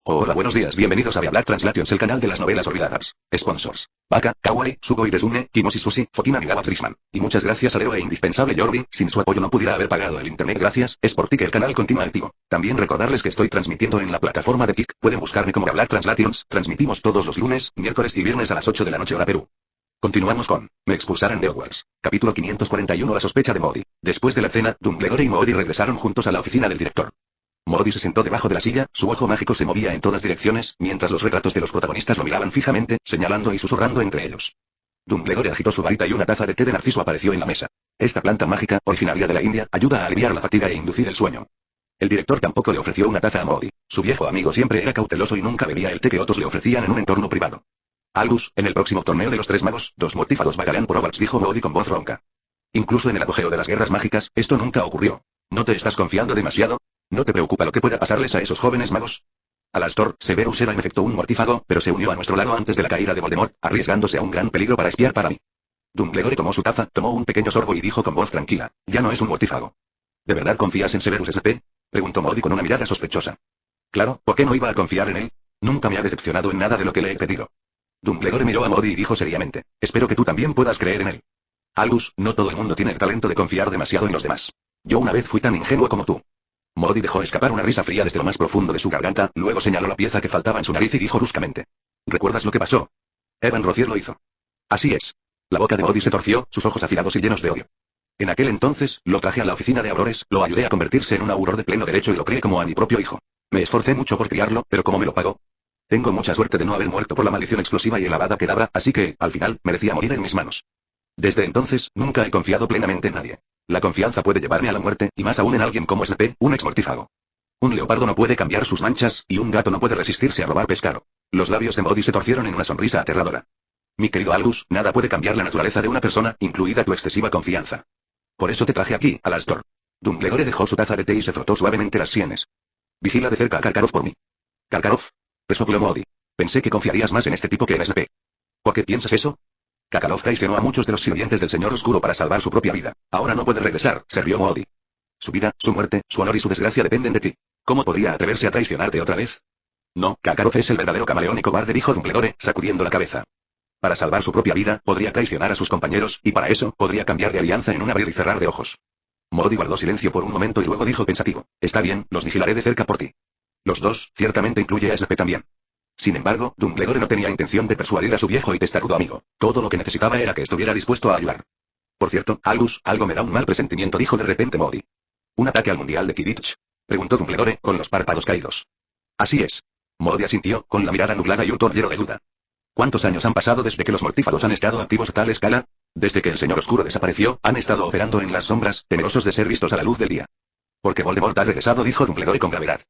Hola, buenos días, bienvenidos a Black Translations, el canal de las novelas olvidadas. Sponsors: Baka, Kawaii, Sugoi Desune, Kimoshi Sushi, Fokina Nigawa Frisman. Y muchas gracias al héroe e indispensable Jordi, sin su apoyo no pudiera haber pagado el internet. Gracias, es por ti que el canal continúa activo. También recordarles que estoy transmitiendo en la plataforma de Kik, pueden buscarme como Black Translations, transmitimos todos los lunes, miércoles y viernes a las 8 de la noche hora Perú. Continuamos con Me expulsaron de Hogwarts. Capítulo 541. La sospecha de Modi. Después de la cena, Dumbledore y Modi regresaron juntos a la oficina del director. Modi se sentó debajo de la silla, su ojo mágico se movía en todas direcciones, mientras los retratos de los protagonistas lo miraban fijamente, señalando y susurrando entre ellos. Dumbledore agitó su varita y una taza de té de narciso apareció en la mesa. Esta planta mágica, originaria de la India, ayuda a aliviar la fatiga e inducir el sueño. El director tampoco le ofreció una taza a Modi. Su viejo amigo siempre era cauteloso y nunca bebía el té que otros le ofrecían en un entorno privado. Albus, en el próximo torneo de los tres magos, 2 mortífagos vagarán por Hogwarts, dijo Modi con voz ronca. Incluso en el apogeo de las guerras mágicas, esto nunca ocurrió. ¿No te estás confiando demasiado? ¿No te preocupa lo que pueda pasarles a esos jóvenes magos? Alastor, Severus era en efecto un mortífago, pero se unió a nuestro lado antes de la caída de Voldemort, arriesgándose a un gran peligro para espiar para mí. Dumbledore tomó su taza, tomó un pequeño sorbo y dijo con voz tranquila, ya no es un mortífago. ¿De verdad confías en Severus Snape? Preguntó Modi con una mirada sospechosa. Claro, ¿por qué no iba a confiar en él? Nunca me ha decepcionado en nada de lo que le he pedido. Dumbledore miró a Modi y dijo seriamente, espero que tú también puedas creer en él. Albus, no todo el mundo tiene el talento de confiar demasiado en los demás. Yo una vez fui tan ingenuo como tú. Modi dejó escapar una risa fría desde lo más profundo de su garganta, luego señaló la pieza que faltaba en su nariz y dijo bruscamente. ¿Recuerdas lo que pasó? Evan Rozier lo hizo. Así es. La boca de Modi se torció, sus ojos afilados y llenos de odio. En aquel entonces, lo traje a la oficina de Aurores, lo ayudé a convertirse en un Auror de pleno derecho y lo crié como a mi propio hijo. Me esforcé mucho por criarlo, pero ¿cómo me lo pagó? Tengo mucha suerte de no haber muerto por la maldición explosiva y el Avada Kedavra, así que, al final, merecía morir en mis manos. Desde entonces, nunca he confiado plenamente en nadie. La confianza puede llevarme a la muerte, y más aún en alguien como Snape, un ex mortífago. Un leopardo no puede cambiar sus manchas, y un gato no puede resistirse a robar pescado. Los labios de Modi se torcieron en una sonrisa aterradora. Mi querido Albus, nada puede cambiar la naturaleza de una persona, incluida tu excesiva confianza. Por eso te traje aquí, Alastor. Dumbledore dejó su taza de té y se frotó suavemente las sienes. Vigila de cerca a Karkaroff por mí. Karkaroff. Resopló Modi. Pensé que confiarías más en este tipo que en Snape. ¿Por qué piensas eso? Karkaroff traicionó a muchos de los sirvientes del Señor Oscuro para salvar su propia vida. Ahora no puede regresar, se rió Modi. Su vida, su muerte, su honor y su desgracia dependen de ti. ¿Cómo podría atreverse a traicionarte otra vez? No, Karkaroff es el verdadero camaleón y cobarde, dijo Dumbledore, sacudiendo la cabeza. Para salvar su propia vida, podría traicionar a sus compañeros, y para eso, podría cambiar de alianza en un abrir y cerrar de ojos. Modi guardó silencio por un momento y luego dijo pensativo, está bien, los vigilaré de cerca por ti. Los dos, ciertamente incluye a Snape también. Sin embargo, Dumbledore no tenía intención de persuadir a su viejo y testarudo amigo. Todo lo que necesitaba era que estuviera dispuesto a ayudar. Por cierto, Albus, algo me da un mal presentimiento, dijo de repente Modi. ¿Un ataque al Mundial de Quidditch? Preguntó Dumbledore, con los párpados caídos. Así es. Modi asintió, con la mirada nublada y un tono lleno de duda. ¿Cuántos años han pasado desde que los mortífagos han estado activos a tal escala? Desde que el Señor Oscuro desapareció, han estado operando en las sombras, temerosos de ser vistos a la luz del día. Porque Voldemort ha regresado, dijo Dumbledore con gravedad.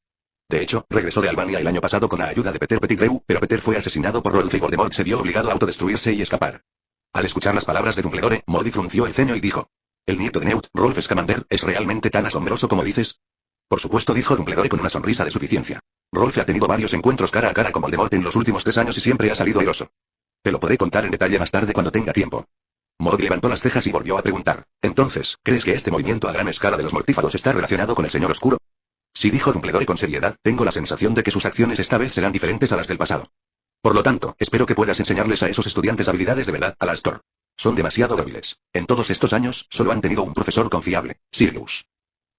De hecho, regresó de Albania el año pasado con la ayuda de Peter Pettigrew, pero Peter fue asesinado por Rolf y Voldemort se vio obligado a autodestruirse y escapar. Al escuchar las palabras de Dumbledore, Modi frunció el ceño y dijo. ¿El nieto de Newt, Rolf Scamander, es realmente tan asombroso como dices? Por supuesto, dijo Dumbledore con una sonrisa de suficiencia. Rolf ha tenido varios encuentros cara a cara con Voldemort en los últimos 3 años y siempre ha salido airoso. Te lo podré contar en detalle más tarde cuando tenga tiempo. Modi levantó las cejas y volvió a preguntar. Entonces, ¿crees que este movimiento a gran escala de los mortífagos está relacionado con el Señor Oscuro? Sí, dijo Dumbledore con seriedad, tengo la sensación de que sus acciones esta vez serán diferentes a las del pasado. Por lo tanto, espero que puedas enseñarles a esos estudiantes habilidades de verdad, Alastor. Son demasiado débiles. En todos estos años, solo han tenido un profesor confiable, Sirius.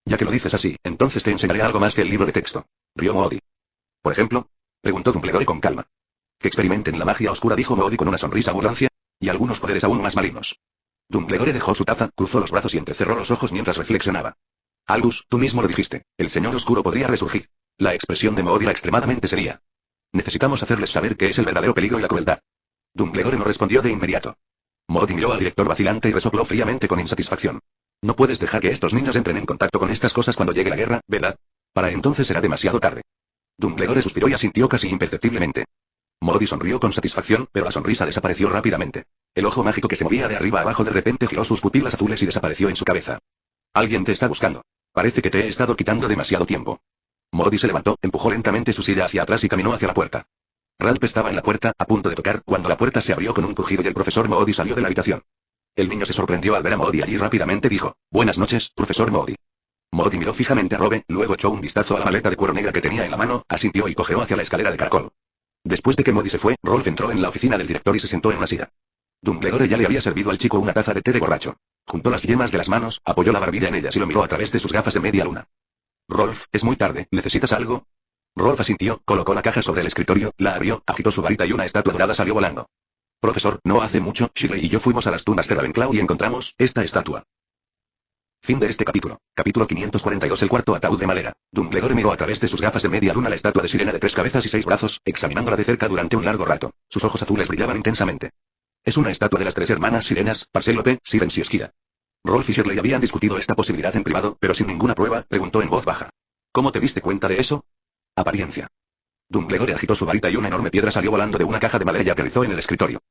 Ya que lo dices así, entonces te enseñaré algo más que el libro de texto. Rió Modi. ¿Por ejemplo? Preguntó Dumbledore con calma. Que experimenten la magia oscura, dijo Modi con una sonrisa burlancia, y algunos poderes aún más malignos. Dumbledore dejó su taza, cruzó los brazos y entrecerró los ojos mientras reflexionaba. Albus, tú mismo lo dijiste, el Señor Oscuro podría resurgir. La expresión de Modi era extremadamente seria. Necesitamos hacerles saber qué es el verdadero peligro y la crueldad. Dumbledore no respondió de inmediato. Modi miró al director vacilante y resopló fríamente con insatisfacción. No puedes dejar que estos niños entren en contacto con estas cosas cuando llegue la guerra, ¿verdad? Para entonces será demasiado tarde. Dumbledore suspiró y asintió casi imperceptiblemente. Modi sonrió con satisfacción, pero la sonrisa desapareció rápidamente. El ojo mágico que se movía de arriba a abajo de repente giró sus pupilas azules y desapareció en su cabeza. Alguien te está buscando. Parece que te he estado quitando demasiado tiempo. Modi se levantó, empujó lentamente su silla hacia atrás y caminó hacia la puerta. Ralph estaba en la puerta, a punto de tocar, cuando la puerta se abrió con un crujido y el profesor Modi salió de la habitación. El niño se sorprendió al ver a Modi allí y rápidamente dijo, buenas noches, profesor Modi. Moldy miró fijamente a Robe, luego echó un vistazo a la maleta de cuero negra que tenía en la mano, asintió y cojeó hacia la escalera de caracol. Después de que Moldy se fue, Rolf entró en la oficina del director y se sentó en una silla. Dumbledore ya le había servido al chico una taza de té de borracho. Juntó las yemas de las manos, apoyó la barbilla en ellas y lo miró a través de sus gafas de media luna. Rolf, es muy tarde, ¿necesitas algo? Rolf asintió, colocó la caja sobre el escritorio, la abrió, agitó su varita y una estatua dorada salió volando. Profesor, no hace mucho, Shirley y yo fuimos a las tumbas de Ravenclaw y encontramos esta estatua. Fin de este capítulo. Capítulo 542. El cuarto ataúd de madera. Dumbledore miró a través de sus gafas de media luna la estatua de sirena de 3 cabezas y 6 brazos, examinándola de cerca durante un largo rato. Sus ojos azules brillaban intensamente. Es una estatua de las 3 hermanas sirenas, Parsélope, Sirens y Esquila. Rolf y Shirley habían discutido esta posibilidad en privado, pero sin ninguna prueba, preguntó en voz baja. ¿Cómo te diste cuenta de eso? Apariencia. Dumbledore agitó su varita y una enorme piedra salió volando de una caja de madera y aterrizó en el escritorio.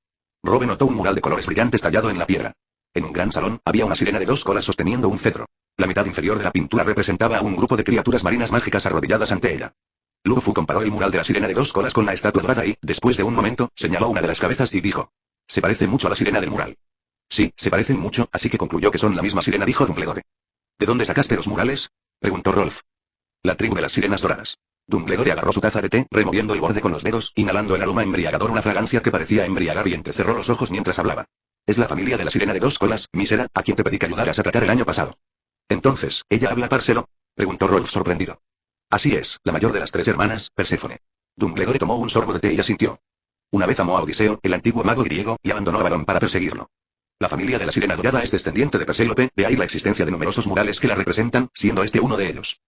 Robe notó un mural de colores brillantes tallado en la piedra. En un gran salón, había una sirena de 2 colas sosteniendo un cetro. La mitad inferior de la pintura representaba a un grupo de criaturas marinas mágicas arrodilladas ante ella. Luffy comparó el mural de la sirena de 2 colas con la estatua dorada y, después de un momento, señaló una de las cabezas y dijo: se parece mucho a la sirena del mural. Sí, se parecen mucho, así que concluyó que son la misma sirena, dijo Dumbledore. ¿De dónde sacaste los murales? Preguntó Rolf. La tribu de las sirenas doradas. Dumbledore agarró su taza de té, removiendo el borde con los dedos, inhalando el aroma embriagador, una fragancia que parecía embriagar, y entrecerró los ojos mientras hablaba. Es la familia de la sirena de 2 colas, mísera, a quien te pedí que ayudaras a atacar el año pasado. Entonces, ¿ella habla Parcelo? Preguntó Rolf sorprendido. Así es, la mayor de las 3 hermanas, Perséfone. Dumbledore tomó un sorbo de té y asintió. Una vez amó a Odiseo, el antiguo mago griego, y abandonó a Varón para perseguirlo. La familia de la sirena dorada es descendiente de Persélope, de ahí la existencia de numerosos murales que la representan, siendo este uno de ellos.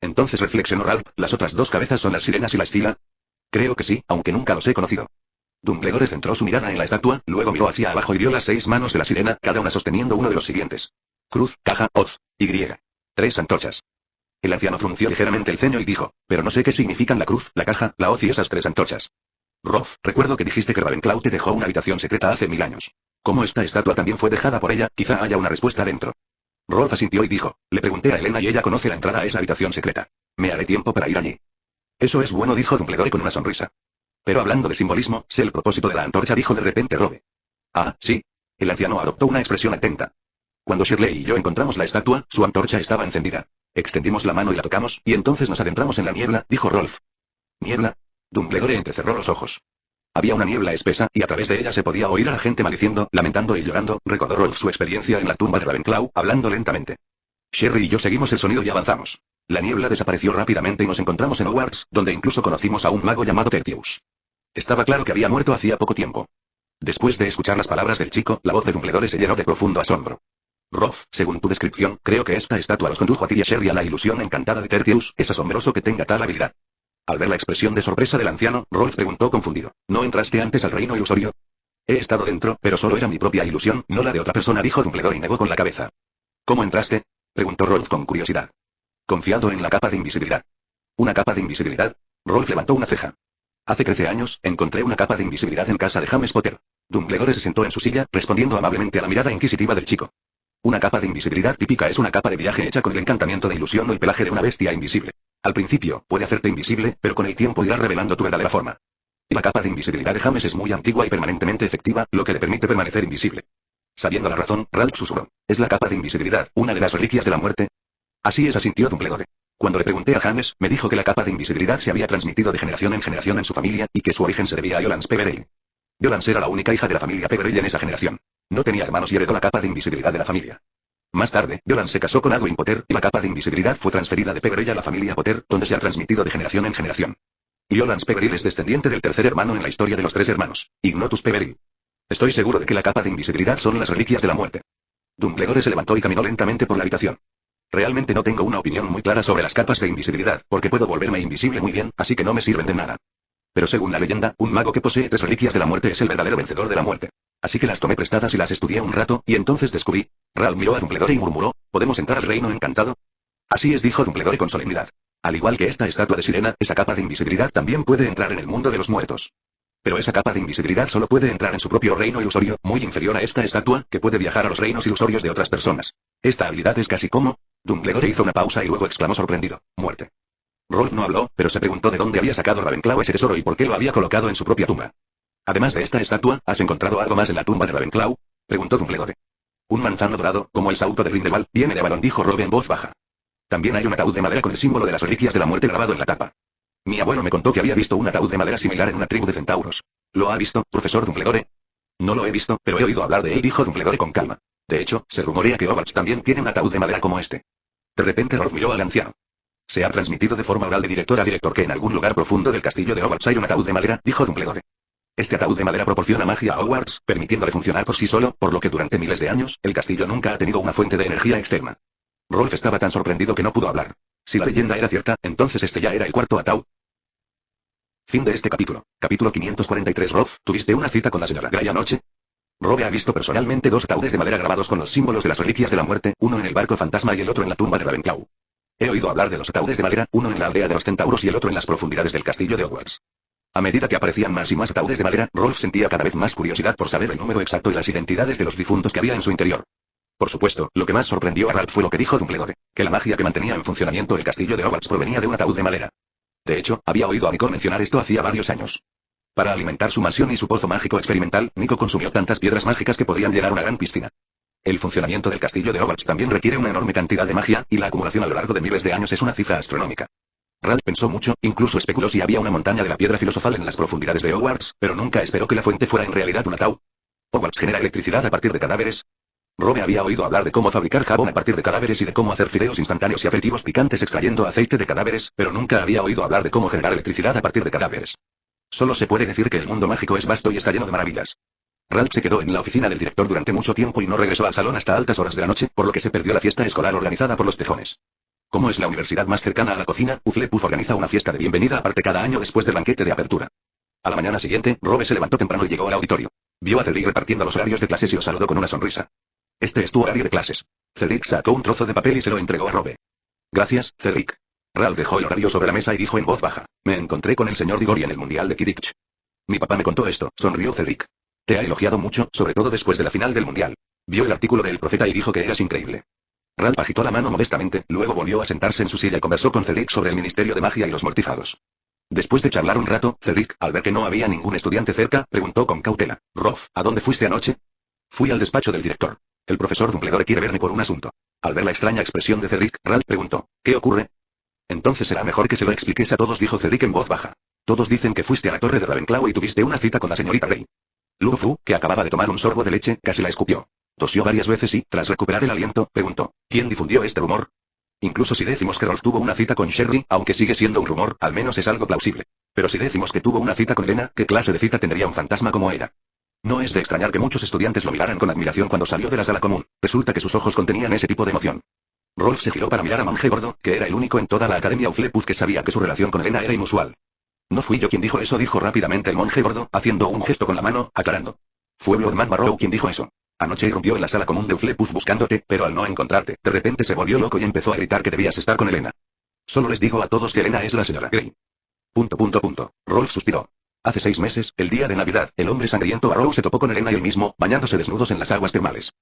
Entonces reflexionó Ralph, ¿las otras 2 cabezas son las sirenas y la Escila? Creo que sí, aunque nunca los he conocido. Dumbledore centró su mirada en la estatua, luego miró hacia abajo y vio las 6 manos de la sirena, cada una sosteniendo uno de los siguientes: cruz, caja, hoz, y. 3 antorchas. El anciano frunció ligeramente el ceño y dijo: pero no sé qué significan la cruz, la caja, la hoz y esas 3 antorchas. Rolf, recuerdo que dijiste que Ravenclaw te dejó una habitación secreta hace 1000 años. ¿Cómo esta estatua también fue dejada por ella? Quizá haya una respuesta dentro. Rolf asintió y dijo: le pregunté a Elena y ella conoce la entrada a esa habitación secreta. Me haré tiempo para ir allí. Eso es bueno, dijo Dumbledore con una sonrisa. Pero hablando de simbolismo, sé el propósito de la antorcha, dijo de repente Robe. Ah, sí. El anciano adoptó una expresión atenta. Cuando Shirley y yo encontramos la estatua, su antorcha estaba encendida. Extendimos la mano y la tocamos, y entonces nos adentramos en la niebla, dijo Rolf. ¿Niebla? Dumbledore entrecerró los ojos. Había una niebla espesa, y a través de ella se podía oír a la gente maldiciendo, lamentando y llorando. Recordó Rolf su experiencia en la tumba de Ravenclaw, hablando lentamente. Sherry y yo seguimos el sonido y avanzamos. La niebla desapareció rápidamente y nos encontramos en Hogwarts, donde incluso conocimos a un mago llamado Tertius. Estaba claro que había muerto hacía poco tiempo. Después de escuchar las palabras del chico, la voz de Dumbledore se llenó de profundo asombro. Rolf, según tu descripción, creo que esta estatua los condujo a ti y a Sherry a la ilusión encantada de Tertius. Es asombroso que tenga tal habilidad. Al ver la expresión de sorpresa del anciano, Rolf preguntó confundido: ¿no entraste antes al reino ilusorio? He estado dentro, pero solo era mi propia ilusión, no la de otra persona, dijo Dumbledore y negó con la cabeza. ¿Cómo entraste? Preguntó Rolf con curiosidad. Confiado en la capa de invisibilidad. ¿Una capa de invisibilidad? Rolf levantó una ceja. Hace 13 años, encontré una capa de invisibilidad en casa de James Potter. Dumbledore se sentó en su silla, respondiendo amablemente a la mirada inquisitiva del chico. Una capa de invisibilidad típica es una capa de viaje hecha con el encantamiento de ilusión o el pelaje de una bestia invisible. Al principio, puede hacerte invisible, pero con el tiempo irá revelando tu verdadera forma. Y la capa de invisibilidad de James es muy antigua y permanentemente efectiva, lo que le permite permanecer invisible. Sabiendo la razón, Ralph susurró: ¿es la capa de invisibilidad una de las reliquias de la muerte? Así es, asintió Dumbledore. Cuando le pregunté a James, me dijo que la capa de invisibilidad se había transmitido de generación en generación en su familia, y que su origen se debía a Yolans Peverell. Yolans era la única hija de la familia Peverell en esa generación. No tenía hermanos y heredó la capa de invisibilidad de la familia. Más tarde, Yolans se casó con Edwin Potter, y la capa de invisibilidad fue transferida de Peverell a la familia Potter, donde se ha transmitido de generación en generación. Y Yolans Peverell es descendiente del tercer hermano en la historia de los 3 hermanos, Ignotus Peverell. Estoy seguro de que la capa de invisibilidad son las reliquias de la muerte. Dumbledore se levantó y caminó lentamente por la habitación. Realmente no tengo una opinión muy clara sobre las capas de invisibilidad, porque puedo volverme invisible muy bien, así que no me sirven de nada. Pero según la leyenda, un mago que posee 3 reliquias de la muerte es el verdadero vencedor de la muerte. Así que las tomé prestadas y las estudié un rato, y entonces descubrí. Ralph miró a Dumbledore y murmuró: ¿podemos entrar al reino encantado? Así es, dijo Dumbledore con solemnidad. Al igual que esta estatua de sirena, esa capa de invisibilidad también puede entrar en el mundo de los muertos. Pero esa capa de invisibilidad solo puede entrar en su propio reino ilusorio, muy inferior a esta estatua, que puede viajar a los reinos ilusorios de otras personas. Esta habilidad es casi como... Dumbledore hizo una pausa y luego exclamó sorprendido: muerte. Rolf no habló, pero se preguntó de dónde había sacado Ravenclaw ese tesoro y por qué lo había colocado en su propia tumba. Además de esta estatua, ¿has encontrado algo más en la tumba de Ravenclaw? Preguntó Dumbledore. Un manzano dorado, como el sauto de Grindelwald, viene de Avalon, dijo Robe en voz baja. También hay un ataúd de madera con el símbolo de las reliquias de la muerte grabado en la tapa. Mi abuelo me contó que había visto un ataúd de madera similar en una tribu de centauros. ¿Lo ha visto, profesor Dumbledore? No lo he visto, pero he oído hablar de él, dijo Dumbledore con calma. De hecho, se rumorea que Hogwarts también tiene un ataúd de madera como este. De repente Rolf miró al anciano. Se ha transmitido de forma oral de director a director que en algún lugar profundo del castillo de Hogwarts hay un ataúd de madera, dijo Dumbledore. Este ataúd de madera proporciona magia a Hogwarts, permitiéndole funcionar por sí solo, por lo que durante miles de años, el castillo nunca ha tenido una fuente de energía externa. Rolf estaba tan sorprendido que no pudo hablar. Si la leyenda era cierta, entonces este ya era el cuarto ataúd. Fin de este capítulo. Capítulo 543. Rolf, ¿tuviste una cita con la señora Grey anoche? Robe ha visto personalmente dos ataúdes de madera grabados con los símbolos de las reliquias de la muerte, uno en el barco fantasma y el otro en la tumba de Ravenclaw. He oído hablar de los ataúdes de madera, uno en la aldea de los centauros y el otro en las profundidades del castillo de Hogwarts. A medida que aparecían más y más ataúdes de madera, Rolf sentía cada vez más curiosidad por saber el número exacto y las identidades de los difuntos que había en su interior. Por supuesto, lo que más sorprendió a Ralph fue lo que dijo Dumbledore, que la magia que mantenía en funcionamiento el castillo de Hogwarts provenía de un ataúd de madera. De hecho, había oído a Nico mencionar esto hacía varios años. Para alimentar su mansión y su pozo mágico experimental, Nico consumió tantas piedras mágicas que podían llenar una gran piscina. El funcionamiento del castillo de Hogwarts también requiere una enorme cantidad de magia, y la acumulación a lo largo de miles de años es una cifra astronómica. Ralph pensó mucho, incluso especuló si había una montaña de la piedra filosofal en las profundidades de Hogwarts, pero nunca esperó que la fuente fuera en realidad un ataúd. ¿Hogwarts genera electricidad a partir de cadáveres? Robe había oído hablar de cómo fabricar jabón a partir de cadáveres y de cómo hacer fideos instantáneos y aperitivos picantes extrayendo aceite de cadáveres, pero nunca había oído hablar de cómo generar electricidad a partir de cadáveres. Solo se puede decir que el mundo mágico es vasto y está lleno de maravillas. Ralph se quedó en la oficina del director durante mucho tiempo y no regresó al salón hasta altas horas de la noche, por lo que se perdió la fiesta escolar organizada por los tejones. Como es la universidad más cercana a la cocina, Hufflepuff organiza una fiesta de bienvenida aparte cada año después del banquete de apertura. A la mañana siguiente, Robe se levantó temprano y llegó al auditorio. Vio a Cedric repartiendo los horarios de clases y lo saludó con una sonrisa. Este es tu horario de clases. Cedric sacó un trozo de papel y se lo entregó a Robe. Gracias, Cedric. Ralph dejó el horario sobre la mesa y dijo en voz baja. Me encontré con el señor Diggory en el Mundial de Quidditch. Mi papá me contó esto, sonrió Cedric. Te ha elogiado mucho, sobre todo después de la final del Mundial. Vio el artículo del Profeta y dijo que eras increíble. Ralph agitó la mano modestamente, luego volvió a sentarse en su silla y conversó con Cedric sobre el Ministerio de Magia y los Mortífagos. Después de charlar un rato, Cedric, al ver que no había ningún estudiante cerca, preguntó con cautela. Rolf, ¿a dónde fuiste anoche? Fui al despacho del director. El profesor Dumbledore quiere verme por un asunto. Al ver la extraña expresión de Cedric, Ralph preguntó. ¿Qué ocurre? Entonces será mejor que se lo expliques a todos, dijo Cedric en voz baja. Todos dicen que fuiste a la torre de Ravenclaw y tuviste una cita con la señorita Grey. Lu Fu, que acababa de tomar un sorbo de leche, casi la escupió. Tosió varias veces y, tras recuperar el aliento, preguntó. ¿Quién difundió este rumor? Incluso si decimos que Rolf tuvo una cita con Sherry, aunque sigue siendo un rumor, al menos es algo plausible. Pero si decimos que tuvo una cita con Lena, ¿qué clase de cita tendría un fantasma como ella? No es de extrañar que muchos estudiantes lo miraran con admiración cuando salió de la sala común. Resulta que sus ojos contenían ese tipo de emoción. Rolf se giró para mirar a Monje Gordo, que era el único en toda la Academia Hufflepuff que sabía que su relación con Lena era inusual. No fui yo quien dijo eso, dijo rápidamente el Monje Gordo, haciendo un gesto con la mano, aclarando. Fue Bloodman Barrow quien dijo eso. Anoche irrumpió en la sala común de Hufflepuff buscándote, pero al no encontrarte, de repente se volvió loco y empezó a gritar que debías estar con Elena. Solo les digo a todos que Elena es la señora Grey. Rolf suspiró. Hace 6 meses, el día de Navidad, el hombre sangriento Barrow se topó con Elena y él mismo, bañándose desnudos en las aguas termales.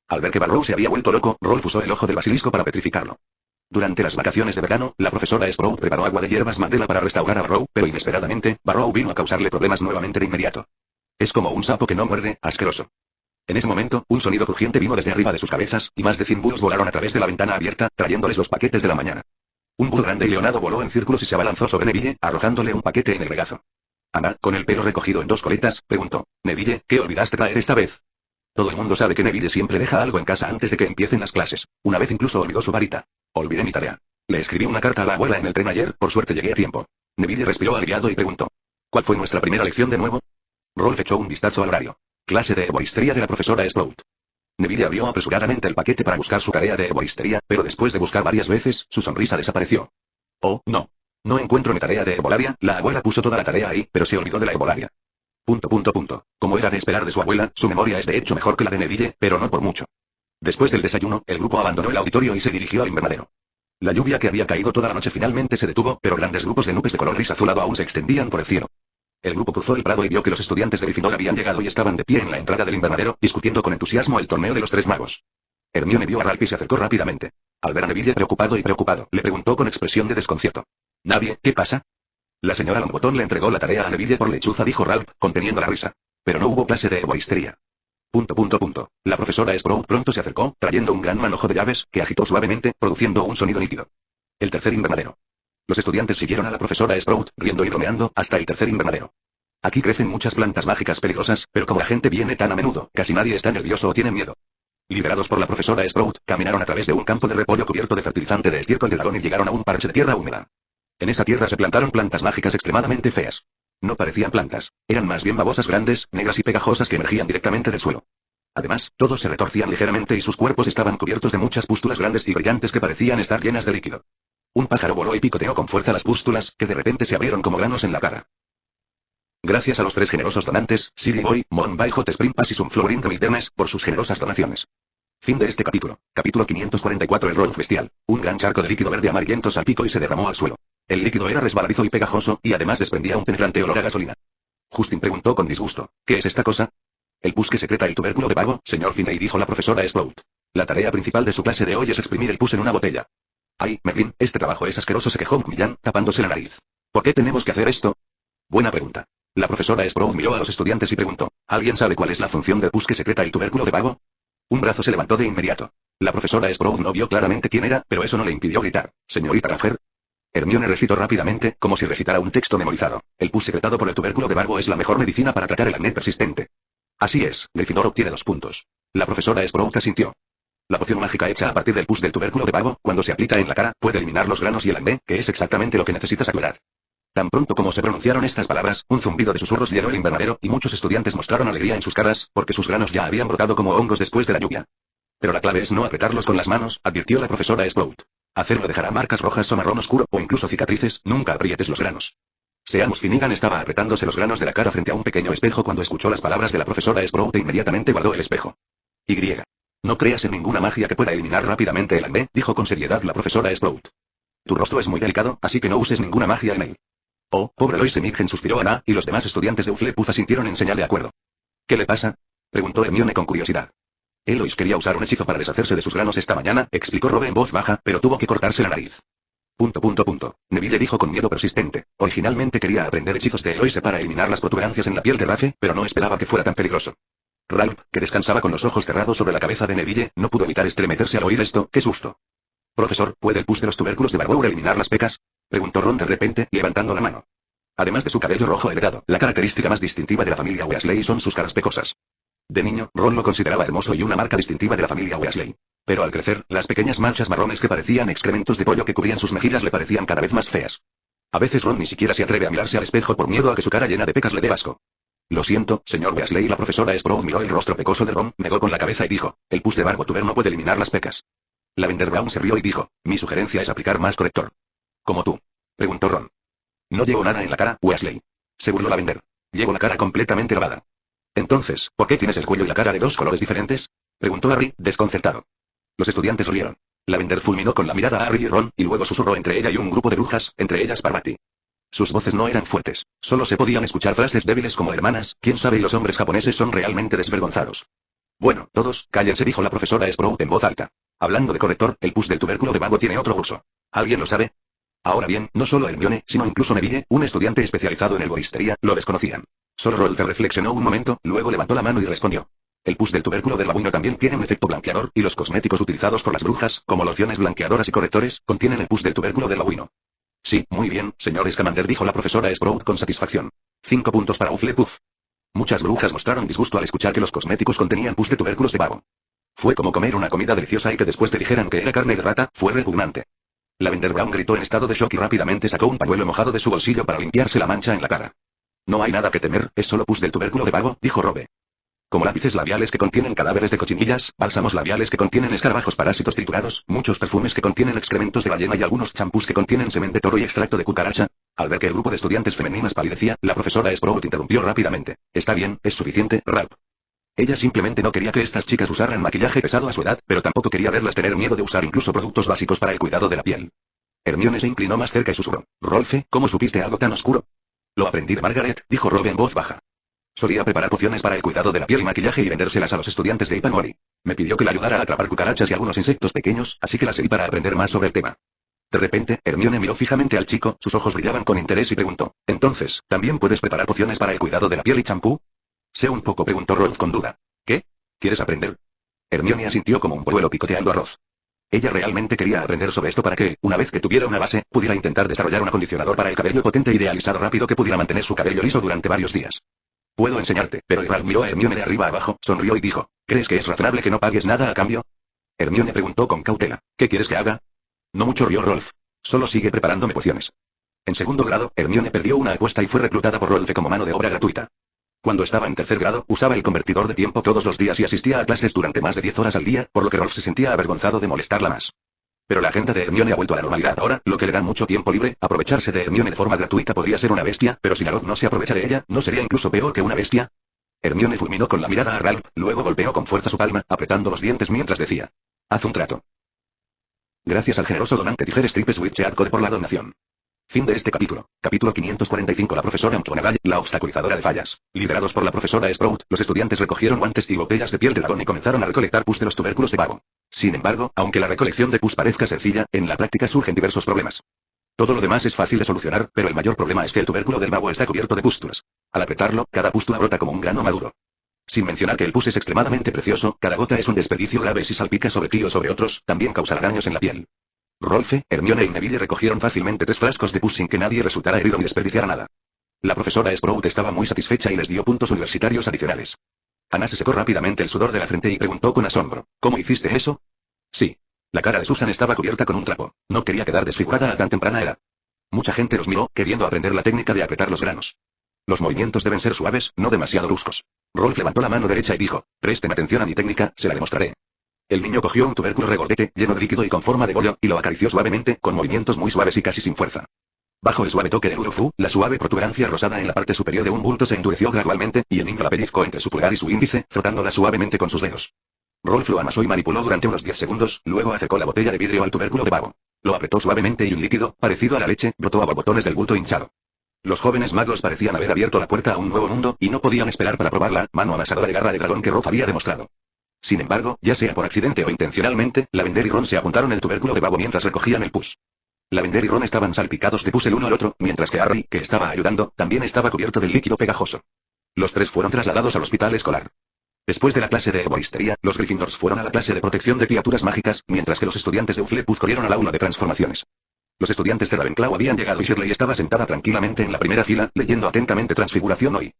Al ver que Barrow se había vuelto loco, Rolf usó el ojo del basilisco para petrificarlo. Durante las vacaciones de verano, la profesora Sprout preparó agua de hierbas Mandela para restaurar a Barrow, pero inesperadamente, Barrow vino a causarle problemas nuevamente de inmediato. Es como un sapo que no muerde, asqueroso. En ese momento, un sonido crujiente vino desde arriba de sus cabezas, y más de 100 búhos volaron a través de la ventana abierta, trayéndoles los paquetes de la mañana. Un búho grande y leonado voló en círculos y se abalanzó sobre Neville, arrojándole un paquete en el regazo. Ana, con el pelo recogido en 2 coletas, preguntó. Neville, ¿qué olvidaste traer esta vez? Todo el mundo sabe que Neville siempre deja algo en casa antes de que empiecen las clases. Una vez incluso olvidó su varita. Olvidé mi tarea. Le escribí una carta a la abuela en el tren ayer, por suerte llegué a tiempo. Neville respiró aliviado y preguntó. ¿Cuál fue nuestra primera lección de nuevo? Rolf echó un vistazo al horario. Clase de herboristería de la profesora Sprout. Neville abrió apresuradamente el paquete para buscar su tarea de herboristería, pero después de buscar varias veces, su sonrisa desapareció. Oh, no. No encuentro mi tarea de herbolaria, la abuela puso toda la tarea ahí, pero se olvidó de la herbolaria. Como era de esperar de su abuela, su memoria es de hecho mejor que la de Neville, pero no por mucho. Después del desayuno, el grupo abandonó el auditorio y se dirigió al invernadero. La lluvia que había caído toda la noche finalmente se detuvo, pero grandes grupos de nubes de color gris azulado aún se extendían por el cielo. El grupo cruzó el prado y vio que los estudiantes de Gryffindor habían llegado y estaban de pie en la entrada del invernadero, discutiendo con entusiasmo el torneo de los 3 magos. Hermione vio a Ralph y se acercó rápidamente. Al ver a Neville preocupado, le preguntó con expresión de desconcierto. ¿Nadie? ¿Qué pasa? La señora Longbottom le entregó la tarea a Neville por lechuza, dijo Ralph, conteniendo la risa. Pero no hubo clase de herboristería. La profesora Sprout pronto se acercó, trayendo un gran manojo de llaves, que agitó suavemente, produciendo un sonido nítido. El tercer invernadero. Los estudiantes siguieron a la profesora Sprout, riendo y bromeando, hasta el tercer invernadero. Aquí crecen muchas plantas mágicas peligrosas, pero como la gente viene tan a menudo, casi nadie está nervioso o tiene miedo. Liderados por la profesora Sprout, caminaron a través de un campo de repollo cubierto de fertilizante de estiércol de dragón y llegaron a un parche de tierra húmeda. En esa tierra se plantaron plantas mágicas extremadamente feas. No parecían plantas, eran más bien babosas grandes, negras y pegajosas que emergían directamente del suelo. Además, todos se retorcían ligeramente y sus cuerpos estaban cubiertos de muchas pústulas grandes y brillantes que parecían estar llenas de líquido. Un pájaro voló y picoteó con fuerza las pústulas, que de repente se abrieron como granos en la cara. Gracias a los 3 generosos donantes, Silly Boy, Mon by Hot Spring Pass y Sunflower Intermitternes, por sus generosas donaciones. Fin de este capítulo. Capítulo 544. El ron bestial. Un gran charco de líquido verde amarillento salpicó y se derramó al suelo. El líquido era resbaladizo y pegajoso, y además desprendía un penetrante olor a gasolina. Justin preguntó con disgusto, ¿qué es esta cosa? El pus que secreta el tubérculo de pavo, señor Finney, dijo la profesora Sprout. La tarea principal de su clase de hoy es exprimir el pus en una botella. Ay, Merlin, este trabajo es asqueroso, se quejó Macmillan, tapándose la nariz. ¿Por qué tenemos que hacer esto? Buena pregunta. La profesora Sprout miró a los estudiantes y preguntó, ¿alguien sabe cuál es la función del pus que secreta el tubérculo de pavo? Un brazo se levantó de inmediato. La profesora Sprout no vio claramente quién era, pero eso no le impidió gritar, señorita Granger. Hermione recitó rápidamente, como si recitara un texto memorizado. El pus secretado por el tubérculo de barbo es la mejor medicina para tratar el acné persistente. Así es, Gryffindor obtiene 2 puntos. La profesora Sprout asintió. La poción mágica hecha a partir del pus del tubérculo de barbo, cuando se aplica en la cara, puede eliminar los granos y el acné, que es exactamente lo que necesitas aclarar. Tan pronto como se pronunciaron estas palabras, un zumbido de susurros llenó el invernadero, y muchos estudiantes mostraron alegría en sus caras, porque sus granos ya habían brotado como hongos después de la lluvia. Pero la clave es no apretarlos con las manos, advirtió la profesora Sprout. Hacerlo dejará marcas rojas o marrón oscuro, o incluso cicatrices, nunca aprietes los granos. Seamus Finnegan estaba apretándose los granos de la cara frente a un pequeño espejo cuando escuchó las palabras de la profesora Sprout e inmediatamente guardó el espejo. Y. No creas en ninguna magia que pueda eliminar rápidamente el acné, dijo con seriedad la profesora Sprout. Tu rostro es muy delicado, así que no uses ninguna magia en él. Oh, pobre Lois Semiggen, suspiró Ana, y los demás estudiantes de Hufflepuff asintieron en señal de acuerdo. ¿Qué le pasa? Preguntó Hermione con curiosidad. Eloise quería usar un hechizo para deshacerse de sus granos esta mañana, explicó Robe en voz baja, pero tuvo que cortarse la nariz. Neville dijo con miedo persistente. Originalmente quería aprender hechizos de Eloise para eliminar las protuberancias en la piel de Rafe, pero no esperaba que fuera tan peligroso. Ralph, que descansaba con los ojos cerrados sobre la cabeza de Neville, no pudo evitar estremecerse al oír esto. ¡Qué susto! Profesor, ¿puede el pus de los tubérculos de Barbour eliminar las pecas? Preguntó Ron de repente, levantando la mano. Además de su cabello rojo heredado, la característica más distintiva de la familia Weasley son sus caras pecosas. De niño, Ron lo consideraba hermoso y una marca distintiva de la familia Weasley. Pero al crecer, las pequeñas manchas marrones que parecían excrementos de pollo que cubrían sus mejillas le parecían cada vez más feas. A veces Ron ni siquiera se atreve a mirarse al espejo por miedo a que su cara llena de pecas le dé asco. Lo siento, señor Weasley. La profesora Sprout miró el rostro pecoso de Ron, negó con la cabeza y dijo, el pus de Barbo Tuber no puede eliminar las pecas. Lavender Brown se rió y dijo, mi sugerencia es aplicar más corrector. ¿Como tú? Preguntó Ron. No llevo nada en la cara, Weasley. Se burló Lavender. Llevo la cara completamente lavada. Entonces, ¿por qué tienes el cuello y la cara de 2 colores diferentes? Preguntó Harry, desconcertado. Los estudiantes rieron. Lavender fulminó con la mirada a Harry y Ron, y luego susurró entre ella y un grupo de brujas, entre ellas Parvati. Sus voces no eran fuertes, solo se podían escuchar frases débiles como hermanas, quién sabe, y los hombres japoneses son realmente desvergonzados. Bueno, todos, cállense, dijo la profesora Sprout en voz alta. Hablando de corrector, el pus del tubérculo de Barbo tiene otro uso. ¿Alguien lo sabe? Ahora bien, no solo Hermione, sino incluso Neville, un estudiante especializado en herboristería, lo desconocían. Solo Rolfe reflexionó un momento, luego levantó la mano y respondió. El pus del tubérculo del babuino también tiene un efecto blanqueador, y los cosméticos utilizados por las brujas, como lociones blanqueadoras y correctores, contienen el pus del tubérculo del babuino. Sí, muy bien, señor Scamander, dijo la profesora Sprout con satisfacción. 5 puntos para Hufflepuff. Muchas brujas mostraron disgusto al escuchar que los cosméticos contenían pus de tubérculos de babo. Fue como comer una comida deliciosa y que después te dijeran que era carne de rata, fue repugnante. Lavender Brown gritó en estado de shock y rápidamente sacó un pañuelo mojado de su bolsillo para limpiarse la mancha en la cara. No hay nada que temer, es solo pus del tubérculo de babo, dijo Robe. Como lápices labiales que contienen cadáveres de cochinillas, bálsamos labiales que contienen escarabajos parásitos triturados, muchos perfumes que contienen excrementos de ballena y algunos champús que contienen semen de toro y extracto de cucaracha. Al ver que el grupo de estudiantes femeninas palidecía, la profesora Sprout interrumpió rápidamente. Está bien, es suficiente, Ralph. Ella simplemente no quería que estas chicas usaran maquillaje pesado a su edad, pero tampoco quería verlas tener miedo de usar incluso productos básicos para el cuidado de la piel. Hermione se inclinó más cerca y susurró. Rolfe, ¿cómo supiste algo tan oscuro? Lo aprendí de Margaret, dijo Robe en voz baja. Solía preparar pociones para el cuidado de la piel y maquillaje y vendérselas a los estudiantes de Ipanori. Me pidió que la ayudara a atrapar cucarachas y algunos insectos pequeños, así que la seguí para aprender más sobre el tema. De repente, Hermione miró fijamente al chico, sus ojos brillaban con interés y preguntó, entonces, ¿también puedes preparar pociones para el cuidado de la piel y champú? Sé un poco, preguntó Rolf con duda. ¿Qué? ¿Quieres aprender? Hermione asintió como un polluelo picoteando arroz. Ella realmente quería aprender sobre esto para que, una vez que tuviera una base, pudiera intentar desarrollar un acondicionador para el cabello potente y idealizado rápido que pudiera mantener su cabello liso durante varios días. Puedo enseñarte, pero Ralph miró a Hermione de arriba abajo, sonrió y dijo, ¿crees que es razonable que no pagues nada a cambio? Hermione preguntó con cautela, ¿qué quieres que haga? No mucho, rió Rolf. Solo sigue preparándome pociones. En segundo grado, Hermione perdió una apuesta y fue reclutada por Rolf como mano de obra gratuita. Cuando estaba en tercer grado, usaba el convertidor de tiempo todos los días y asistía a clases durante más de 10 horas al día, por lo que Rolf se sentía avergonzado de molestarla más. Pero la agenda de Hermione ha vuelto a la normalidad ahora, lo que le da mucho tiempo libre. Aprovecharse de Hermione de forma gratuita podría ser una bestia, pero si Narod no se aprovecha de ella, ¿no sería incluso peor que una bestia? Hermione fulminó con la mirada a Ralph, luego golpeó con fuerza su palma, apretando los dientes mientras decía. Haz un trato. Gracias al generoso donante Tiger Stripes Witcheat por la donación. Fin de este capítulo. Capítulo 545. La profesora McGonagall, la obstaculizadora de fallas. Liderados por la profesora Sprout, los estudiantes recogieron guantes y botellas de piel de dragón y comenzaron a recolectar pus de los tubérculos de pavo. Sin embargo, aunque la recolección de pus parezca sencilla, en la práctica surgen diversos problemas. Todo lo demás es fácil de solucionar, pero el mayor problema es que el tubérculo del pavo está cubierto de pústulas. Al apretarlo, cada pústula brota como un grano maduro. Sin mencionar que el pus es extremadamente precioso, cada gota es un desperdicio grave y si salpica sobre ti o sobre otros, también causará daños en la piel. Rolfe, Hermione y Neville recogieron fácilmente 3 frascos de pus sin que nadie resultara herido ni desperdiciara nada. La profesora Sprout estaba muy satisfecha y les dio puntos universitarios adicionales. Ana se secó rápidamente el sudor de la frente y preguntó con asombro, ¿cómo hiciste eso? Sí. La cara de Susan estaba cubierta con un trapo. No quería quedar desfigurada a tan temprana edad. Mucha gente los miró, queriendo aprender la técnica de apretar los granos. Los movimientos deben ser suaves, no demasiado bruscos. Rolf levantó la mano derecha y dijo, presten atención a mi técnica, se la demostraré. El niño cogió un tubérculo regordete, lleno de líquido y con forma de bollo, y lo acarició suavemente, con movimientos muy suaves y casi sin fuerza. Bajo el suave toque de Urufu, la suave protuberancia rosada en la parte superior de un bulto se endureció gradualmente, y el niño la pellizcó entre su pulgar y su índice, frotándola suavemente con sus dedos. Rolf lo amasó y manipuló durante unos 10 segundos, luego acercó la botella de vidrio al tubérculo de pavo. Lo apretó suavemente y un líquido, parecido a la leche, brotó a borbotones del bulto hinchado. Los jóvenes magos parecían haber abierto la puerta a un nuevo mundo, y no podían esperar para probar la mano amasadora de garra de dragón que Rolf había demostrado. Sin embargo, ya sea por accidente o intencionalmente, Lavender y Ron se apuntaron el tubérculo de pavo mientras recogían el pus. Lavender y Ron estaban salpicados de pus el uno al otro, mientras que Harry, que estaba ayudando, también estaba cubierto del líquido pegajoso. Los 3 fueron trasladados al hospital escolar. Después de la clase de herboristería, los Gryffindors fueron a la clase de protección de criaturas mágicas, mientras que los estudiantes de Hufflepuff corrieron al aula de transformaciones. Los estudiantes de Ravenclaw habían llegado y Shirley estaba sentada tranquilamente en la primera fila, leyendo atentamente Transfiguración hoy.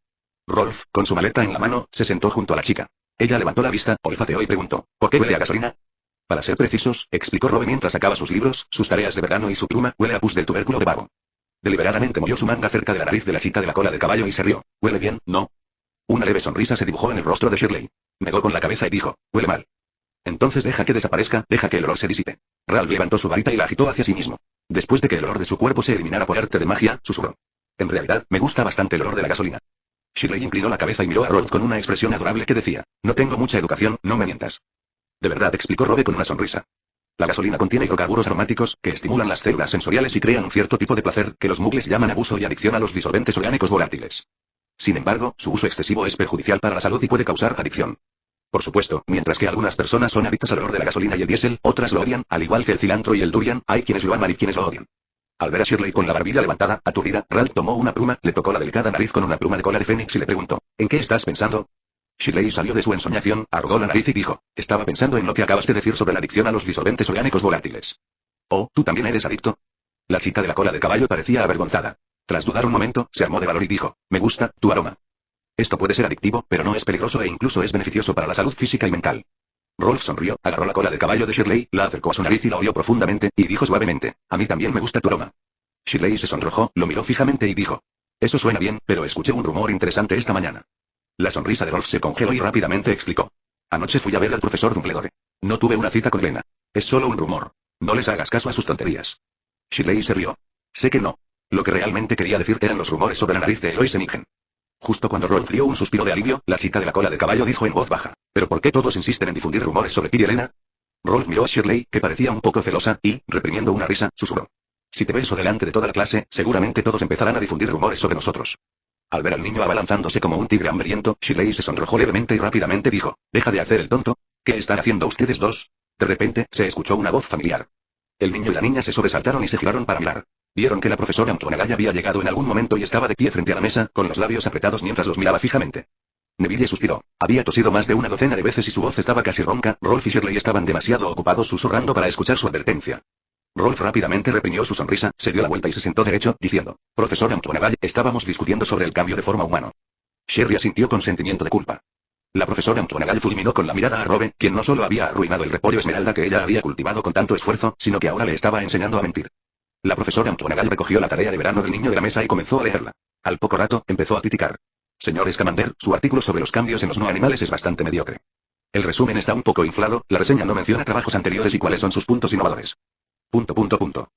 Rolf, con su maleta en la mano, se sentó junto a la chica. Ella levantó la vista, olfateó y preguntó, ¿por qué huele a gasolina? Para ser precisos, explicó Robe mientras sacaba sus libros, sus tareas de verano y su pluma, huele a pus del tubérculo de pavo. Deliberadamente movió su manga cerca de la nariz de la chica de la cola de caballo y se rió. Huele bien, ¿no? Una leve sonrisa se dibujó en el rostro de Shirley. Negó con la cabeza y dijo, huele mal. Entonces deja que desaparezca, deja que el olor se disipe. Ralph levantó su varita y la agitó hacia sí mismo. Después de que el olor de su cuerpo se eliminara por arte de magia, susurró. En realidad, me gusta bastante el olor de la gasolina. Shirley inclinó la cabeza y miró a Rolf con una expresión adorable que decía, no tengo mucha educación, no me mientas. De verdad, explicó Robe con una sonrisa. La gasolina contiene hidrocarburos aromáticos, que estimulan las células sensoriales y crean un cierto tipo de placer, que los muggles llaman abuso y adicción a los disolventes orgánicos volátiles. Sin embargo, su uso excesivo es perjudicial para la salud y puede causar adicción. Por supuesto, mientras que algunas personas son adictas al olor de la gasolina y el diésel, otras lo odian, al igual que el cilantro y el durian, hay quienes lo aman y quienes lo odian. Al ver a Shirley con la barbilla levantada, aturdida, Ralph tomó una pluma, le tocó la delicada nariz con una pluma de cola de fénix y le preguntó, ¿en qué estás pensando? Shirley salió de su ensoñación, arrugó la nariz y dijo, estaba pensando en lo que acabas de decir sobre la adicción a los disolventes orgánicos volátiles. Oh, ¿tú también eres adicto? La chica de la cola de caballo parecía avergonzada. Tras dudar un momento, se armó de valor y dijo, me gusta tu aroma. Esto puede ser adictivo, pero no es peligroso e incluso es beneficioso para la salud física y mental. Rolf sonrió, agarró la cola de caballo de Shirley, la acercó a su nariz y la olió profundamente, y dijo suavemente, a mí también me gusta tu aroma. Shirley se sonrojó, lo miró fijamente y dijo, eso suena bien, pero escuché un rumor interesante esta mañana. La sonrisa de Rolf se congeló y rápidamente explicó. Anoche fui a ver al profesor Dumbledore. No tuve una cita con Lena. Es solo un rumor. No les hagas caso a sus tonterías. Shirley se rió. Sé que no. Lo que realmente quería decir eran los rumores sobre la nariz de Eloise Ningen. Justo cuando Rolf dio un suspiro de alivio, la chica de la cola de caballo dijo en voz baja, ¿pero por qué todos insisten en difundir rumores sobre ti y Elena? Rolf miró a Shirley, que parecía un poco celosa, y, reprimiendo una risa, susurró. Si te beso delante de toda la clase, seguramente todos empezarán a difundir rumores sobre nosotros. Al ver al niño abalanzándose como un tigre hambriento, Shirley se sonrojó levemente y rápidamente dijo, deja de hacer el tonto. ¿Qué están haciendo ustedes dos? De repente, se escuchó una voz familiar. El niño y la niña se sobresaltaron y se giraron para mirar. Vieron que la profesora McGonagall había llegado en algún momento y estaba de pie frente a la mesa, con los labios apretados mientras los miraba fijamente. Neville suspiró. Había tosido más de una docena de veces y su voz estaba casi ronca. Rolf y Shirley estaban demasiado ocupados susurrando para escuchar su advertencia. Rolf rápidamente reprimió su sonrisa, se dio la vuelta y se sentó derecho, diciendo: Profesor McGonagall, estábamos discutiendo sobre el cambio de forma humano. Sherry asintió con sentimiento de culpa. La profesora McGonagall fulminó con la mirada a Robe, quien no solo había arruinado el repollo esmeralda que ella había cultivado con tanto esfuerzo, sino que ahora le estaba enseñando a mentir. La profesora McGonagall recogió la tarea de verano del niño de la mesa y comenzó a leerla. Al poco rato, empezó a criticar. Señor Scamander, su artículo sobre los cambios en los no animales es bastante mediocre. El resumen está un poco inflado, la reseña no menciona trabajos anteriores y cuáles son sus puntos innovadores.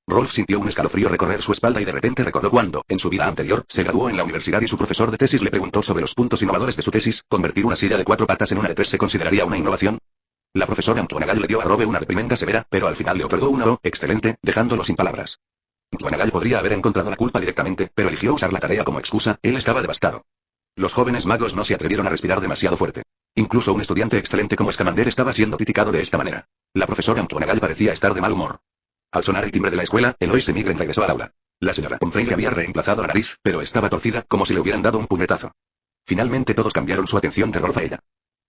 Rolf sintió un escalofrío recorrer su espalda y de repente recordó cuando, en su vida anterior, se graduó en la universidad y su profesor de tesis le preguntó sobre los puntos innovadores de su tesis. ¿Convertir una silla de 4 patas en una de 3 se consideraría una innovación? La profesora McGonagall le dio a Robe una reprimenda severa, pero al final le otorgó una O, excelente, dejándolo sin palabras. McGonagall podría haber encontrado la culpa directamente, pero eligió usar la tarea como excusa, él estaba devastado. Los jóvenes magos no se atrevieron a respirar demasiado fuerte. Incluso un estudiante excelente como Scamander estaba siendo criticado de esta manera. La profesora McGonagall parecía estar de mal humor. Al sonar el timbre de la escuela, Eloise Migren regresó al aula. La señora Pomfrey le había reemplazado la nariz, pero estaba torcida, como si le hubieran dado un puñetazo. Finalmente todos cambiaron su atención de Rolf a ella.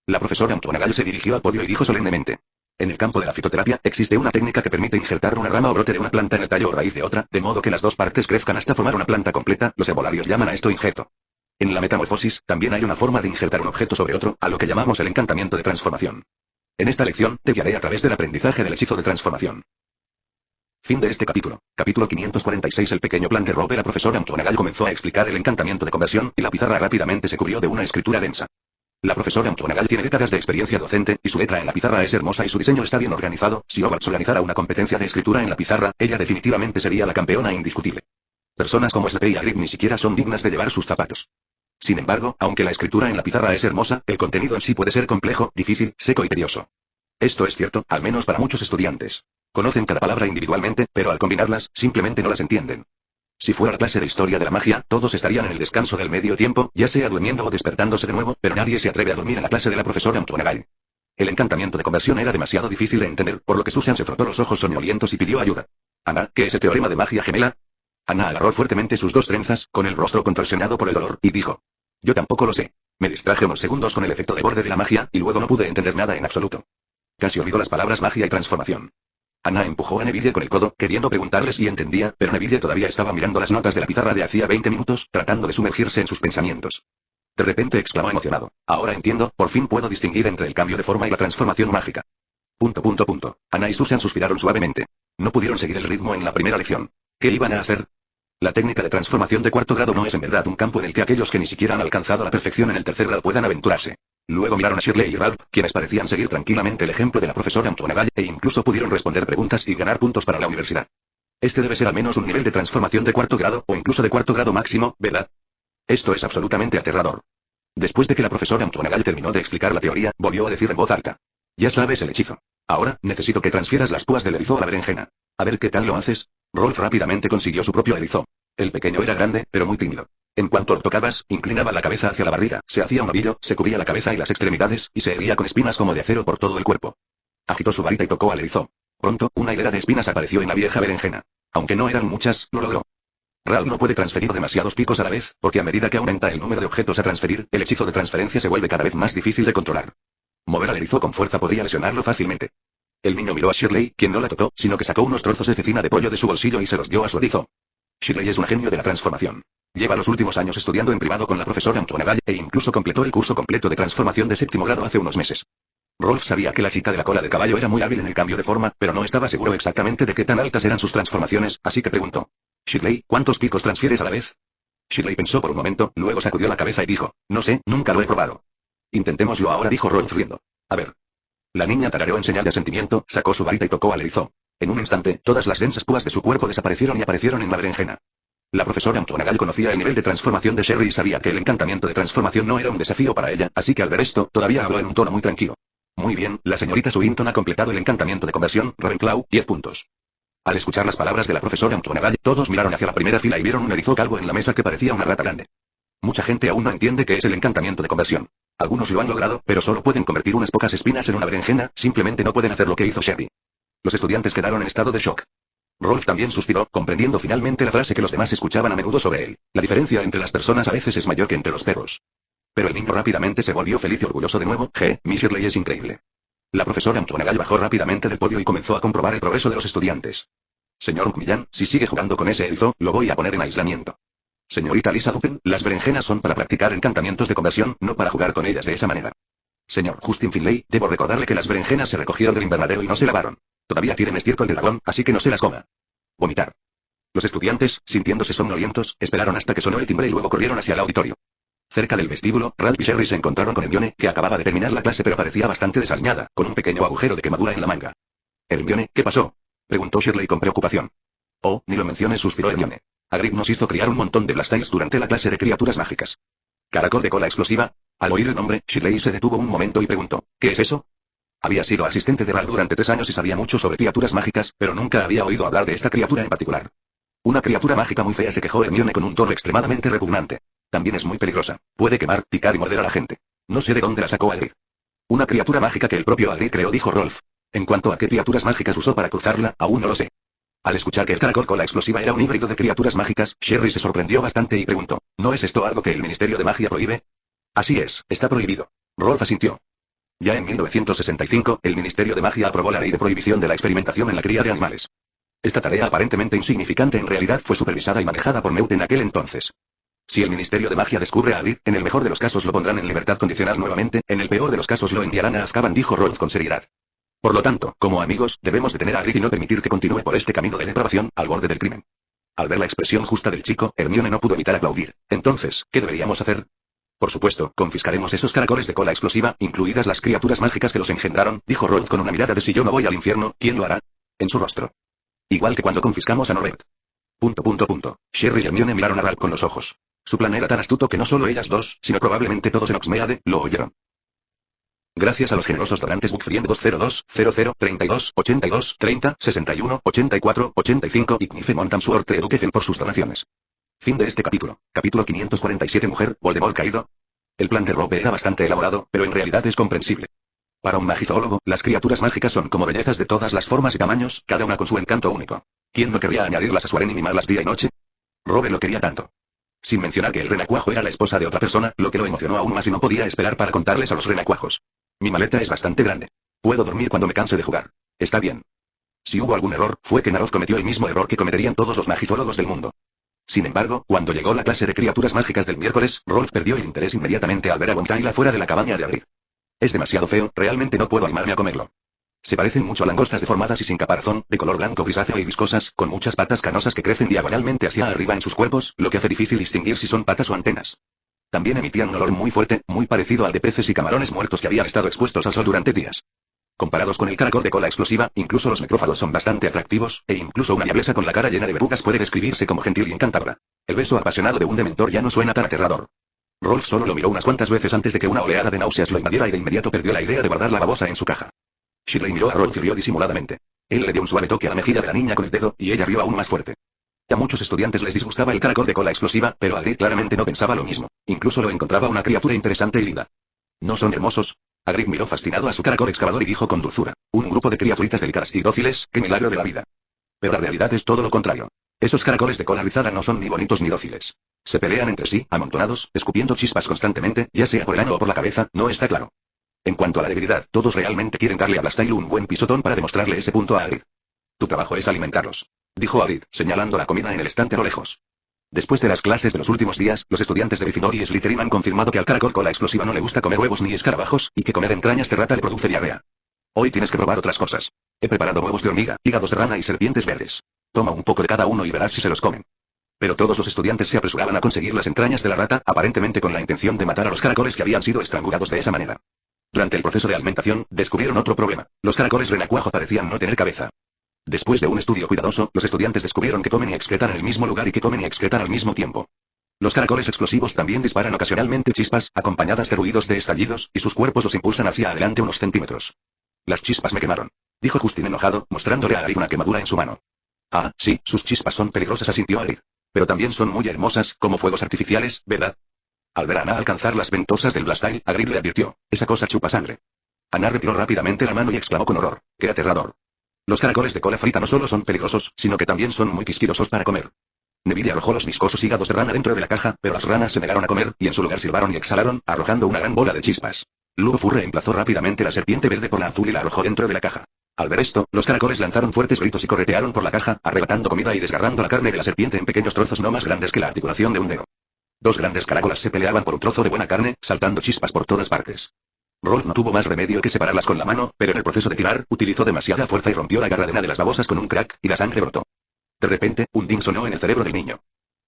La profesora McGonagall se dirigió al podio y dijo solemnemente: En el campo de la fitoterapia, existe una técnica que permite injertar una rama o brote de una planta en el tallo o raíz de otra, de modo que las dos partes crezcan hasta formar una planta completa. Los herbolarios llaman a esto injerto. En la metamorfosis, también hay una forma de injertar un objeto sobre otro, a lo que llamamos el encantamiento de transformación. En esta lección, te guiaré a través del aprendizaje del hechizo de transformación. Fin de este capítulo. Capítulo 546. El pequeño plan de Robe. La profesora McGonagall comenzó a explicar el encantamiento de conversión, y la pizarra rápidamente se cubrió de una escritura densa. La profesora McGonagall tiene décadas de experiencia docente, y su letra en la pizarra es hermosa y su diseño está bien organizado. Si Hogwarts organizara una competencia de escritura en la pizarra, ella definitivamente sería la campeona indiscutible. Personas como Snape y Hagrid ni siquiera son dignas de llevar sus zapatos. Sin embargo, aunque la escritura en la pizarra es hermosa, el contenido en sí puede ser complejo, difícil, seco y tedioso. Esto es cierto, al menos para muchos estudiantes. Conocen cada palabra individualmente, pero al combinarlas, simplemente no las entienden. Si fuera la clase de historia de la magia, todos estarían en el descanso del medio tiempo, ya sea durmiendo o despertándose de nuevo, pero nadie se atreve a dormir en la clase de la profesora McGonagall. El encantamiento de conversión era demasiado difícil de entender, por lo que Susan se frotó los ojos soñolientos y pidió ayuda. Ana, ¿qué es el teorema de magia gemela? Ana agarró fuertemente sus dos trenzas, con el rostro contorsionado por el dolor, y dijo: Yo tampoco lo sé. Me distraje unos segundos con el efecto de borde de la magia, y luego no pude entender nada en absoluto. Casi olvidó las palabras magia y transformación. Ana empujó a Neville con el codo, queriendo preguntarles si entendía, pero Neville todavía estaba mirando las notas de la pizarra de hacía 20 minutos, tratando de sumergirse en sus pensamientos. De repente exclamó emocionado: Ahora entiendo, por fin puedo distinguir entre el cambio de forma y la transformación mágica. Ana y Susan suspiraron suavemente. No pudieron seguir el ritmo en la primera lección. ¿Qué iban a hacer? La técnica de transformación de cuarto grado no es en verdad un campo en el que aquellos que ni siquiera han alcanzado la perfección en el tercer grado puedan aventurarse. Luego miraron a Shirley y Ralph, quienes parecían seguir tranquilamente el ejemplo de la profesora McGonagall, e incluso pudieron responder preguntas y ganar puntos para la universidad. Este debe ser al menos un nivel de transformación de cuarto grado, o incluso de cuarto grado máximo, ¿verdad? Esto es absolutamente aterrador. Después de que la profesora McGonagall terminó de explicar la teoría, volvió a decir en voz alta: Ya sabes el hechizo. Ahora, necesito que transfieras las púas del erizo a la berenjena. A ver qué tal lo haces. Rolf rápidamente consiguió su propio erizo. El pequeño era grande, pero muy tímido. En cuanto lo tocabas, inclinaba la cabeza hacia la barriga, se hacía un ovillo, se cubría la cabeza y las extremidades, y se erguía con espinas como de acero por todo el cuerpo. Agitó su varita y tocó al erizo. Pronto, una hilera de espinas apareció en la vieja berenjena. Aunque no eran muchas, lo logró. Ralph no puede transferir demasiados picos a la vez, porque a medida que aumenta el número de objetos a transferir, el hechizo de transferencia se vuelve cada vez más difícil de controlar. Mover al erizo con fuerza podría lesionarlo fácilmente. El niño miró a Shirley, quien no la tocó, sino que sacó unos trozos de cecina de pollo de su bolsillo y se los dio a su erizo. Shirley es un genio de la transformación. Lleva los últimos años estudiando en privado con la profesora McGonagall, e incluso completó el curso completo de transformación de séptimo grado hace unos meses. Rolf sabía que la chica de la cola de caballo era muy hábil en el cambio de forma, pero no estaba seguro exactamente de qué tan altas eran sus transformaciones, así que preguntó: Shirley, ¿cuántos picos transfieres a la vez? Shirley pensó por un momento, luego sacudió la cabeza y dijo: No sé, nunca lo he probado. Intentémoslo ahora, dijo Rolf riendo. A ver. La niña tarareó en señal de asentimiento, sacó su varita y tocó al erizo. En un instante, todas las densas púas de su cuerpo desaparecieron y aparecieron en la berenjena. La profesora McGonagall conocía el nivel de transformación de Sherry y sabía que el encantamiento de transformación no era un desafío para ella, así que al ver esto, todavía habló en un tono muy tranquilo. Muy bien, la señorita Swinton ha completado el encantamiento de conversión, Ravenclaw, 10 puntos. Al escuchar las palabras de la profesora McGonagall, todos miraron hacia la primera fila y vieron un erizo calvo en la mesa que parecía una rata grande. Mucha gente aún no entiende qué es el encantamiento de conversión. Algunos lo han logrado, pero solo pueden convertir unas pocas espinas en una berenjena, simplemente no pueden hacer lo que hizo Sherry. Los estudiantes quedaron en estado de shock. Rolf también suspiró, comprendiendo finalmente la frase que los demás escuchaban a menudo sobre él. La diferencia entre las personas a veces es mayor que entre los perros. Pero el niño rápidamente se volvió feliz y orgulloso de nuevo. Miss Shirley es increíble. La profesora McGonagall bajó rápidamente del podio y comenzó a comprobar el progreso de los estudiantes. Señor Macmillan, si sigue jugando con ese elfo, lo voy a poner en aislamiento. Señorita Lisa Dupin, las berenjenas son para practicar encantamientos de conversión, no para jugar con ellas de esa manera. Señor Justin Finlay, debo recordarle que las berenjenas se recogieron del invernadero y no se lavaron. Todavía tienen estiércol de dragón, así que no se las coma. Vomitar. Los estudiantes, sintiéndose somnolientos, esperaron hasta que sonó el timbre y luego corrieron hacia el auditorio. Cerca del vestíbulo, Ralph y Sherry se encontraron con Hermione, que acababa de terminar la clase pero parecía bastante desaliñada, con un pequeño agujero de quemadura en la manga. Hermione, ¿qué pasó? Preguntó Shirley con preocupación. Oh, ni lo menciones, suspiró Hermione. Hagrid nos hizo criar un montón de Blastiles durante la clase de criaturas mágicas. ¿Caracol de cola explosiva? Al oír el nombre, Shirley se detuvo un momento y preguntó, ¿qué es eso? Había sido asistente de Ralph durante 3 años y sabía mucho sobre criaturas mágicas, pero nunca había oído hablar de esta criatura en particular. Una criatura mágica muy fea, se quejó Hermione con un tono extremadamente repugnante. También es muy peligrosa. Puede quemar, picar y morder a la gente. No sé de dónde la sacó Hagrid. Una criatura mágica que el propio Hagrid creó, dijo Rolf. En cuanto a qué criaturas mágicas usó para cruzarla, aún no lo sé. Al escuchar que el caracol cola explosiva era un híbrido de criaturas mágicas, Sherry se sorprendió bastante y preguntó, ¿no es esto algo que el Ministerio de Magia prohíbe? Así es, está prohibido. Rolf asintió. Ya en 1965, el Ministerio de Magia aprobó la ley de prohibición de la experimentación en la cría de animales. Esta tarea aparentemente insignificante en realidad fue supervisada y manejada por Newt en aquel entonces. Si el Ministerio de Magia descubre a Hagrid, en el mejor de los casos lo pondrán en libertad condicional nuevamente, en el peor de los casos lo enviarán a Azkaban, dijo Rolf con seriedad. Por lo tanto, como amigos, debemos detener a Hagrid y no permitir que continúe por este camino de depravación, al borde del crimen. Al ver la expresión justa del chico, Hermione no pudo evitar aplaudir. Entonces, ¿qué deberíamos hacer? Por supuesto, confiscaremos esos caracoles de cola explosiva, incluidas las criaturas mágicas que los engendraron, dijo Rolf con una mirada de si yo no voy al infierno, ¿quién lo hará? En su rostro. Igual que cuando confiscamos a Norbert. Sherry y Hermione miraron a Ralph con los ojos. Su plan era tan astuto que no solo ellas dos, sino probablemente todos en Oxmeade, lo oyeron. Gracias a los generosos donantes Bookfriend 202, 00, 32, 82, 30, 61, 84, 85 y Knife Montamsworth Education por sus donaciones. Fin de este capítulo. Capítulo 547. Mujer, Voldemort caído. El plan de Robe era bastante elaborado, pero en realidad es comprensible. Para un magizoólogo, las criaturas mágicas son como bellezas de todas las formas y tamaños, cada una con su encanto único. ¿Quién no querría añadirlas a su harén y mimarlas día y noche? Robe lo quería tanto. Sin mencionar que el renacuajo era la esposa de otra persona, lo que lo emocionó aún más y no podía esperar para contarles a los renacuajos. Mi maleta es bastante grande. Puedo dormir cuando me canse de jugar. Está bien. Si hubo algún error, fue que Naroz cometió el mismo error que cometerían todos los magizólogos del mundo. Sin embargo, cuando llegó la clase de criaturas mágicas del miércoles, Rolf perdió el interés inmediatamente al ver a Bontaila fuera de la cabaña de Hagrid. Es demasiado feo, realmente no puedo animarme a comerlo. Se parecen mucho a langostas deformadas y sin caparazón, de color blanco grisáceo y viscosas, con muchas patas canosas que crecen diagonalmente hacia arriba en sus cuerpos, lo que hace difícil distinguir si son patas o antenas. También emitían un olor muy fuerte, muy parecido al de peces y camarones muertos que habían estado expuestos al sol durante días. Comparados con el caracol de cola explosiva, incluso los necrófagos son bastante atractivos, e incluso una diablesa con la cara llena de verrugas puede describirse como gentil y encantadora. El beso apasionado de un dementor ya no suena tan aterrador. Rolf solo lo miró unas cuantas veces antes de que una oleada de náuseas lo invadiera y de inmediato perdió la idea de guardar la babosa en su caja. Shirley miró a Rolf y rió disimuladamente. Él le dio un suave toque a la mejilla de la niña con el dedo, y ella rió aún más fuerte. A muchos estudiantes les disgustaba el caracol de cola explosiva, pero Hagrid claramente no pensaba lo mismo. Incluso lo encontraba una criatura interesante y linda. ¿No son hermosos? Hagrid miró fascinado a su caracol excavador y dijo con dulzura. Un grupo de criaturitas delicadas y dóciles, qué milagro de la vida. Pero la realidad es todo lo contrario. Esos caracoles de cola rizada no son ni bonitos ni dóciles. Se pelean entre sí, amontonados, escupiendo chispas constantemente, ya sea por el ano o por la cabeza, no está claro. En cuanto a la debilidad, todos realmente quieren darle a Blastail un buen pisotón para demostrarle ese punto a Hagrid. Tu trabajo es alimentarlos, dijo Hagrid, señalando la comida en el estante a lo lejos. Después de las clases de los últimos días, los estudiantes de Gryffindor y Slytherin han confirmado que al caracol cola explosiva no le gusta comer huevos ni escarabajos, y que comer entrañas de rata le produce diarrea. Hoy tienes que probar otras cosas. He preparado huevos de hormiga, hígados de rana y serpientes verdes. Toma un poco de cada uno y verás si se los comen. Pero todos los estudiantes se apresuraban a conseguir las entrañas de la rata, aparentemente con la intención de matar a los caracoles que habían sido estrangulados de esa manera. Durante el proceso de alimentación, descubrieron otro problema. Los caracoles renacuajo parecían no tener cabeza. Después de un estudio cuidadoso, los estudiantes descubrieron que comen y excretan en el mismo lugar y que comen y excretan al mismo tiempo. Los caracoles explosivos también disparan ocasionalmente chispas, acompañadas de ruidos de estallidos, y sus cuerpos los impulsan hacia adelante unos centímetros. Las chispas me quemaron, dijo Justin enojado, mostrándole a Hagrid una quemadura en su mano. Ah, sí, sus chispas son peligrosas, asintió Hagrid. Pero también son muy hermosas, como fuegos artificiales, ¿verdad? Al ver a Ana alcanzar las ventosas del Blastail, Hagrid le advirtió, esa cosa chupa sangre. Ana retiró rápidamente la mano y exclamó con horror, ¡qué aterrador! Los caracoles de cola frita no solo son peligrosos, sino que también son muy quisquillosos para comer. Neville arrojó los viscosos hígados de rana dentro de la caja, pero las ranas se negaron a comer, y en su lugar silbaron y exhalaron, arrojando una gran bola de chispas. Luffy reemplazó rápidamente la serpiente verde por la azul y la arrojó dentro de la caja. Al ver esto, los caracoles lanzaron fuertes gritos y corretearon por la caja, arrebatando comida y desgarrando la carne de la serpiente en pequeños trozos no más grandes que la articulación de un dedo. Dos grandes caracolas se peleaban por un trozo de buena carne, saltando chispas por todas partes. Rolf no tuvo más remedio que separarlas con la mano, pero en el proceso de tirar, utilizó demasiada fuerza y rompió la garra de una de las babosas con un crack, y la sangre brotó. De repente, un ding sonó en el cerebro del niño.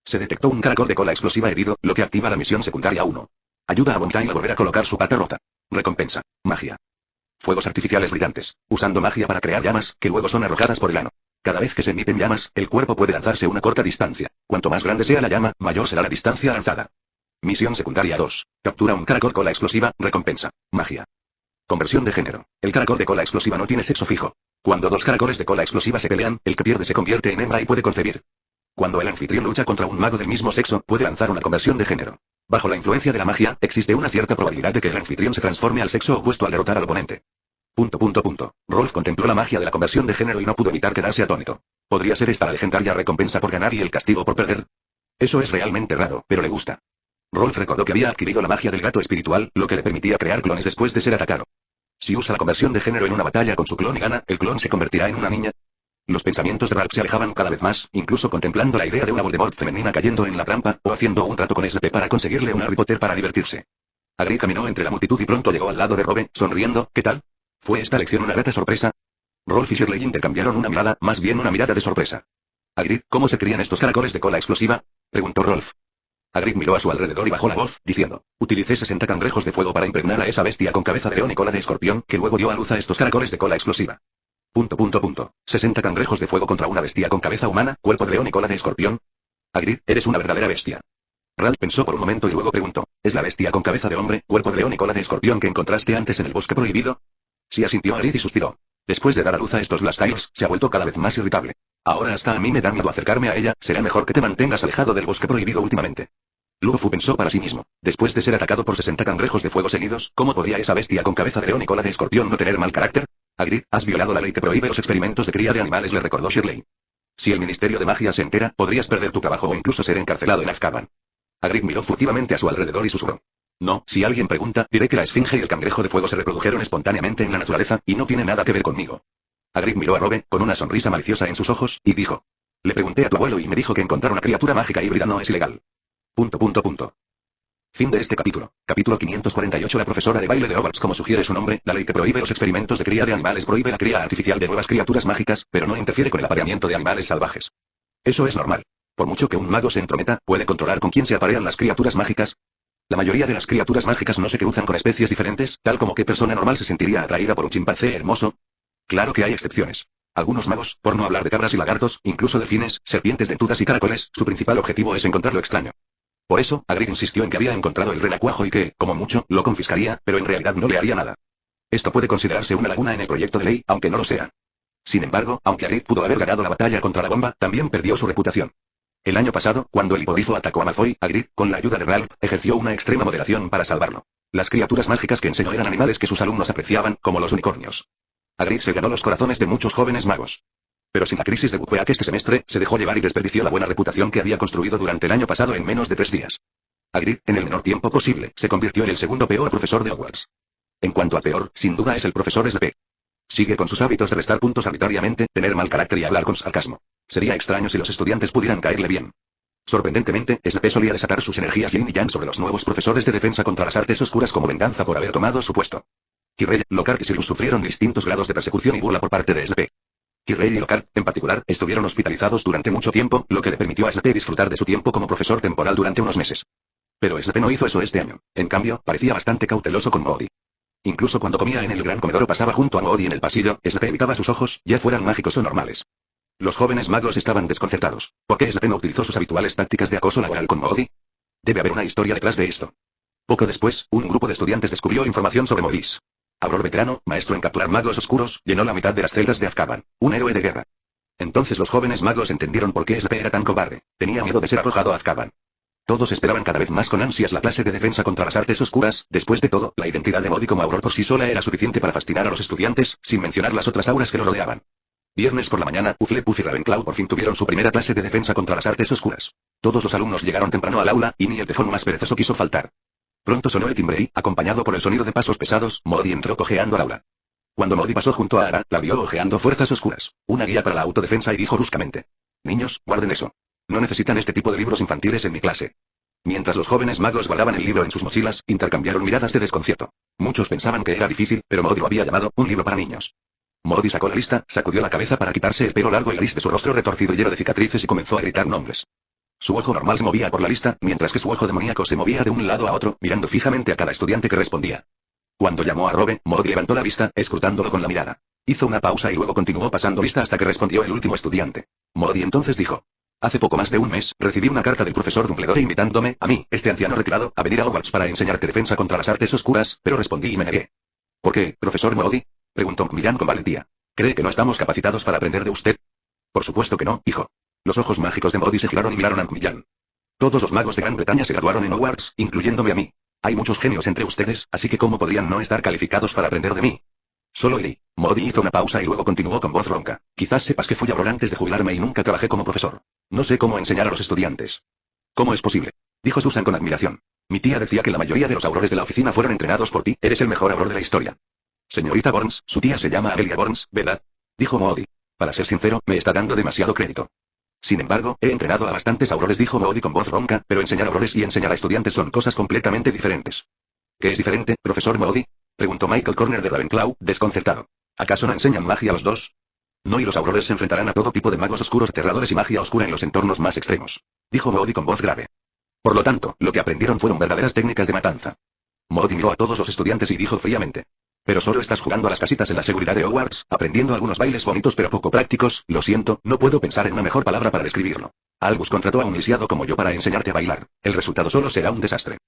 Se detectó un caracol de cola explosiva herido, lo que activa la misión secundaria 1. Ayuda a Bonkai a volver a colocar su pata rota. Recompensa. Magia. Fuegos artificiales brillantes. Usando magia para crear llamas, que luego son arrojadas por el ano. Cada vez que se emiten llamas, el cuerpo puede lanzarse una corta distancia. Cuanto más grande sea la llama, mayor será la distancia lanzada. Misión secundaria 2. Captura un caracol cola explosiva. Recompensa. Magia. Conversión de género. El caracol de cola explosiva no tiene sexo fijo. Cuando dos caracoles de cola explosiva se pelean, el que pierde se convierte en hembra y puede concebir. Cuando el anfitrión lucha contra un mago del mismo sexo, puede lanzar una conversión de género. Bajo la influencia de la magia, existe una cierta probabilidad de que el anfitrión se transforme al sexo opuesto al derrotar al oponente. Rolf contempló la magia de la conversión de género y no pudo evitar quedarse atónito. ¿Podría ser esta la legendaria recompensa por ganar y el castigo por perder? Eso es realmente raro, pero le gusta. Rolf recordó que había adquirido la magia del gato espiritual, lo que le permitía crear clones después de ser atacado. Si usa la conversión de género en una batalla con su clon y gana, ¿el clon se convertirá en una niña? Los pensamientos de Ralph se alejaban cada vez más, incluso contemplando la idea de una Voldemort femenina cayendo en la trampa, o haciendo un trato con Snape para conseguirle un Harry Potter para divertirse. Hagrid caminó entre la multitud y pronto llegó al lado de Robe, sonriendo. ¿Qué tal? ¿Fue esta lección una grata sorpresa? Rolf y Shirley intercambiaron una mirada, más bien una mirada de sorpresa. Hagrid, ¿cómo se crían estos caracoles de cola explosiva? Preguntó Rolf. Hagrid miró a su alrededor y bajó la voz, diciendo: utilicé 60 cangrejos de fuego para impregnar a esa bestia con cabeza de león y cola de escorpión, que luego dio a luz a estos caracoles de cola explosiva. 60 cangrejos de fuego contra una bestia con cabeza humana, cuerpo de león y cola de escorpión. Hagrid, eres una verdadera bestia. Ralph pensó por un momento y luego preguntó: ¿es la bestia con cabeza de hombre, cuerpo de león y cola de escorpión que encontraste antes en el bosque prohibido? Sí, asintió Hagrid y suspiró. Después de dar a luz a estos Lashtiles, se ha vuelto cada vez más irritable. Ahora hasta a mí me da miedo acercarme a ella. Será mejor que te mantengas alejado del bosque prohibido últimamente. Luffy pensó para sí mismo. Después de ser atacado por 60 cangrejos de fuego seguidos, ¿cómo podía esa bestia con cabeza de león y cola de escorpión no tener mal carácter? Hagrid, has violado la ley que prohíbe los experimentos de cría de animales, le recordó Shirley. Si el Ministerio de Magia se entera, podrías perder tu trabajo o incluso ser encarcelado en Azkaban. Hagrid miró furtivamente a su alrededor y susurró: no, si alguien pregunta, diré que la esfinge y el cangrejo de fuego se reprodujeron espontáneamente en la naturaleza, y no tiene nada que ver conmigo. Hagrid miró a Robe, con una sonrisa maliciosa en sus ojos, y dijo: le pregunté a tu abuelo y me dijo que encontrar una criatura mágica híbrida no es ilegal. Fin de este capítulo. Capítulo 548. La profesora de baile de Hogwarts. Como sugiere su nombre, la ley que prohíbe los experimentos de cría de animales prohíbe la cría artificial de nuevas criaturas mágicas, pero no interfiere con el apareamiento de animales salvajes. Eso es normal. Por mucho que un mago se entrometa, ¿puede controlar con quién se aparean las criaturas mágicas? La mayoría de las criaturas mágicas no se cruzan con especies diferentes, tal como qué persona normal se sentiría atraída por un chimpancé hermoso. Claro que hay excepciones. Algunos magos, por no hablar de cabras y lagartos, incluso delfines, serpientes dentudas y caracoles, su principal objetivo es encontrar lo extraño. Por eso, Hagrid insistió en que había encontrado el renacuajo y que, como mucho, lo confiscaría, pero en realidad no le haría nada. Esto puede considerarse una laguna en el proyecto de ley, aunque no lo sea. Sin embargo, aunque Hagrid pudo haber ganado la batalla contra la bomba, también perdió su reputación. El año pasado, cuando el hipogrifo atacó a Malfoy, Hagrid, con la ayuda de Ralph, ejerció una extrema moderación para salvarlo. Las criaturas mágicas que enseñó eran animales que sus alumnos apreciaban, como los unicornios. Hagrid se ganó los corazones de muchos jóvenes magos. Pero sin la crisis de Buckbeak este semestre, se dejó llevar y desperdició la buena reputación que había construido durante el año pasado en menos de 3 días. Hagrid, en el menor tiempo posible, se convirtió en el segundo peor profesor de Hogwarts. En cuanto a peor, sin duda es el profesor Snape. Sigue con sus hábitos de restar puntos arbitrariamente, tener mal carácter y hablar con sarcasmo. Sería extraño si los estudiantes pudieran caerle bien. Sorprendentemente, Snape solía desatar sus energías yin y yang sobre los nuevos profesores de defensa contra las artes oscuras como venganza por haber tomado su puesto. Quirrell, Lockhart y Sirius sufrieron distintos grados de persecución y burla por parte de Snape. Quirrell y Lockhart, en particular, estuvieron hospitalizados durante mucho tiempo, lo que le permitió a Snape disfrutar de su tiempo como profesor temporal durante unos meses. Pero Snape no hizo eso este año. En cambio, parecía bastante cauteloso con Moody. Incluso cuando comía en el gran comedor o pasaba junto a Moody en el pasillo, Snape evitaba sus ojos, ya fueran mágicos o normales. Los jóvenes magos estaban desconcertados. ¿Por qué Snape no utilizó sus habituales tácticas de acoso laboral con Moody? Debe haber una historia detrás de esto. Poco después, un grupo de estudiantes descubrió información sobre Maurice. Auror veterano, maestro en capturar magos oscuros, llenó la mitad de las celdas de Azkaban. Un héroe de guerra. Entonces los jóvenes magos entendieron por qué Snape era tan cobarde. Tenía miedo de ser arrojado a Azkaban. Todos esperaban cada vez más con ansias la clase de defensa contra las artes oscuras. Después de todo, la identidad de Moody como Auror por sí sola era suficiente para fascinar a los estudiantes, sin mencionar las otras auras que lo rodeaban. Viernes por la mañana, Hufflepuff y Ravenclaw por fin tuvieron su primera clase de defensa contra las artes oscuras. Todos los alumnos llegaron temprano al aula, y ni el tejón más perezoso quiso faltar. Pronto sonó el timbre y, acompañado por el sonido de pasos pesados, Moldy entró cojeando al aula. Cuando Moldy pasó junto a Ara, la vio ojeando fuerzas oscuras, una guía para la autodefensa, y dijo bruscamente: Niños, guarden eso. No necesitan este tipo de libros infantiles en mi clase. Mientras los jóvenes magos guardaban el libro en sus mochilas, intercambiaron miradas de desconcierto. Muchos pensaban que era difícil, pero Moldy lo había llamado un libro para niños. Moldy sacó la lista, sacudió la cabeza para quitarse el pelo largo y gris de su rostro retorcido y lleno de cicatrices y comenzó a gritar nombres. Su ojo normal se movía por la lista, mientras que su ojo demoníaco se movía de un lado a otro, mirando fijamente a cada estudiante que respondía. Cuando llamó a Robe, Moldy levantó la vista, escrutándolo con la mirada. Hizo una pausa y luego continuó pasando lista hasta que respondió el último estudiante. Moldy entonces dijo: Hace poco más de un mes, recibí una carta del profesor Dumbledore invitándome, a mí, este anciano retirado, a venir a Hogwarts para enseñarte defensa contra las artes oscuras, pero respondí y me negué. ¿Por qué, profesor Moldy?, preguntó Millán con valentía. ¿Cree que no estamos capacitados para aprender de usted? Por supuesto que no, hijo. Los ojos mágicos de Moldy se giraron y miraron a Millán. Todos los magos de Gran Bretaña se graduaron en Hogwarts, incluyéndome a mí. Hay muchos genios entre ustedes, así que ¿cómo podrían no estar calificados para aprender de mí? Solo Lee. Moldy hizo una pausa y luego continuó con voz ronca. Quizás sepas que fui auror antes de jubilarme y nunca trabajé como profesor. No sé cómo enseñar a los estudiantes. ¿Cómo es posible?, dijo Susan con admiración. Mi tía decía que la mayoría de los aurores de la oficina fueron entrenados por ti. Eres el mejor auror de la historia. Señorita Burns, su tía se llama Amelia Burns, ¿verdad?, dijo Moldy. Para ser sincero, me está dando demasiado crédito. Sin embargo, he entrenado a bastantes aurores, dijo Moldy con voz ronca, pero enseñar a aurores y enseñar a estudiantes son cosas completamente diferentes. ¿Qué es diferente, profesor Moldy?, preguntó Michael Corner de Ravenclaw, desconcertado. ¿Acaso no enseñan magia los dos? No, y los aurores se enfrentarán a todo tipo de magos oscuros, aterradores y magia oscura en los entornos más extremos, dijo Moldy con voz grave. Por lo tanto, lo que aprendieron fueron verdaderas técnicas de matanza. Moldy miró a todos los estudiantes y dijo fríamente: Pero solo estás jugando a las casitas en la seguridad de Hogwarts, aprendiendo algunos bailes bonitos pero poco prácticos. Lo siento, no puedo pensar en una mejor palabra para describirlo. Albus contrató a un lisiado como yo para enseñarte a bailar. El resultado solo será un desastre.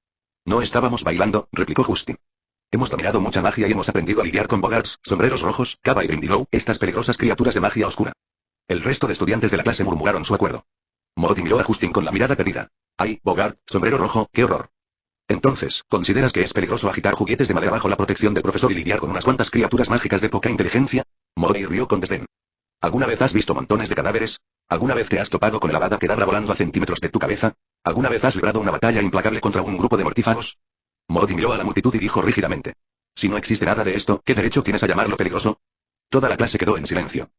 No estábamos bailando, replicó Justin. Hemos dominado mucha magia y hemos aprendido a lidiar con bogarts, sombreros rojos, Cava y Grindylow, estas peligrosas criaturas de magia oscura. El resto de estudiantes de la clase murmuraron su acuerdo. Moldy miró a Justin con la mirada perdida. ¡Ay, bogart, sombrero rojo, qué horror! Entonces, ¿consideras que es peligroso agitar juguetes de madera bajo la protección del profesor y lidiar con unas cuantas criaturas mágicas de poca inteligencia? Moldy rió con desdén. ¿Alguna vez has visto montones de cadáveres? ¿Alguna vez te has topado con el Avada Kedavra volando a centímetros de tu cabeza? ¿Alguna vez has librado una batalla implacable contra un grupo de mortífagos? Moldy miró a la multitud y dijo rígidamente: Si no existe nada de esto, ¿qué derecho tienes a llamarlo peligroso? Toda la clase quedó en silencio.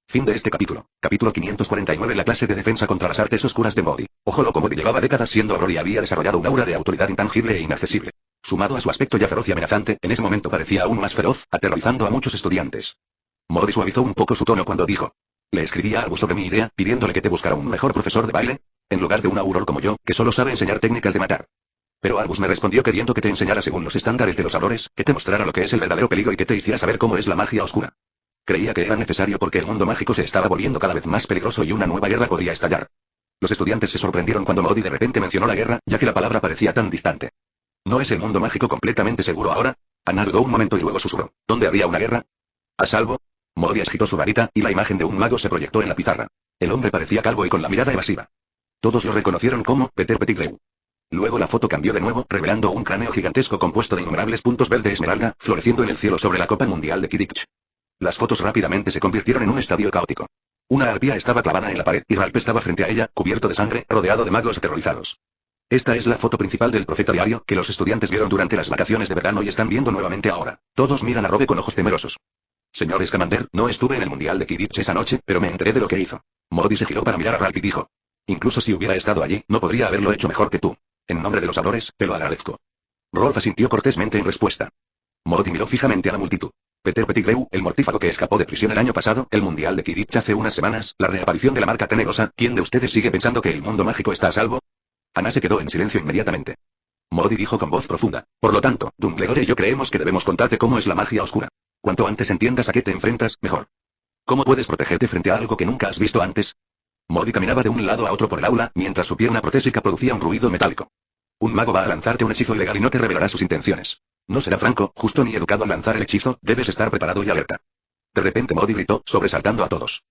Fin de este capítulo. Capítulo 549. La clase de defensa contra las artes oscuras de Moldy. Ojo loco, Moldy llevaba décadas siendo auror y había desarrollado un aura de autoridad intangible e inaccesible. Sumado a su aspecto ya feroz y amenazante, en ese momento parecía aún más feroz, aterrorizando a muchos estudiantes. Moldy suavizó un poco su tono cuando dijo: Le escribí a Albus sobre mi idea, pidiéndole que te buscara un mejor profesor de baile, en lugar de un auror como yo, que solo sabe enseñar técnicas de matar. Pero Albus me respondió queriendo que te enseñara según los estándares de los aurores, que te mostrara lo que es el verdadero peligro y que te hiciera saber cómo es la magia oscura. Creía que era necesario porque el mundo mágico se estaba volviendo cada vez más peligroso y una nueva guerra podría estallar. Los estudiantes se sorprendieron cuando Moldy de repente mencionó la guerra, ya que la palabra parecía tan distante. ¿No es el mundo mágico completamente seguro ahora? Ana dudó un momento y luego susurró: ¿Dónde habría una guerra? ¿A salvo? Moldy agitó su varita, y la imagen de un mago se proyectó en la pizarra. El hombre parecía calvo y con la mirada evasiva. Todos lo reconocieron como Peter Pettigrew. Luego la foto cambió de nuevo, revelando un cráneo gigantesco compuesto de innumerables puntos verde esmeralda, floreciendo en el cielo sobre la Copa Mundial de Quidditch. Las fotos rápidamente se convirtieron en un estadio caótico. Una arpía estaba clavada en la pared, y Ralph estaba frente a ella, cubierto de sangre, rodeado de magos aterrorizados. Esta es la foto principal del profeta diario, que los estudiantes vieron durante las vacaciones de verano y están viendo nuevamente ahora. Todos miran a Robe con ojos temerosos. Señor Scamander, no estuve en el Mundial de Quidditch esa noche, pero me enteré de lo que hizo. Moldy se giró para mirar a Ralph y dijo: Incluso si hubiera estado allí, no podría haberlo hecho mejor que tú. En nombre de los aurores, te lo agradezco. Rolf asintió cortésmente en respuesta. Moldy miró fijamente a la multitud. Peter Pettigrew, el mortífago que escapó de prisión el año pasado, el Mundial de Quidditch hace unas semanas, la reaparición de la marca tenebrosa. ¿Quién de ustedes sigue pensando que el mundo mágico está a salvo? Ana se quedó en silencio inmediatamente. Moldy dijo con voz profunda: Por lo tanto, Dumbledore y yo creemos que debemos contarte cómo es la magia oscura. Cuanto antes entiendas a qué te enfrentas, mejor. ¿Cómo puedes protegerte frente a algo que nunca has visto antes? Moldy caminaba de un lado a otro por el aula, mientras su pierna protésica producía un ruido metálico. Un mago va a lanzarte un hechizo ilegal y no te revelará sus intenciones. No será franco, justo ni educado al lanzar el hechizo, debes estar preparado y alerta. De repente Moldy gritó, sobresaltando a todos.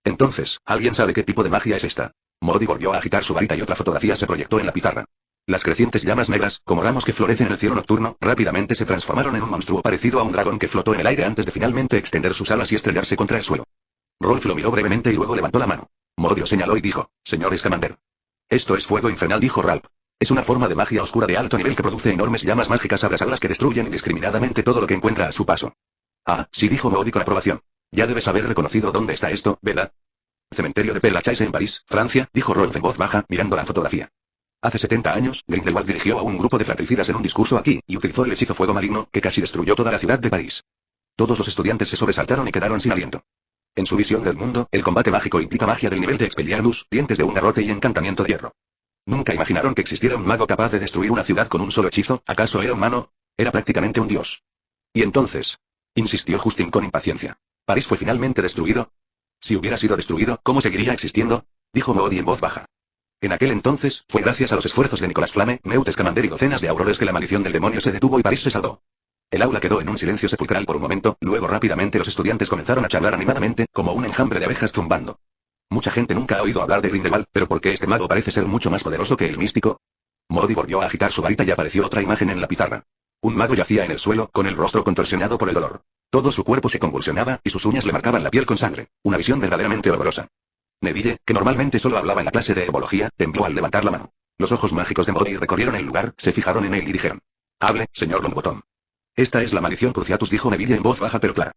Entonces, ¿alguien sabe qué tipo de magia es esta? Moldy volvió a agitar su varita y otra fotografía se proyectó en la pizarra. Las crecientes llamas negras, como ramos que florecen en el cielo nocturno, rápidamente se transformaron en un monstruo parecido a un dragón que flotó en el aire antes de finalmente extender sus alas y estrellarse contra el suelo. Rolf lo miró brevemente y luego levantó la mano. Moody lo señaló y dijo, señor Scamander. Esto es fuego infernal, dijo Ralph. Es una forma de magia oscura de alto nivel que produce enormes llamas mágicas abrasadoras que destruyen indiscriminadamente todo lo que encuentra a su paso. Ah, sí, dijo Moody con aprobación. Ya debes haber reconocido dónde está esto, ¿verdad? Cementerio de Père Lachaise en París, Francia, dijo Rolf en voz baja, mirando la fotografía. Hace 70 años, Grindelwald dirigió a un grupo de fratricidas en un discurso aquí, y utilizó el hechizo fuego maligno, que casi destruyó toda la ciudad de París. Todos los estudiantes se sobresaltaron y quedaron sin aliento. En su visión del mundo, el combate mágico implica magia del nivel de Expelliarmus, dientes de un garrote y encantamiento de hierro. Nunca imaginaron que existiera un mago capaz de destruir una ciudad con un solo hechizo. ¿Acaso era humano? Era prácticamente un dios. ¿Y entonces? Insistió Justin con impaciencia. ¿París fue finalmente destruido? Si hubiera sido destruido, ¿cómo seguiría existiendo? Dijo Moody en voz baja. En aquel entonces, fue gracias a los esfuerzos de Nicolas Flamel, Newt Scamander y docenas de aurores que la maldición del demonio se detuvo y París se salvó. El aula quedó en un silencio sepulcral por un momento, luego rápidamente los estudiantes comenzaron a charlar animadamente, como un enjambre de abejas zumbando. Mucha gente nunca ha oído hablar de Grindelwald, pero ¿por qué este mago parece ser mucho más poderoso que el místico? Moody volvió a agitar su varita y apareció otra imagen en la pizarra. Un mago yacía en el suelo, con el rostro contorsionado por el dolor. Todo su cuerpo se convulsionaba, y sus uñas le marcaban la piel con sangre. Una visión verdaderamente horrorosa. Neville, que normalmente solo hablaba en la clase de herbología, tembló al levantar la mano. Los ojos mágicos de Moody recorrieron el lugar, se fijaron en él y dijeron. Hable, señor Longbottom. Esta es la maldición Cruciatus, dijo Neville en voz baja pero clara.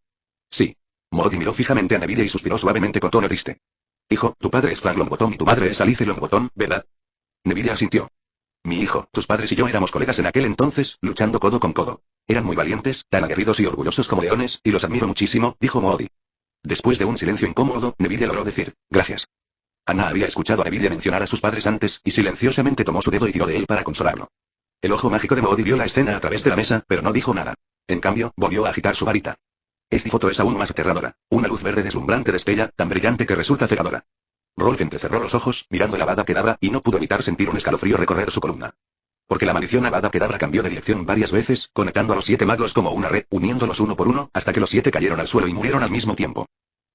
Sí. Moody miró fijamente a Neville y suspiró suavemente con tono triste. Hijo, tu padre es Frank Longbottom y tu madre es Alice Longbottom, ¿verdad? Neville asintió. Mi hijo, tus padres y yo éramos colegas en aquel entonces, luchando codo con codo. Eran muy valientes, tan aguerridos y orgullosos como leones, y los admiro muchísimo, dijo Moody. Después de un silencio incómodo, Neville logró decir, gracias. Anna había escuchado a Neville mencionar a sus padres antes, y silenciosamente tomó su dedo y tiró de él para consolarlo. El ojo mágico de Moody vio la escena a través de la mesa, pero no dijo nada. En cambio, volvió a agitar su varita. Esta foto es aún más aterradora. Una luz verde deslumbrante destella, tan brillante que resulta cegadora. Rolf entrecerró los ojos, mirando la Avada Kedavra, y no pudo evitar sentir un escalofrío recorrer su columna. Porque la maldición Avada Kedavra cambió de dirección varias veces, conectando a los 7 magos como una red, uniéndolos uno por uno, hasta que los 7 cayeron al suelo y murieron al mismo tiempo.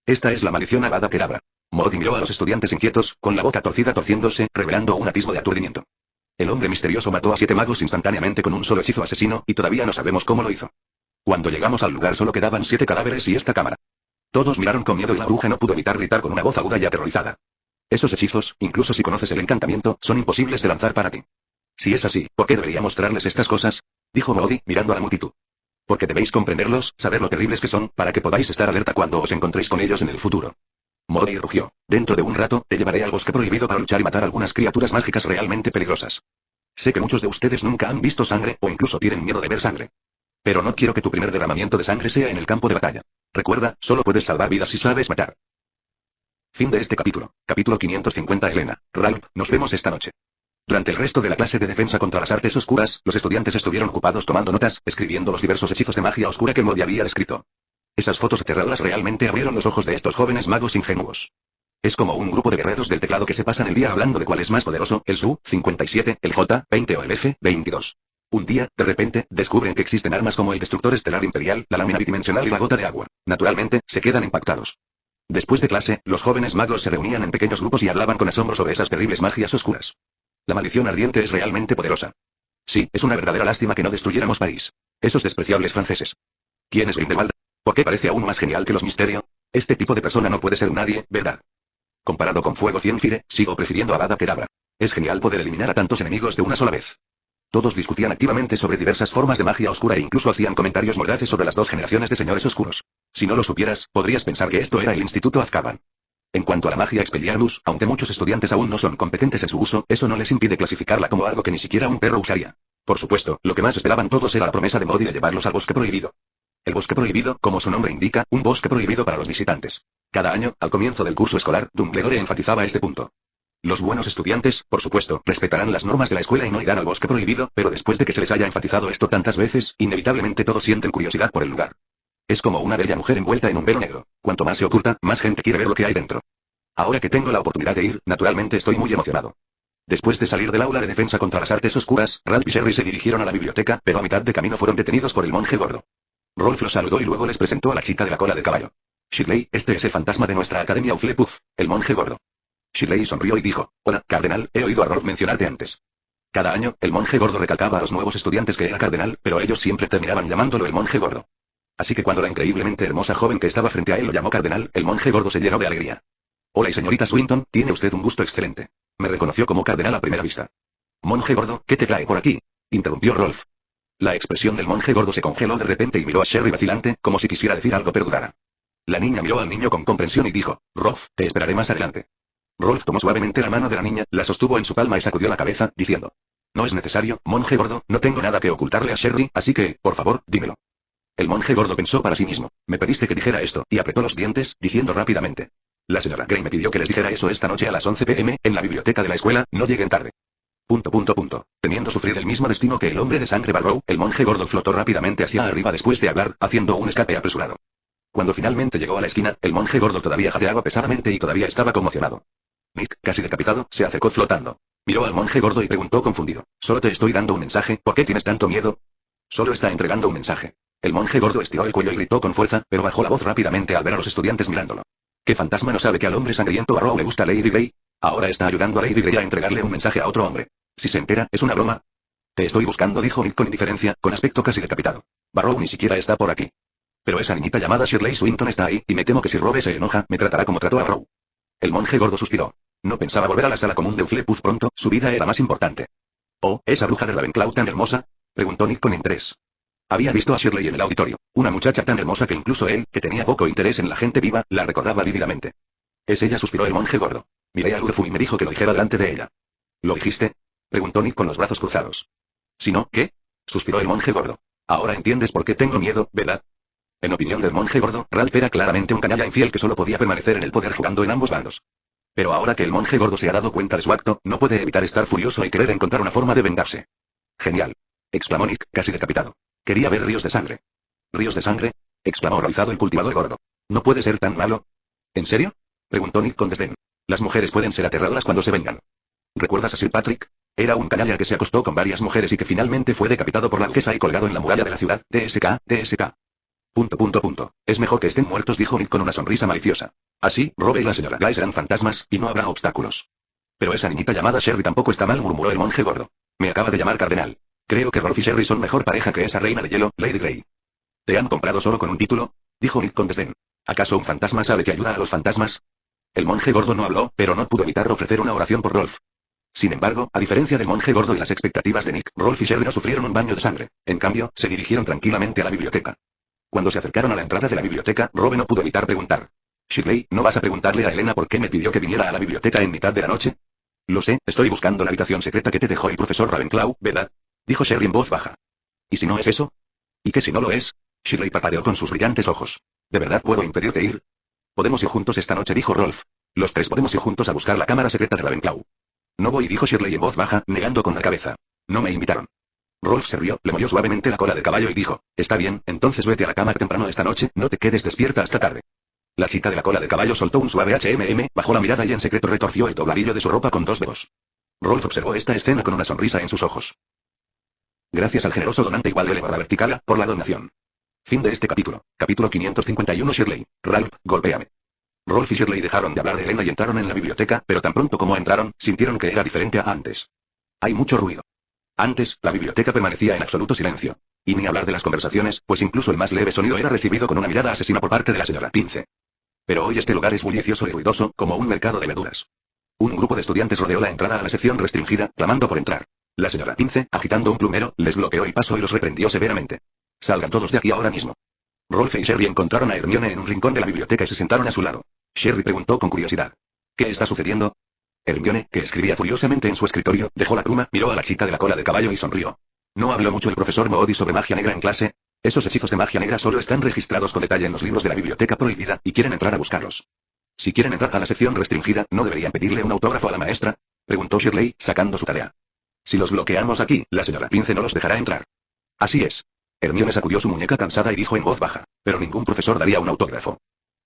Esta es la maldición Avada Kedavra. Moody miró a los estudiantes inquietos, con la boca torcida torciéndose, revelando un atisbo de aturdimiento. El hombre misterioso mató a 7 magos instantáneamente con un solo hechizo asesino, y todavía no sabemos cómo lo hizo. Cuando llegamos al lugar solo quedaban 7 cadáveres y esta cámara. Todos miraron con miedo y la bruja no pudo evitar gritar con una voz aguda y aterrorizada. Esos hechizos, incluso si conoces el encantamiento, son imposibles de lanzar para ti. Si es así, ¿por qué debería mostrarles estas cosas? Dijo Moody, mirando a la multitud. Porque debéis comprenderlos, saber lo terribles que son, para que podáis estar alerta cuando os encontréis con ellos en el futuro. Moody rugió. Dentro de un rato, te llevaré al bosque prohibido para luchar y matar algunas criaturas mágicas realmente peligrosas. Sé que muchos de ustedes nunca han visto sangre, o incluso tienen miedo de ver sangre. Pero no quiero que tu primer derramamiento de sangre sea en el campo de batalla. Recuerda, solo puedes salvar vidas si sabes matar. Fin de este capítulo. Capítulo 550. Elena. Ralph, nos vemos esta noche. Durante el resto de la clase de defensa contra las artes oscuras, los estudiantes estuvieron ocupados tomando notas, escribiendo los diversos hechizos de magia oscura que Moody había descrito. Esas fotos aterradoras realmente abrieron los ojos de estos jóvenes magos ingenuos. Es como un grupo de guerreros del teclado que se pasan el día hablando de cuál es más poderoso, el Su-57, el J-20 o el F-22. Un día, de repente, descubren que existen armas como el destructor estelar imperial, la lámina bidimensional y la gota de agua. Naturalmente, se quedan impactados. Después de clase, los jóvenes magos se reunían en pequeños grupos y hablaban con asombro sobre esas terribles magias oscuras. La maldición ardiente es realmente poderosa. Sí, es una verdadera lástima que no destruyéramos París. Esos despreciables franceses. ¿Quién es Grindelwald? ¿Por qué parece aún más genial que los Misterio? Este tipo de persona no puede ser nadie, ¿verdad? Comparado con Fuego Cienfire, sigo prefiriendo a Avada Kedavra. Es genial poder eliminar a tantos enemigos de una sola vez. Todos discutían activamente sobre diversas formas de magia oscura e incluso hacían comentarios mordaces sobre las dos generaciones de señores oscuros. Si no lo supieras, podrías pensar que esto era el Instituto Azkaban. En cuanto a la magia Expelliarmus, aunque muchos estudiantes aún no son competentes en su uso, eso no les impide clasificarla como algo que ni siquiera un perro usaría. Por supuesto, lo que más esperaban todos era la promesa de Moody de llevarlos al bosque prohibido. El bosque prohibido, como su nombre indica, un bosque prohibido para los visitantes. Cada año, al comienzo del curso escolar, Dumbledore enfatizaba este punto. Los buenos estudiantes, por supuesto, respetarán las normas de la escuela y no irán al bosque prohibido, pero después de que se les haya enfatizado esto tantas veces, inevitablemente todos sienten curiosidad por el lugar. Es como una bella mujer envuelta en un velo negro. Cuanto más se oculta, más gente quiere ver lo que hay dentro. Ahora que tengo la oportunidad de ir, naturalmente estoy muy emocionado. Después de salir del aula de defensa contra las artes oscuras, Ralph y Sherry se dirigieron a la biblioteca, pero a mitad de camino fueron detenidos por el monje gordo. Rolf los saludó y luego les presentó a la chica de la cola de caballo. Shirley, este es el fantasma de nuestra academia Hufflepuff, el monje gordo. Shirley sonrió y dijo, hola, cardenal, he oído a Rolf mencionarte antes. Cada año, el monje gordo recalcaba a los nuevos estudiantes que era cardenal, pero ellos siempre terminaban llamándolo el monje gordo. Así que cuando la increíblemente hermosa joven que estaba frente a él lo llamó cardenal, el monje gordo se llenó de alegría. Hola y señorita Swinton, tiene usted un gusto excelente. Me reconoció como cardenal a primera vista. Monje gordo, ¿qué te trae por aquí? Interrumpió Rolf. La expresión del monje gordo se congeló de repente y miró a Sherry vacilante, como si quisiera decir algo pero dudara. La niña miró al niño con comprensión y dijo, Rolf, te esperaré más adelante. Rolf tomó suavemente la mano de la niña, la sostuvo en su palma y sacudió la cabeza, diciendo. No es necesario, monje gordo, no tengo nada que ocultarle a Sherry, así que, por favor, dímelo. El monje gordo pensó para sí mismo. Me pediste que dijera esto, y apretó los dientes, diciendo rápidamente. La señora Gray me pidió que les dijera eso esta noche a las 11 p.m., en la biblioteca de la escuela, no lleguen tarde. Temiendo sufrir el mismo destino que el hombre de sangre Barrow, el monje gordo flotó rápidamente hacia arriba después de hablar, haciendo un escape apresurado. Cuando finalmente llegó a la esquina, el monje gordo todavía jadeaba pesadamente y todavía estaba conmocionado. Nick, casi decapitado, se acercó flotando. Miró al monje gordo y preguntó confundido. Solo te estoy dando un mensaje, ¿por qué tienes tanto miedo? Solo está entregando un mensaje. El monje gordo estiró el cuello y gritó con fuerza, pero bajó la voz rápidamente al ver a los estudiantes mirándolo. ¿Qué fantasma no sabe que al hombre sangriento Barrow le gusta Lady Grey? Ahora está ayudando a Lady Grey a entregarle un mensaje a otro hombre. Si se entera, ¿es una broma? Te estoy buscando, dijo Nick con indiferencia, con aspecto casi decapitado. Barrow ni siquiera está por aquí. Pero esa niñita llamada Shirley Swinton está ahí, y me temo que si Robe se enoja, me tratará como trató a Barrow. El monje gordo suspiró. No pensaba volver a la sala común de Fleetwood pronto, su vida era más importante. ¿Oh, esa bruja de Ravenclaw tan hermosa? Preguntó Nick con interés. Había visto a Shirley en el auditorio, una muchacha tan hermosa que incluso él, que tenía poco interés en la gente viva, la recordaba vívidamente. Es ella, suspiró el monje gordo. Miré a Ludefu y me dijo que lo dijera delante de ella. ¿Lo dijiste? Preguntó Nick con los brazos cruzados. Si no, ¿qué? Suspiró el monje gordo. Ahora entiendes por qué tengo miedo, ¿verdad? En opinión del monje gordo, Ralph era claramente un canalla infiel que solo podía permanecer en el poder jugando en ambos bandos. Pero ahora que el monje gordo se ha dado cuenta de su acto, no puede evitar estar furioso y querer encontrar una forma de vengarse. Genial. Exclamó Nick, casi decapitado. Quería ver ríos de sangre. ¿Ríos de sangre? Exclamó horrorizado el cultivador gordo. ¿No puede ser tan malo? ¿En serio? Preguntó Nick con desdén. Las mujeres pueden ser aterradoras cuando se vengan. ¿Recuerdas a Sir Patrick? Era un canalla que se acostó con varias mujeres y que finalmente fue decapitado por la duquesa y colgado en la muralla de la ciudad. TSK. Es mejor que estén muertos, dijo Nick con una sonrisa maliciosa. Así, Robe y la señora Gray serán fantasmas, y no habrá obstáculos. Pero esa niñita llamada Sherry tampoco está mal, murmuró el monje gordo. Me acaba de llamar cardenal. Creo que Rolf y Sherry son mejor pareja que esa reina de hielo, Lady Grey. ¿Te han comprado solo con un título? Dijo Nick con desdén. ¿Acaso un fantasma sabe que ayuda a los fantasmas? El monje gordo no habló, pero no pudo evitar ofrecer una oración por Rolf. Sin embargo, a diferencia del monje gordo y las expectativas de Nick, Rolf y Sherry no sufrieron un baño de sangre. En cambio, se dirigieron tranquilamente a la biblioteca. Cuando se acercaron a la entrada de la biblioteca, Robe no pudo evitar preguntar. Shirley, ¿no vas a preguntarle a Elena por qué me pidió que viniera a la biblioteca en mitad de la noche? Lo sé, estoy buscando la habitación secreta que te dejó el profesor Ravenclaw, ¿verdad? Dijo Sherry en voz baja. ¿Y si no es eso? ¿Y qué si no lo es? Shirley parpadeó con sus brillantes ojos. ¿De verdad puedo impedirte ir? Podemos ir juntos esta noche, dijo Rolf. Los tres podemos ir juntos a buscar la cámara secreta de Ravenclaw. No voy, dijo Shirley en voz baja, negando con la cabeza. No me invitaron. Rolf se rió, le movió suavemente la cola de caballo y dijo, está bien, entonces vete a la cama temprano esta noche, no te quedes despierta hasta tarde. La chica de la cola de caballo soltó un suave bajó la mirada y en secreto retorció el dobladillo de su ropa con dos dedos. Rolf observó esta escena con una sonrisa en sus ojos. Gracias al generoso donante igual de elevada vertical, por la donación. Fin de este capítulo. Capítulo 551. Shirley. Ralph, golpéame. Rolf y Shirley dejaron de hablar de Elena y entraron en la biblioteca, pero tan pronto como entraron, sintieron que era diferente a antes. Hay mucho ruido. Antes, la biblioteca permanecía en absoluto silencio. Y ni hablar de las conversaciones, pues incluso el más leve sonido era recibido con una mirada asesina por parte de la señora Pince. Pero hoy este lugar es bullicioso y ruidoso, como un mercado de verduras. Un grupo de estudiantes rodeó la entrada a la sección restringida, clamando por entrar. La señora Pince, agitando un plumero, les bloqueó el paso y los reprendió severamente. Salgan todos de aquí ahora mismo. Rolf y Sherry encontraron a Hermione en un rincón de la biblioteca y se sentaron a su lado. Sherry preguntó con curiosidad. ¿Qué está sucediendo? Hermione, que escribía furiosamente en su escritorio, dejó la pluma, miró a la chica de la cola de caballo y sonrió. ¿No habló mucho el profesor Moody sobre magia negra en clase? Esos hechizos de magia negra solo están registrados con detalle en los libros de la biblioteca prohibida, y quieren entrar a buscarlos. Si quieren entrar a la sección restringida, ¿no deberían pedirle un autógrafo a la maestra? Preguntó Shirley, sacando su tarea. Si los bloqueamos aquí, la señora Pince no los dejará entrar. Así es. Hermione sacudió su muñeca cansada y dijo en voz baja, pero ningún profesor daría un autógrafo.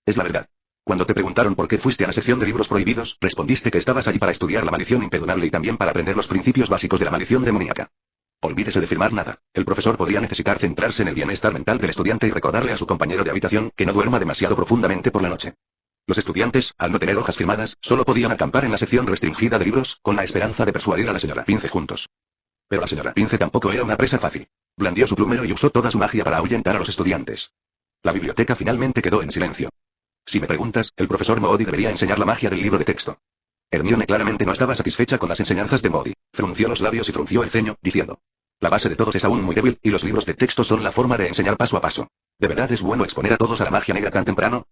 Es la verdad. Cuando te preguntaron por qué fuiste a la sección de libros prohibidos, respondiste que estabas allí para estudiar la maldición imperdonable y también para aprender los principios básicos de la maldición demoníaca. Olvídese de firmar nada. El profesor podría necesitar centrarse en el bienestar mental del estudiante y recordarle a su compañero de habitación que no duerma demasiado profundamente por la noche. Los estudiantes, al no tener hojas firmadas, solo podían acampar en la sección restringida de libros, con la esperanza de persuadir a la señora Pince juntos. Pero la señora Pince tampoco era una presa fácil. Blandió su plumero y usó toda su magia para ahuyentar a los estudiantes. La biblioteca finalmente quedó en silencio. Si me preguntas, el profesor Moody debería enseñar la magia del libro de texto. Hermione claramente no estaba satisfecha con las enseñanzas de Moody. Frunció los labios y frunció el ceño, diciendo: la base de todos es aún muy débil, y los libros de texto son la forma de enseñar paso a paso. ¿De verdad es bueno exponer a todos a la magia negra tan temprano?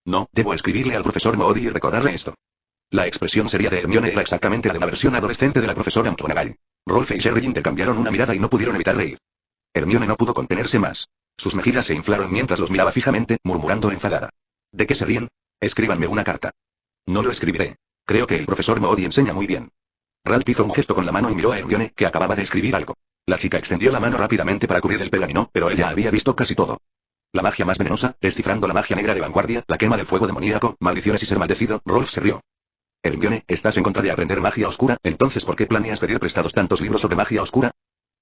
No, debo escribirle al profesor Moody y recordarle esto. La expresión seria de Hermione era exactamente la de la versión adolescente de la profesora McGonagall. Rolf y Sherry intercambiaron una mirada y no pudieron evitar reír. Hermione no pudo contenerse más. Sus mejillas se inflaron mientras los miraba fijamente, murmurando enfadada. ¿De qué se ríen? Escríbanme una carta. No lo escribiré. Creo que el profesor Moody enseña muy bien. Ralph hizo un gesto con la mano y miró a Hermione, que acababa de escribir algo. La chica extendió la mano rápidamente para cubrir el pergamino, pero ella había visto casi todo. La magia más venenosa, descifrando la magia negra de vanguardia, la quema del fuego demoníaco, maldiciones y ser maldecido. Rolf se rió. Hermione, ¿estás en contra de aprender magia oscura? Entonces, ¿por qué planeas pedir prestados tantos libros sobre magia oscura?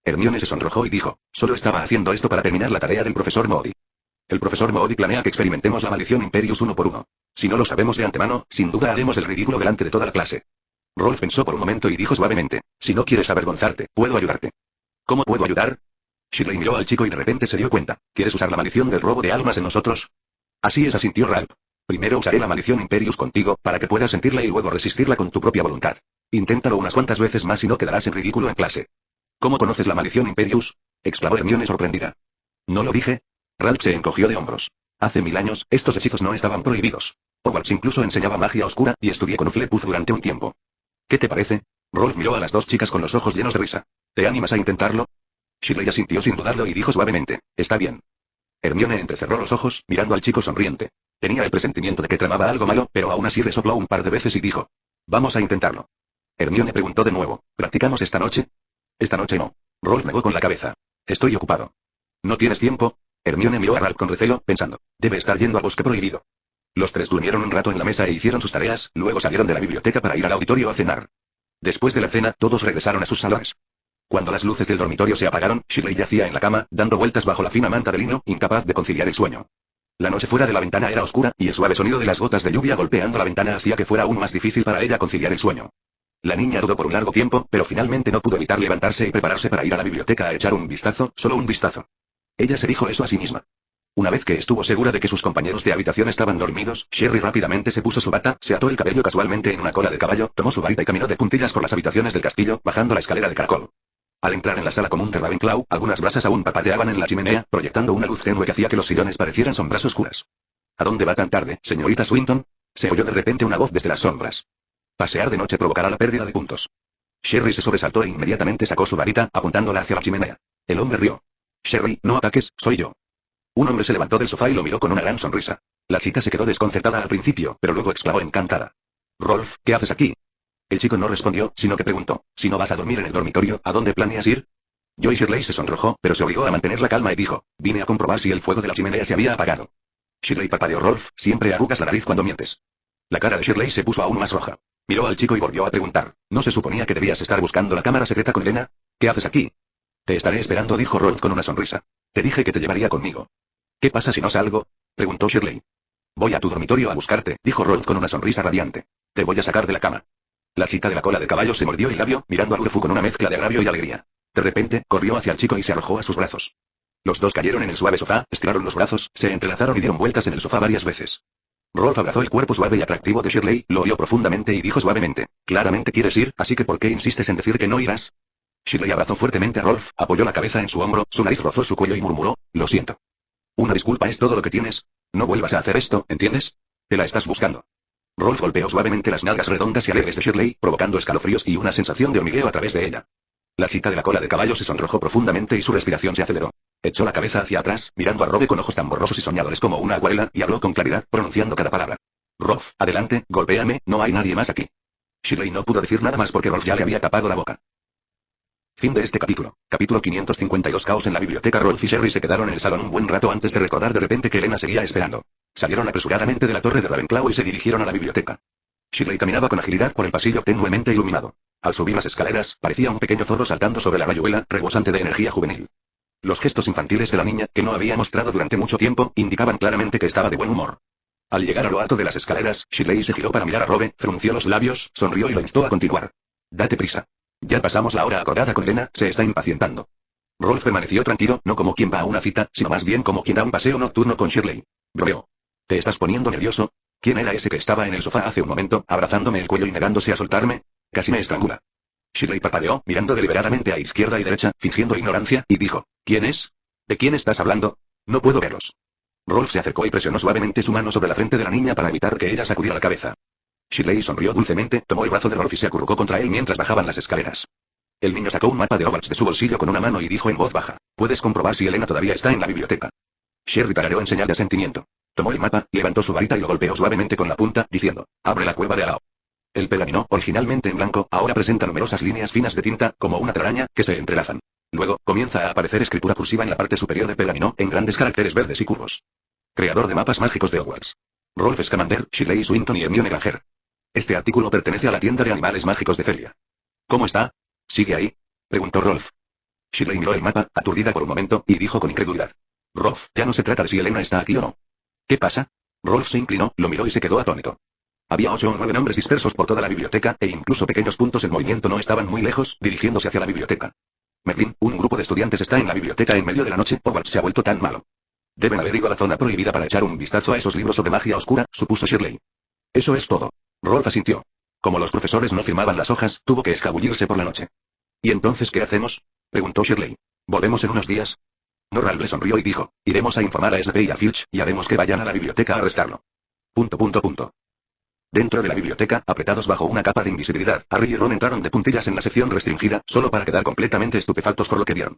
Hermione se sonrojó y dijo: solo estaba haciendo esto para terminar la tarea del profesor Moody. El profesor Moody planea que experimentemos la maldición Imperius uno por uno. Si no lo sabemos de antemano, sin duda haremos el ridículo delante de toda la clase. Rolf pensó por un momento y dijo suavemente: si no quieres avergonzarte, puedo ayudarte. ¿Cómo puedo ayudar? Shirley miró al chico y de repente se dio cuenta. ¿Quieres usar la maldición del robo de almas en nosotros? Así es, asintió Ralph. Primero usaré la maldición Imperius contigo, para que puedas sentirla y luego resistirla con tu propia voluntad. Inténtalo unas cuantas veces más y no quedarás en ridículo en clase. ¿Cómo conoces la maldición Imperius? Exclamó Hermione sorprendida. ¿No lo dije? Ralph se encogió de hombros. Hace 1000 años, estos hechizos no estaban prohibidos. Hogwarts incluso enseñaba magia oscura, y estudié con Fleppus durante un tiempo. ¿Qué te parece? Rolf miró a las dos chicas con los ojos llenos de risa. ¿Te animas a intentarlo? Shirley asintió sin dudarlo y dijo suavemente: está bien. Hermione entrecerró los ojos, mirando al chico sonriente. Tenía el presentimiento de que tramaba algo malo, pero aún así resopló un par de veces y dijo: vamos a intentarlo. Hermione preguntó de nuevo: ¿practicamos esta noche? Esta noche no. Rolf negó con la cabeza. Estoy ocupado. ¿No tienes tiempo? Hermione miró a Ralph con recelo, pensando: debe estar yendo al bosque prohibido. Los tres durmieron un rato en la mesa e hicieron sus tareas, luego salieron de la biblioteca para ir al auditorio a cenar. Después de la cena, todos regresaron a sus salones. Cuando las luces del dormitorio se apagaron, Shirley yacía en la cama, dando vueltas bajo la fina manta de lino, incapaz de conciliar el sueño. La noche fuera de la ventana era oscura, y el suave sonido de las gotas de lluvia golpeando la ventana hacía que fuera aún más difícil para ella conciliar el sueño. La niña dudó por un largo tiempo, pero finalmente no pudo evitar levantarse y prepararse para ir a la biblioteca a echar un vistazo, solo un vistazo. Ella se dijo eso a sí misma. Una vez que estuvo segura de que sus compañeros de habitación estaban dormidos, Sherry rápidamente se puso su bata, se ató el cabello casualmente en una cola de caballo, tomó su varita y caminó de puntillas por las habitaciones del castillo, bajando la escalera de caracol. Al entrar en la sala común de Ravenclaw, algunas brasas aún parpadeaban en la chimenea, proyectando una luz tenue que hacía que los sillones parecieran sombras oscuras. ¿A dónde va tan tarde, señorita Swinton? Se oyó de repente una voz desde las sombras. Pasear de noche provocará la pérdida de puntos. Sherry se sobresaltó e inmediatamente sacó su varita, apuntándola hacia la chimenea. El hombre rió. Sherry, no ataques, soy yo. Un hombre se levantó del sofá y lo miró con una gran sonrisa. La chica se quedó desconcertada al principio, pero luego exclamó encantada: Rolf, ¿qué haces aquí? El chico no respondió, sino que preguntó: si no vas a dormir en el dormitorio, ¿a dónde planeas ir? Joy Shirley se sonrojó, pero se obligó a mantener la calma y dijo: vine a comprobar si el fuego de la chimenea se había apagado. Shirley parpadeó. Rolf, siempre arrugas la nariz cuando mientes. La cara de Shirley se puso aún más roja. Miró al chico y volvió a preguntar: ¿no se suponía que debías estar buscando la cámara secreta con Elena? ¿Qué haces aquí? Te estaré esperando, dijo Rolf con una sonrisa. Te dije que te llevaría conmigo. ¿Qué pasa si no salgo? Preguntó Shirley. Voy a tu dormitorio a buscarte, dijo Rolf con una sonrisa radiante. Te voy a sacar de la cama. La chica de la cola de caballo se mordió el labio, mirando a Ludefu con una mezcla de agravio y alegría. De repente, corrió hacia el chico y se arrojó a sus brazos. Los dos cayeron en el suave sofá, estiraron los brazos, se entrelazaron y dieron vueltas en el sofá varias veces. Rolf abrazó el cuerpo suave y atractivo de Shirley, lo olió profundamente y dijo suavemente: claramente quieres ir, así que ¿por qué insistes en decir que no irás? Shirley abrazó fuertemente a Rolf, apoyó la cabeza en su hombro, su nariz rozó su cuello y murmuró: lo siento. Una disculpa es todo lo que tienes. No vuelvas a hacer esto, ¿entiendes? Te la estás buscando. Rolf golpeó suavemente las nalgas redondas y alegres de Shirley, provocando escalofríos y una sensación de hormigueo a través de ella. La chica de la cola de caballo se sonrojó profundamente y su respiración se aceleró. Echó la cabeza hacia atrás, mirando a Robe con ojos tan borrosos y soñadores como una acuarela, y habló con claridad, pronunciando cada palabra. Rolf, adelante, golpéame, no hay nadie más aquí. Shirley no pudo decir nada más porque Rolf ya le había tapado la boca. Fin de este capítulo. Capítulo 552. Caos en la biblioteca. Rolf y Sherry se quedaron en el salón un buen rato antes de recordar de repente que Elena seguía esperando. Salieron apresuradamente de la torre de Ravenclaw y se dirigieron a la biblioteca. Shirley caminaba con agilidad por el pasillo tenuemente iluminado. Al subir las escaleras, parecía un pequeño zorro saltando sobre la rayuela, rebosante de energía juvenil. Los gestos infantiles de la niña, que no había mostrado durante mucho tiempo, indicaban claramente que estaba de buen humor. Al llegar a lo alto de las escaleras, Shirley se giró para mirar a Robe, frunció los labios, sonrió y lo instó a continuar. Date prisa. Ya pasamos la hora acordada con Elena, se está impacientando. Rolf permaneció tranquilo, no como quien va a una cita, sino más bien como quien da un paseo nocturno con Shirley. Bromeó. ¿Te estás poniendo nervioso? ¿Quién era ese que estaba en el sofá hace un momento, abrazándome el cuello y negándose a soltarme? Casi me estrangula. Shirley parpadeó, mirando deliberadamente a izquierda y derecha, fingiendo ignorancia, y dijo, ¿quién es? ¿De quién estás hablando? No puedo verlos. Rolf se acercó y presionó suavemente su mano sobre la frente de la niña para evitar que ella sacudiera la cabeza. Shirley sonrió dulcemente, tomó el brazo de Rolf y se acurrucó contra él mientras bajaban las escaleras. El niño sacó un mapa de Hogwarts de su bolsillo con una mano y dijo en voz baja, ¿puedes comprobar si Elena todavía está en la biblioteca? Sherry tarareó en señal de asentimiento. Tomó el mapa, levantó su varita y lo golpeó suavemente con la punta, diciendo, abre la cueva de Alao. El pergamino, originalmente en blanco, ahora presenta numerosas líneas finas de tinta, como una telaraña, que se entrelazan. Luego, comienza a aparecer escritura cursiva en la parte superior del pergamino, en grandes caracteres verdes y curvos. Creador de mapas mágicos de Hogwarts. Rolf Scamander, Shirley Swinton y Hermione Granger. Este artículo pertenece a la tienda de animales mágicos de Celia. ¿Cómo está? ¿Sigue ahí? Preguntó Rolf. Shirley miró el mapa, aturdida por un momento, y dijo con incredulidad. Rolf, ya no se trata de si Elena está aquí o no. ¿Qué pasa? Rolf se inclinó, lo miró y se quedó atónito. Había 8 o 9 nombres dispersos por toda la biblioteca, e incluso pequeños puntos en movimiento no estaban muy lejos, dirigiéndose hacia la biblioteca. Merlin, un grupo de estudiantes está en la biblioteca en medio de la noche. Hogwarts se ha vuelto tan malo. Deben haber ido a la zona prohibida para echar un vistazo a esos libros sobre magia oscura, supuso Shirley. Eso es todo. Rolf asintió. Como los profesores no firmaban las hojas, tuvo que escabullirse por la noche. ¿Y entonces qué hacemos? Preguntó Shirley. ¿Volvemos en unos días? Norral le sonrió y dijo, iremos a informar a Snape y a Filch, y haremos que vayan a la biblioteca a arrestarlo. Dentro de la biblioteca, apretados bajo una capa de invisibilidad, Harry y Ron entraron de puntillas en la sección restringida, solo para quedar completamente estupefactos por lo que vieron.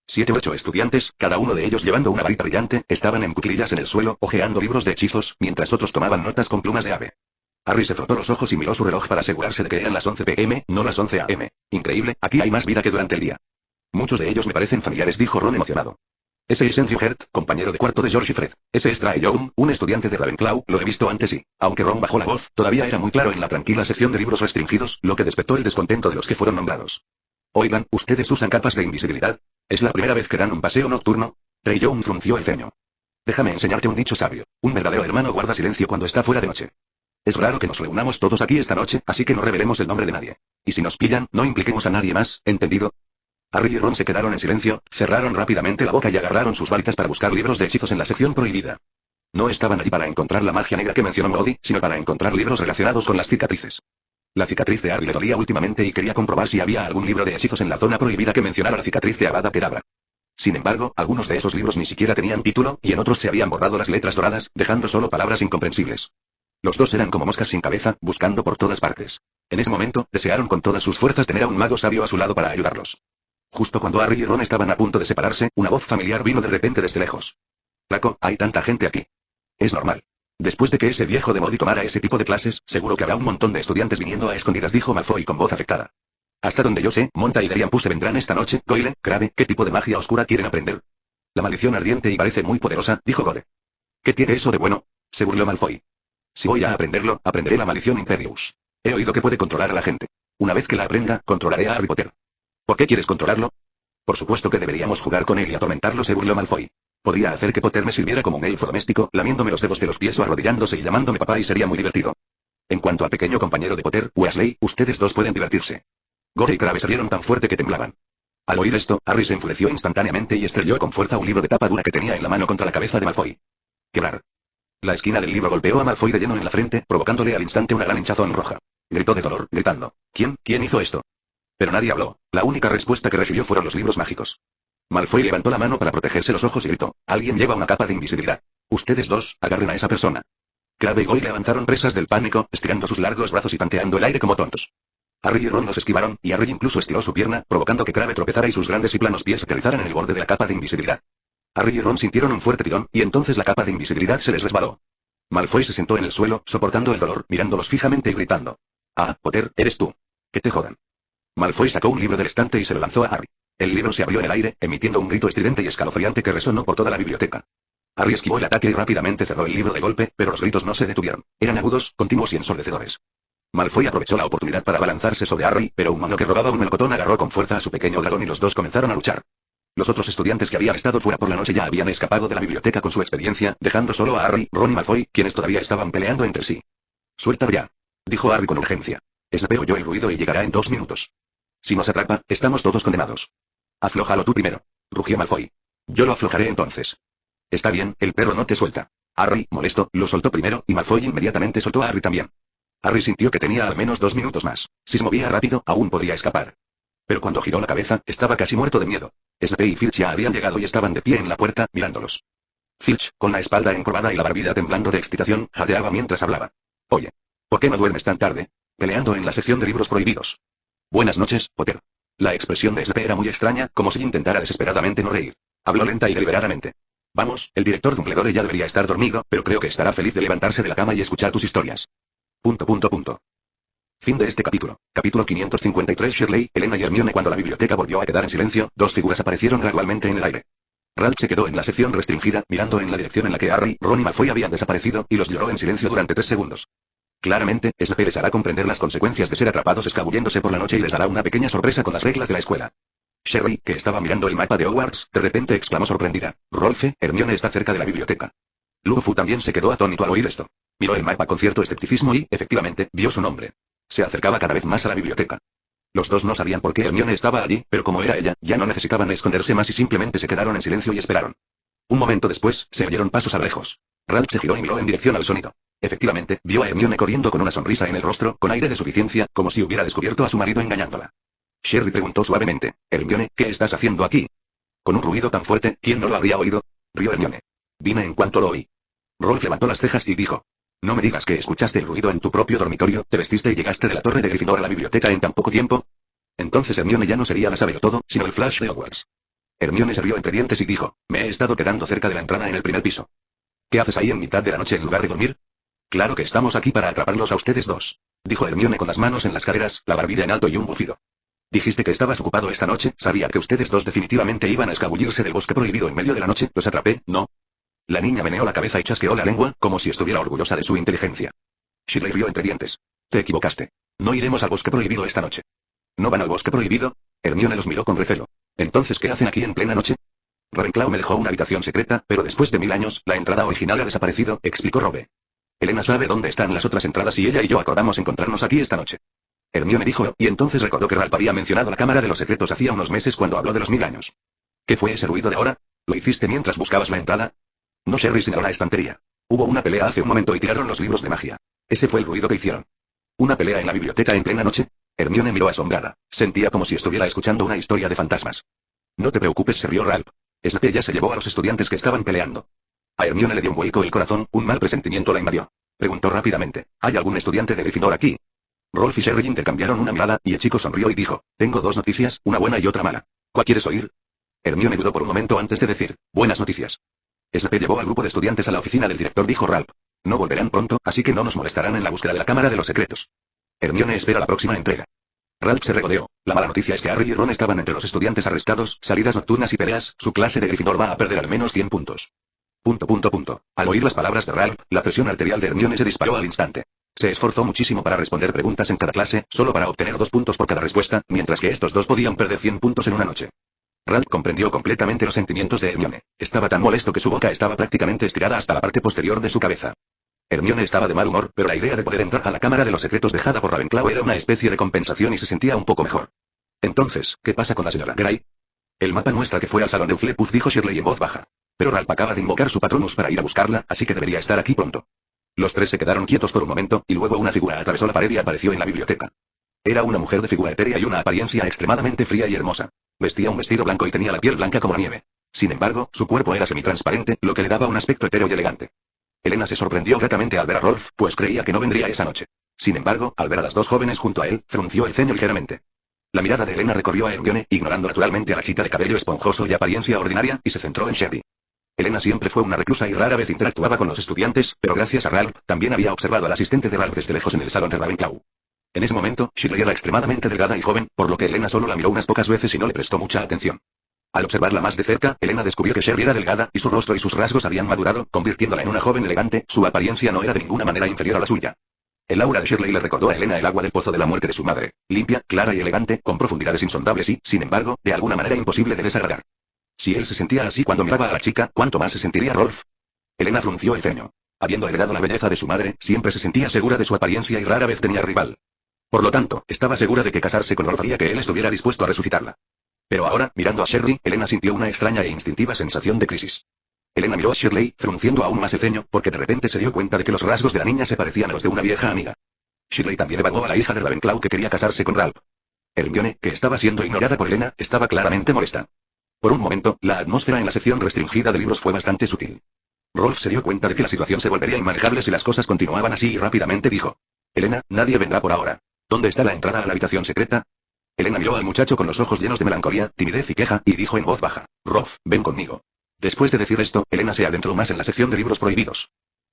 7 u 8 estudiantes, cada uno de ellos llevando una varita brillante, estaban en cuclillas en el suelo, hojeando libros de hechizos, mientras otros tomaban notas con plumas de ave. Harry se frotó los ojos y miró su reloj para asegurarse de que eran las 11 p.m., no las 11 a.m. Increíble, aquí hay más vida que durante el día. Muchos de ellos me parecen familiares, dijo Ron emocionado. Ese es Andrew Hert, compañero de cuarto de George y Fred. Ese es Trae Young, un estudiante de Ravenclaw, lo he visto antes y, aunque Ron bajó la voz, todavía era muy claro en la tranquila sección de libros restringidos, lo que despertó el descontento de los que fueron nombrados. Oigan, ¿ustedes usan capas de invisibilidad? ¿Es la primera vez que dan un paseo nocturno? Trae Young frunció el ceño. Déjame enseñarte un dicho sabio. Un verdadero hermano guarda silencio cuando está fuera de noche. Es raro que nos reunamos todos aquí esta noche, así que no revelemos el nombre de nadie. Y si nos pillan, no impliquemos a nadie más, ¿entendido? Harry y Ron se quedaron en silencio, cerraron rápidamente la boca y agarraron sus varitas para buscar libros de hechizos en la sección prohibida. No estaban allí para encontrar la magia negra que mencionó Modi, sino para encontrar libros relacionados con las cicatrices. La cicatriz de Harry le dolía últimamente y quería comprobar si había algún libro de hechizos en la zona prohibida que mencionara la cicatriz de Avada Kedavra. Sin embargo, algunos de esos libros ni siquiera tenían título, y en otros se habían borrado las letras doradas, dejando solo palabras incomprensibles. Los dos eran como moscas sin cabeza, buscando por todas partes. En ese momento, desearon con todas sus fuerzas tener a un mago sabio a su lado para ayudarlos. Justo cuando Harry y Ron estaban a punto de separarse, una voz familiar vino de repente desde lejos. Flaco, hay tanta gente aquí. Es normal. Después de que ese viejo de Modi tomara ese tipo de clases, seguro que habrá un montón de estudiantes viniendo a escondidas, dijo Malfoy con voz afectada. Hasta donde yo sé, Monta y Darian Puse vendrán esta noche. Goyle, Crabbe, ¿qué tipo de magia oscura quieren aprender? La maldición ardiente y parece muy poderosa, dijo Gore. ¿Qué tiene eso de bueno? Se burló Malfoy. Si voy a aprenderlo, aprenderé la maldición Imperius. He oído que puede controlar a la gente. Una vez que la aprenda, controlaré a Harry Potter. ¿Por qué quieres controlarlo? Por supuesto que deberíamos jugar con él y atormentarlo, se burló Malfoy. Podría hacer que Potter me sirviera como un elfo doméstico, lamiéndome los dedos de los pies o arrodillándose y llamándome papá, y sería muy divertido. En cuanto al pequeño compañero de Potter, Weasley, ustedes dos pueden divertirse. Gore y Crabbe salieron tan fuerte que temblaban. Al oír esto, Harry se enfureció instantáneamente y estrelló con fuerza un libro de tapa dura que tenía en la mano contra la cabeza de Malfoy. Quebrar. La esquina del libro golpeó a Malfoy de lleno en la frente, provocándole al instante una gran hinchazón roja. Gritó de dolor, gritando. ¿Quién hizo esto? Pero nadie habló. La única respuesta que recibió fueron los libros mágicos. Malfoy levantó la mano para protegerse los ojos y gritó. Alguien lleva una capa de invisibilidad. Ustedes dos, agarren a esa persona. Crabbe y Goyle avanzaron presas del pánico, estirando sus largos brazos y tanteando el aire como tontos. Harry y Ron los esquivaron, y Harry incluso estiró su pierna, provocando que Crabbe tropezara y sus grandes y planos pies aterrizaran en el borde de la capa de invisibilidad. Harry y Ron sintieron un fuerte tirón, y entonces la capa de invisibilidad se les resbaló. Malfoy se sentó en el suelo, soportando el dolor, mirándolos fijamente y gritando. Ah, Potter, eres tú. Que te jodan. Malfoy sacó un libro del estante y se lo lanzó a Harry. El libro se abrió en el aire, emitiendo un grito estridente y escalofriante que resonó por toda la biblioteca. Harry esquivó el ataque y rápidamente cerró el libro de golpe, pero los gritos no se detuvieron. Eran agudos, continuos y ensordecedores. Malfoy aprovechó la oportunidad para abalanzarse sobre Harry, pero un mano que robaba un melocotón agarró con fuerza a su pequeño dragón y los dos comenzaron a luchar. Los otros estudiantes que habían estado fuera por la noche ya habían escapado de la biblioteca con su experiencia, dejando solo a Harry, Ron y Malfoy, quienes todavía estaban peleando entre sí. Suéltalo ya, dijo Harry con urgencia. Snape oyó el ruido y llegará en 2 minutos. Si nos atrapa, estamos todos condenados. Aflójalo tú primero. rugió Malfoy. Yo lo aflojaré entonces. Está bien, el perro no te suelta. Harry, molesto, lo soltó primero, y Malfoy inmediatamente soltó a Harry también. Harry sintió que tenía al menos 2 minutos más. Si se movía rápido, aún podría escapar. Pero cuando giró la cabeza, estaba casi muerto de miedo. Snape y Filch ya habían llegado y estaban de pie en la puerta, mirándolos. Filch, con la espalda encorvada y la barbilla temblando de excitación, jadeaba mientras hablaba. Oye, ¿por qué no duermes tan tarde? Peleando en la sección de libros prohibidos. Buenas noches, Potter. La expresión de Snape era muy extraña, como si intentara desesperadamente no reír. Habló lenta y deliberadamente. Vamos, el director Dumbledore ya debería estar dormido, pero creo que estará feliz de levantarse de la cama y escuchar tus historias. ... Fin de este capítulo. Capítulo 553. Shirley, Helena y Hermione. Cuando la biblioteca volvió a quedar en silencio, dos figuras aparecieron gradualmente en el aire. Ralph se quedó en la sección restringida, mirando en la dirección en la que Harry, Ron y Malfoy habían desaparecido, y los lloró en silencio durante 3 segundos. Claramente, Snape les hará comprender las consecuencias de ser atrapados escabulléndose por la noche y les dará una pequeña sorpresa con las reglas de la escuela. Shirley, que estaba mirando el mapa de Hogwarts, de repente exclamó sorprendida. Rolfe, Hermione está cerca de la biblioteca. Luffy también se quedó atónito al oír esto. Miró el mapa con cierto escepticismo y, efectivamente, vio su nombre. Se acercaba cada vez más a la biblioteca. Los dos no sabían por qué Hermione estaba allí, pero como era ella, ya no necesitaban esconderse más y simplemente se quedaron en silencio y esperaron. Un momento después, se oyeron pasos a lo lejos. Ralph se giró y miró en dirección al sonido. Efectivamente, vio a Hermione corriendo con una sonrisa en el rostro, con aire de suficiencia, como si hubiera descubierto a su marido engañándola. Sherry preguntó suavemente, Hermione, ¿qué estás haciendo aquí? Con un ruido tan fuerte, ¿quién no lo habría oído? Rió Hermione. Vine en cuanto lo oí. Rolf levantó las cejas y dijo. No me digas que escuchaste el ruido en tu propio dormitorio, te vestiste y llegaste de la torre de Gryffindor a la biblioteca en tan poco tiempo. Entonces Hermione ya no sería la sabelotodo, sino el Flash de Hogwarts. Hermione se rió entre dientes y dijo, me he estado quedando cerca de la entrada en el primer piso. ¿Qué haces ahí en mitad de la noche en lugar de dormir? Claro que estamos aquí para atraparlos a ustedes dos, dijo Hermione con las manos en las caderas, la barbilla en alto y un bufido. Dijiste que estabas ocupado esta noche, sabía que ustedes dos definitivamente iban a escabullirse del bosque prohibido en medio de la noche, los atrapé, ¿no? La niña meneó la cabeza y chasqueó la lengua, como si estuviera orgullosa de su inteligencia. Shirley rió entre dientes. Te equivocaste. No iremos al bosque prohibido esta noche. ¿No van al bosque prohibido? Hermione los miró con recelo. ¿Entonces qué hacen aquí en plena noche? Ravenclaw me dejó una habitación secreta, pero después de 1000 años, la entrada original ha desaparecido, explicó Robe. Helena sabe dónde están las otras entradas y ella y yo acordamos encontrarnos aquí esta noche. Hermione dijo, y entonces recordó que Ralph había mencionado la Cámara de los Secretos hacía unos meses cuando habló de los 1000 años. ¿Qué fue ese ruido de ahora? ¿Lo hiciste mientras buscabas la entrada? No, Sherry señaló la estantería. Hubo una pelea hace un momento y tiraron los libros de magia. Ese fue el ruido que hicieron. ¿Una pelea en la biblioteca en plena noche? Hermione miró asombrada. Sentía como si estuviera escuchando una historia de fantasmas. No te preocupes, se rió Ralph. Snape ya se llevó a los estudiantes que estaban peleando. A Hermione le dio un vuelco el corazón, un mal presentimiento la invadió. Preguntó rápidamente, ¿hay algún estudiante de Gryffindor aquí? Rolf y Sherry intercambiaron una mirada, y el chico sonrió y dijo, tengo 2 noticias, una buena y otra mala. ¿Cuál quieres oír? Hermione dudó por un momento antes de decir, buenas noticias. Snape llevó al grupo de estudiantes a la oficina del director, dijo Ralph. No volverán pronto, así que no nos molestarán en la búsqueda de la Cámara de los Secretos. Hermione espera la próxima entrega. Ralph se regodeó. La mala noticia es que Harry y Ron estaban entre los estudiantes arrestados, salidas nocturnas y peleas, su clase de Gryffindor va a perder al menos 100 puntos. ... Al oír las palabras de Ralph, la presión arterial de Hermione se disparó al instante. Se esforzó muchísimo para responder preguntas en cada clase, solo para obtener 2 puntos por cada respuesta, mientras que estos dos podían perder 100 puntos en una noche. Ralph comprendió completamente los sentimientos de Hermione. Estaba tan molesto que su boca estaba prácticamente estirada hasta la parte posterior de su cabeza. Hermione estaba de mal humor, pero la idea de poder entrar a la Cámara de los Secretos dejada por Ravenclaw era una especie de compensación y se sentía un poco mejor. Entonces, ¿qué pasa con la señora Gray? El mapa muestra que fue al salón de Hufflepuff, dijo Shirley en voz baja. Pero Ralph acaba de invocar su Patronus para ir a buscarla, así que debería estar aquí pronto. Los tres se quedaron quietos por un momento, y luego una figura atravesó la pared y apareció en la biblioteca. Era una mujer de figura etérea y una apariencia extremadamente fría y hermosa. Vestía un vestido blanco y tenía la piel blanca como la nieve. Sin embargo, su cuerpo era semitransparente, lo que le daba un aspecto etéreo y elegante. Helena se sorprendió gratamente al ver a Rolf, pues creía que no vendría esa noche. Sin embargo, al ver a las dos jóvenes junto a él, frunció el ceño ligeramente. La mirada de Helena recorrió a Hermione, ignorando naturalmente a la chica de cabello esponjoso y apariencia ordinaria, y se centró en Sherry. Helena siempre fue una reclusa y rara vez interactuaba con los estudiantes, pero gracias a Ralph, también había observado al asistente de Ralph desde lejos en el salón de Ravenclaw. En ese momento, Shirley era extremadamente delgada y joven, por lo que Helena solo la miró unas pocas veces y no le prestó mucha atención. Al observarla más de cerca, Helena descubrió que Sherry era delgada, y su rostro y sus rasgos habían madurado, convirtiéndola en una joven elegante, su apariencia no era de ninguna manera inferior a la suya. El aura de Shirley le recordó a Helena el agua del pozo de la muerte de su madre, limpia, clara y elegante, con profundidades insondables y, sin embargo, de alguna manera imposible de desagradar. Si él se sentía así cuando miraba a la chica, ¿cuánto más se sentiría Rolf? Helena frunció el ceño. Habiendo heredado la belleza de su madre, siempre se sentía segura de su apariencia y rara vez tenía rival. Por lo tanto, estaba segura de que casarse con Rolf haría que él estuviera dispuesto a resucitarla. Pero ahora, mirando a Sherry, Elena sintió una extraña e instintiva sensación de crisis. Elena miró a Shirley, frunciendo aún más el ceño, porque de repente se dio cuenta de que los rasgos de la niña se parecían a los de una vieja amiga. Shirley también evaluó a la hija de Ravenclaw que quería casarse con Ralph. Hermione, que estaba siendo ignorada por Elena, estaba claramente molesta. Por un momento, la atmósfera en la sección restringida de libros fue bastante sutil. Rolf se dio cuenta de que la situación se volvería inmanejable si las cosas continuaban así y rápidamente dijo: Elena, nadie vendrá por ahora. ¿Dónde está la entrada a la habitación secreta? Elena miró al muchacho con los ojos llenos de melancolía, timidez y queja, y dijo en voz baja: Rolf, ven conmigo. Después de decir esto, Elena se adentró más en la sección de libros prohibidos.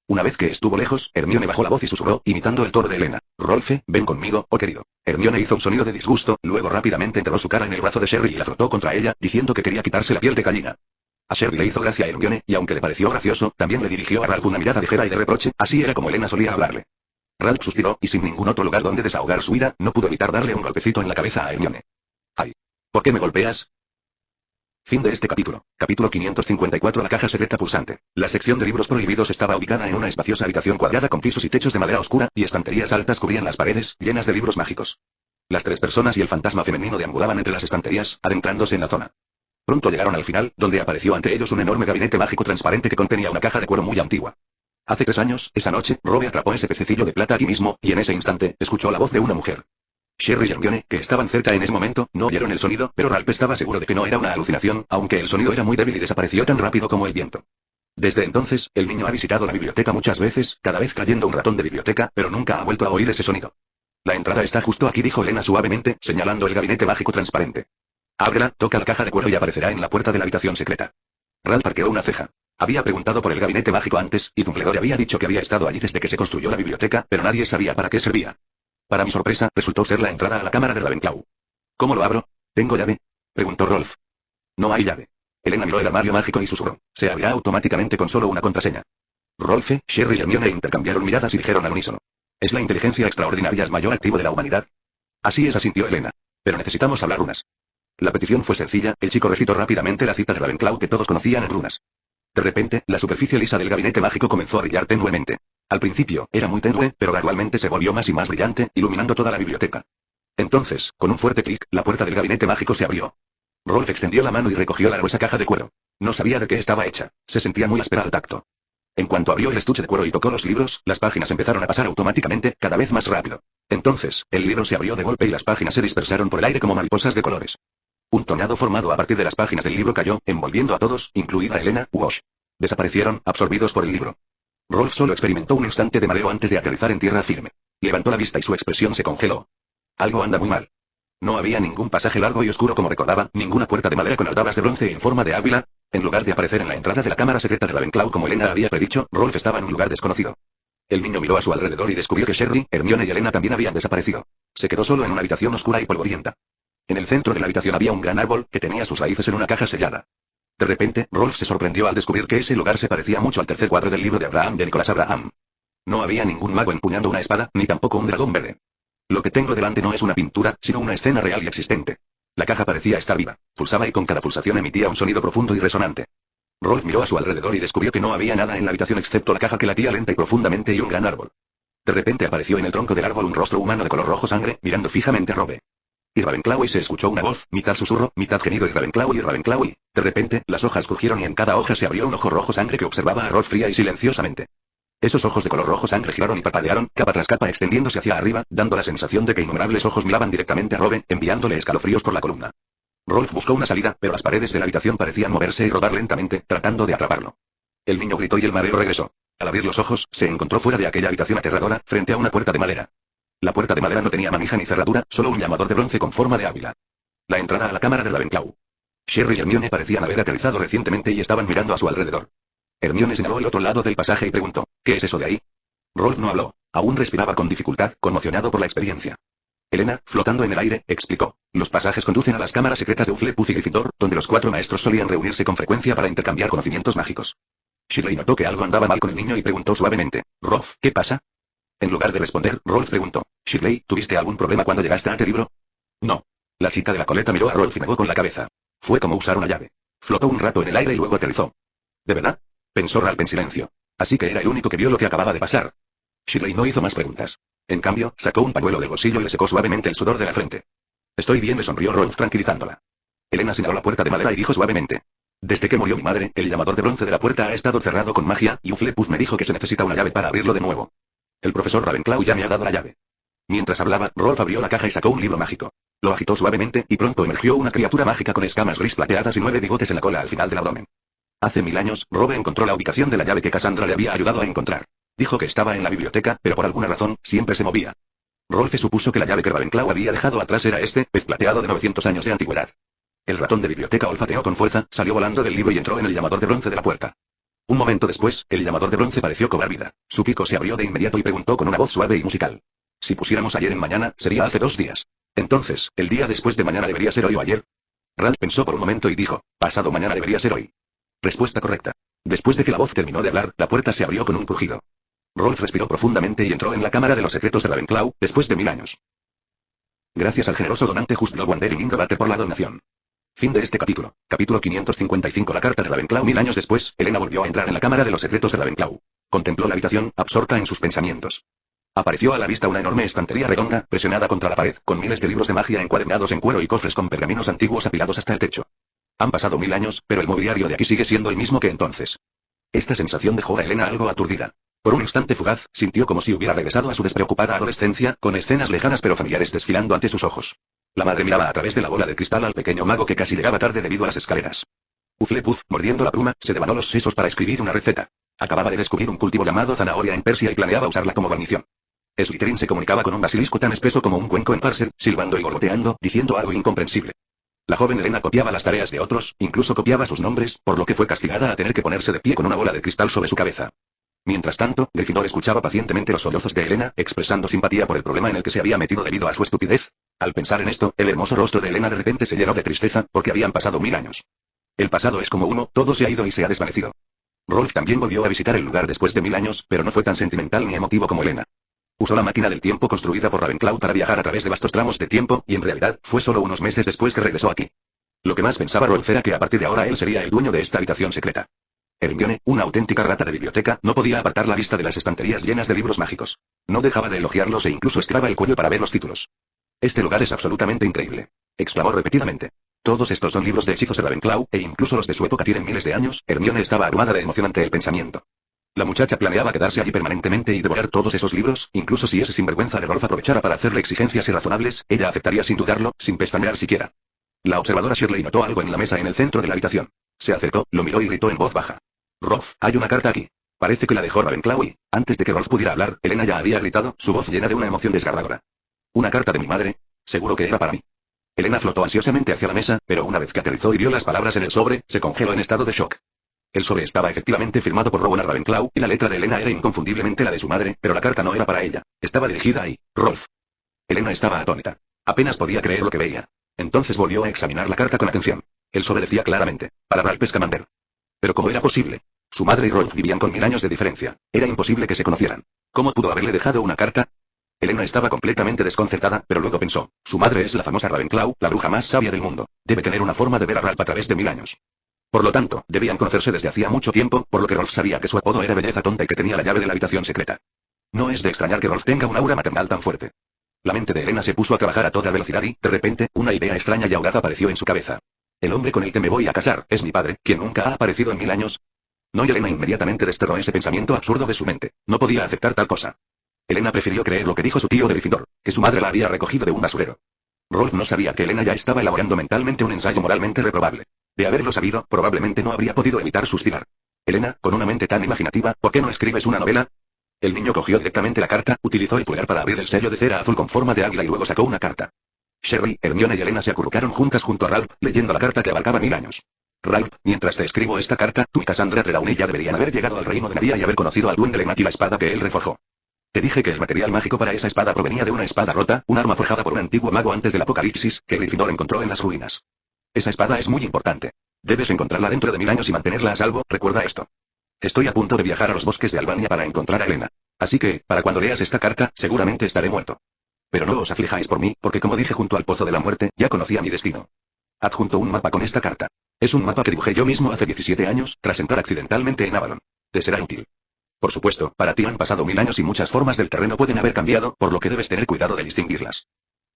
Una vez que estuvo lejos, Hermione bajó la voz y susurró, imitando el tono de Elena: Rolfe, ven conmigo, oh querido. Hermione hizo un sonido de disgusto, luego rápidamente enterró su cara en el brazo de Sherry y la frotó contra ella, diciendo que quería quitarse la piel de gallina. A Sherry le hizo gracia a Hermione, y aunque le pareció gracioso, también le dirigió a Ralph una mirada ligera y de reproche, así era como Elena solía hablarle. Ralph suspiró, y sin ningún otro lugar donde desahogar su ira, no pudo evitar darle un golpecito en la cabeza a Hermione. ¡Ay! ¿Por qué me golpeas? Fin de este capítulo. Capítulo 554. La caja secreta pulsante. La sección de libros prohibidos estaba ubicada en una espaciosa habitación cuadrada con pisos y techos de madera oscura, y estanterías altas cubrían las paredes, llenas de libros mágicos. Las tres personas y el fantasma femenino deambulaban entre las estanterías, adentrándose en la zona. Pronto llegaron al final, donde apareció ante ellos un enorme gabinete mágico transparente que contenía una caja de cuero muy antigua. Hace 3 años, esa noche, Robbie atrapó ese pececillo de plata aquí mismo, y en ese instante, escuchó la voz de una mujer. Sherry y Hermione, que estaban cerca en ese momento, no oyeron el sonido, pero Ralph estaba seguro de que no era una alucinación, aunque el sonido era muy débil y desapareció tan rápido como el viento. Desde entonces, el niño ha visitado la biblioteca muchas veces, cada vez trayendo un ratón de biblioteca, pero nunca ha vuelto a oír ese sonido. La entrada está justo aquí, dijo Elena suavemente, señalando el gabinete mágico transparente. Ábrela, toca la caja de cuero y aparecerá en la puerta de la habitación secreta. Ralph arqueó una ceja. Había preguntado por el gabinete mágico antes, y Dumbledore había dicho que había estado allí desde que se construyó la biblioteca, pero nadie sabía para qué servía. Para mi sorpresa, resultó ser la entrada a la cámara de Ravenclaw. ¿Cómo lo abro? ¿Tengo llave? Preguntó Rolf. No hay llave. Elena miró el armario mágico y susurró. Se abrirá automáticamente con solo una contraseña. Rolfe, Sherry y Hermione intercambiaron miradas y dijeron al unísono. ¿Es la inteligencia extraordinaria el mayor activo de la humanidad? Así es, asintió Elena. Pero necesitamos hablar runas. La petición fue sencilla, el chico recitó rápidamente la cita de Ravenclaw que todos conocían en runas. De repente, la superficie lisa del gabinete mágico comenzó a brillar tenuemente. Al principio, era muy tenue, pero gradualmente se volvió más y más brillante, iluminando toda la biblioteca. Entonces, con un fuerte clic, la puerta del gabinete mágico se abrió. Rolf extendió la mano y recogió la gruesa caja de cuero. No sabía de qué estaba hecha, se sentía muy áspera al tacto. En cuanto abrió el estuche de cuero y tocó los libros, las páginas empezaron a pasar automáticamente, cada vez más rápido. Entonces, el libro se abrió de golpe y las páginas se dispersaron por el aire como mariposas de colores. Un tonado formado a partir de las páginas del libro cayó, envolviendo a todos, incluida Elena, Wash. Desaparecieron, absorbidos por el libro. Rolf solo experimentó un instante de mareo antes de aterrizar en tierra firme. Levantó la vista y su expresión se congeló. Algo anda muy mal. No había ningún pasaje largo y oscuro como recordaba, ninguna puerta de madera con aldabas de bronce en forma de águila. En lugar de aparecer en la entrada de la cámara secreta de Ravenclaw como Elena había predicho, Rolf estaba en un lugar desconocido. El niño miró a su alrededor y descubrió que Sherry, Hermione y Elena también habían desaparecido. Se quedó solo en una habitación oscura y polvorienta. En el centro de la habitación había un gran árbol, que tenía sus raíces en una caja sellada. De repente, Rolf se sorprendió al descubrir que ese lugar se parecía mucho al tercer cuadro del libro de Abraham de Nicolás Abraham. No había ningún mago empuñando una espada, ni tampoco un dragón verde. Lo que tengo delante no es una pintura, sino una escena real y existente. La caja parecía estar viva, pulsaba y con cada pulsación emitía un sonido profundo y resonante. Rolf miró a su alrededor y descubrió que no había nada en la habitación excepto la caja que latía lenta y profundamente y un gran árbol. De repente apareció en el tronco del árbol un rostro humano de color rojo sangre, mirando fijamente a Robe. Y Ravenclaw y se escuchó una voz, mitad susurro, mitad gemido y Ravenclaw y, de repente, las hojas crujieron y en cada hoja se abrió un ojo rojo sangre que observaba a Rolf fría y silenciosamente. Esos ojos de color rojo sangre giraron y parpadearon, capa tras capa extendiéndose hacia arriba, dando la sensación de que innumerables ojos miraban directamente a Robe, enviándole escalofríos por la columna. Rolf buscó una salida, pero las paredes de la habitación parecían moverse y rodar lentamente, tratando de atraparlo. El niño gritó y el mareo regresó. Al abrir los ojos, se encontró fuera de aquella habitación aterradora, frente a una puerta de madera. La puerta de madera no tenía manija ni cerradura, solo un llamador de bronce con forma de águila. La entrada a la cámara de Ravenclaw. Sherry y Hermione parecían haber aterrizado recientemente y estaban mirando a su alrededor. Hermione señaló el otro lado del pasaje y preguntó, ¿qué es eso de ahí? Rolf no habló. Aún respiraba con dificultad, conmocionado por la experiencia. Elena, flotando en el aire, explicó. Los pasajes conducen a las cámaras secretas de Hufflepuff y Gryffindor, donde los 4 maestros solían reunirse con frecuencia para intercambiar conocimientos mágicos. Shirley notó que algo andaba mal con el niño y preguntó suavemente, Rolf, ¿qué pasa? En lugar de responder, Rolf preguntó, Shirley, ¿tuviste algún problema cuando llegaste a este libro? No. La chica de la coleta miró a Rolf y negó con la cabeza. Fue como usar una llave. Flotó un rato en el aire y luego aterrizó. ¿De verdad? Pensó Ralph en silencio. Así que era el único que vio lo que acababa de pasar. Shirley no hizo más preguntas. En cambio, sacó un pañuelo del bolsillo y le secó suavemente el sudor de la frente. Estoy bien, le sonrió Rolf tranquilizándola. Elena señaló la puerta de madera y dijo suavemente. Desde que murió mi madre, el llamador de bronce de la puerta ha estado cerrado con magia, y Uflepus me dijo que se necesita una llave para abrirlo de nuevo. El profesor Ravenclaw ya me ha dado la llave. Mientras hablaba, Rolf abrió la caja y sacó un libro mágico. Lo agitó suavemente, y pronto emergió una criatura mágica con escamas gris plateadas y 9 bigotes en la cola al final del abdomen. Hace 1000 años, Robe encontró la ubicación de la llave que Cassandra le había ayudado a encontrar. Dijo que estaba en la biblioteca, pero por alguna razón, siempre se movía. Rolf supuso que la llave que Ravenclaw había dejado atrás era este, pez plateado de 900 años de antigüedad. El ratón de biblioteca olfateó con fuerza, salió volando del libro y entró en el llamador de bronce de la puerta. Un momento después, el llamador de bronce pareció cobrar vida. Su pico se abrió de inmediato y preguntó con una voz suave y musical. Si pusiéramos ayer en mañana, sería hace 2 días. Entonces, ¿el día después de mañana debería ser hoy o ayer? Ralph pensó por un momento y dijo, pasado mañana debería ser hoy. Respuesta correcta. Después de que la voz terminó de hablar, la puerta se abrió con un crujido. Rolf respiró profundamente y entró en la cámara de los secretos de Ravenclaw, después de 1000 años. Gracias al generoso donante Just Wander y Indobate por la donación. Fin de este capítulo. Capítulo 555. La carta de Ravenclaw. 1000 años después, Elena volvió a entrar en la cámara de los secretos de Ravenclaw. Contempló la habitación, absorta en sus pensamientos. Apareció a la vista una enorme estantería redonda, presionada contra la pared, con miles de libros de magia encuadernados en cuero y cofres con pergaminos antiguos apilados hasta el techo. Han pasado 1000 años, pero el mobiliario de aquí sigue siendo el mismo que entonces. Esta sensación dejó a Elena algo aturdida. Por un instante fugaz, sintió como si hubiera regresado a su despreocupada adolescencia, con escenas lejanas pero familiares desfilando ante sus ojos. La madre miraba a través de la bola de cristal al pequeño mago que casi llegaba tarde debido a las escaleras. Uflepuz, mordiendo la pluma, se devanó los sesos para escribir una receta. Acababa de descubrir un cultivo llamado zanahoria en Persia y planeaba usarla como guarnición. Slytherin se comunicaba con un basilisco tan espeso como un cuenco en Parcel, silbando y gorgoteando, diciendo algo incomprensible. La joven Elena copiaba las tareas de otros, incluso copiaba sus nombres, por lo que fue castigada a tener que ponerse de pie con una bola de cristal sobre su cabeza. Mientras tanto, Gryffindor escuchaba pacientemente los sollozos de Elena, expresando simpatía por el problema en el que se había metido debido a su estupidez. Al pensar en esto, el hermoso rostro de Elena de repente se llenó de tristeza, porque habían pasado 1000 años. El pasado es como humo, todo se ha ido y se ha desvanecido. Rolf también volvió a visitar el lugar después de 1000 años, pero no fue tan sentimental ni emotivo como Elena. Usó la máquina del tiempo construida por Ravenclaw para viajar a través de vastos tramos de tiempo, y en realidad, fue solo unos meses después que regresó aquí. Lo que más pensaba Rolf era que a partir de ahora él sería el dueño de esta habitación secreta. Hermione, una auténtica rata de biblioteca, no podía apartar la vista de las estanterías llenas de libros mágicos. No dejaba de elogiarlos e incluso estiraba el cuello para ver los títulos. Este lugar es absolutamente increíble, exclamó repetidamente. Todos estos son libros de hechizos de Ravenclaw, e incluso los de su época tienen miles de años. Hermione estaba abrumada de emoción ante el pensamiento. La muchacha planeaba quedarse allí permanentemente y devorar todos esos libros, incluso si ese sinvergüenza de Rolf aprovechara para hacerle exigencias irrazonables, ella aceptaría sin dudarlo, sin pestañear siquiera. La observadora Shirley notó algo en la mesa en el centro de la habitación. Se acercó, lo miró y gritó en voz baja. Rolf, hay una carta aquí. Parece que la dejó Ravenclaw y, antes de que Rolf pudiera hablar, Elena ya había gritado, su voz llena de una emoción desgarradora. ¿Una carta de mi madre? Seguro que era para mí. Elena flotó ansiosamente hacia la mesa, pero una vez que aterrizó y vio las palabras en el sobre, se congeló en estado de shock. El sobre estaba efectivamente firmado por Rowena Ravenclaw, y la letra de Elena era inconfundiblemente la de su madre, pero la carta no era para ella. Estaba dirigida a Rolf. Elena estaba atónita. Apenas podía creer lo que veía. Entonces volvió a examinar la carta con atención. El sobre decía claramente, para Ralph Scamander. Pero ¿cómo era posible? Su madre y Rolf vivían con 1000 años de diferencia. Era imposible que se conocieran. ¿Cómo pudo haberle dejado una carta? Elena estaba completamente desconcertada, pero luego pensó, su madre es la famosa Ravenclaw, la bruja más sabia del mundo. Debe tener una forma de ver a Ralph a través de 1000 años. Por lo tanto, debían conocerse desde hacía mucho tiempo, por lo que Rolf sabía que su apodo era Belleza Tonta y que tenía la llave de la habitación secreta. No es de extrañar que Rolf tenga un aura maternal tan fuerte. La mente de Elena se puso a trabajar a toda velocidad y, de repente, una idea extraña y audaz apareció en su cabeza. El hombre con el que me voy a casar, es mi padre, quien nunca ha aparecido en 1000 años. No, y Elena inmediatamente desterró ese pensamiento absurdo de su mente. No podía aceptar tal cosa. Elena prefirió creer lo que dijo su tío de Gryffindor, que su madre la había recogido de un basurero. Rolf no sabía que Elena ya estaba elaborando mentalmente un ensayo moralmente reprobable. De haberlo sabido, probablemente no habría podido evitar suspirar. Elena, con una mente tan imaginativa, ¿por qué no escribes una novela? El niño cogió directamente la carta, utilizó el pulgar para abrir el sello de cera azul con forma de águila y luego sacó una carta. Shirley, Hermione y Elena se acurrucaron juntas junto a Ralph, leyendo la carta que abarcaba 1000 años. Ralph, mientras te escribo esta carta, tú y Cassandra Trelawney ya deberían haber llegado al reino de Nadia y haber conocido al duende Lemat y la espada que él reforjó. Te dije que el material mágico para esa espada provenía de una espada rota, un arma forjada por un antiguo mago antes del apocalipsis, que Gryffindor encontró en las ruinas. Esa espada es muy importante. Debes encontrarla dentro de 1000 años y mantenerla a salvo, recuerda esto. Estoy a punto de viajar a los bosques de Albania para encontrar a Elena. Así que, para cuando leas esta carta, seguramente estaré muerto. Pero no os aflijáis por mí, porque como dije junto al pozo de la muerte, ya conocía mi destino. Adjunto un mapa con esta carta. Es un mapa que dibujé yo mismo hace 17 años, tras entrar accidentalmente en Avalon. Te será útil. Por supuesto, para ti han pasado 1000 años y muchas formas del terreno pueden haber cambiado, por lo que debes tener cuidado de distinguirlas.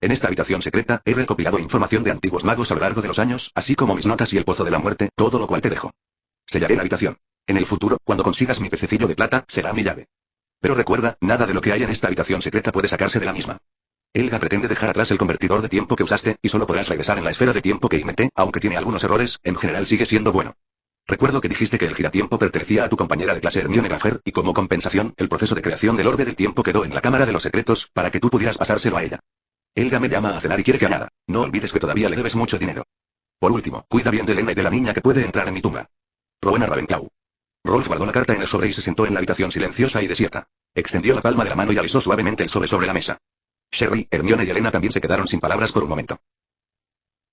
En esta habitación secreta, he recopilado información de antiguos magos a lo largo de los años, así como mis notas y el pozo de la muerte, todo lo cual te dejo. Sellaré la habitación. En el futuro, cuando consigas mi pececillo de plata, será mi llave. Pero recuerda, nada de lo que hay en esta habitación secreta puede sacarse de la misma. Elga pretende dejar atrás el convertidor de tiempo que usaste, y solo podrás regresar en la esfera de tiempo que inventé, aunque tiene algunos errores, en general sigue siendo bueno. Recuerdo que dijiste que el giratiempo pertenecía a tu compañera de clase Hermione Granger, y como compensación, el proceso de creación del orbe del tiempo quedó en la Cámara de los Secretos, para que tú pudieras pasárselo a ella. Elga me llama a cenar y quiere que añada. No olvides que todavía le debes mucho dinero. Por último, cuida bien de Elena y de la niña que puede entrar en mi tumba. Rowena Ravenclaw. Rolf guardó la carta en el sobre y se sentó en la habitación silenciosa y desierta. Extendió la palma de la mano y alisó suavemente el sobre la mesa. Sherry, Hermione y Elena también se quedaron sin palabras por un momento.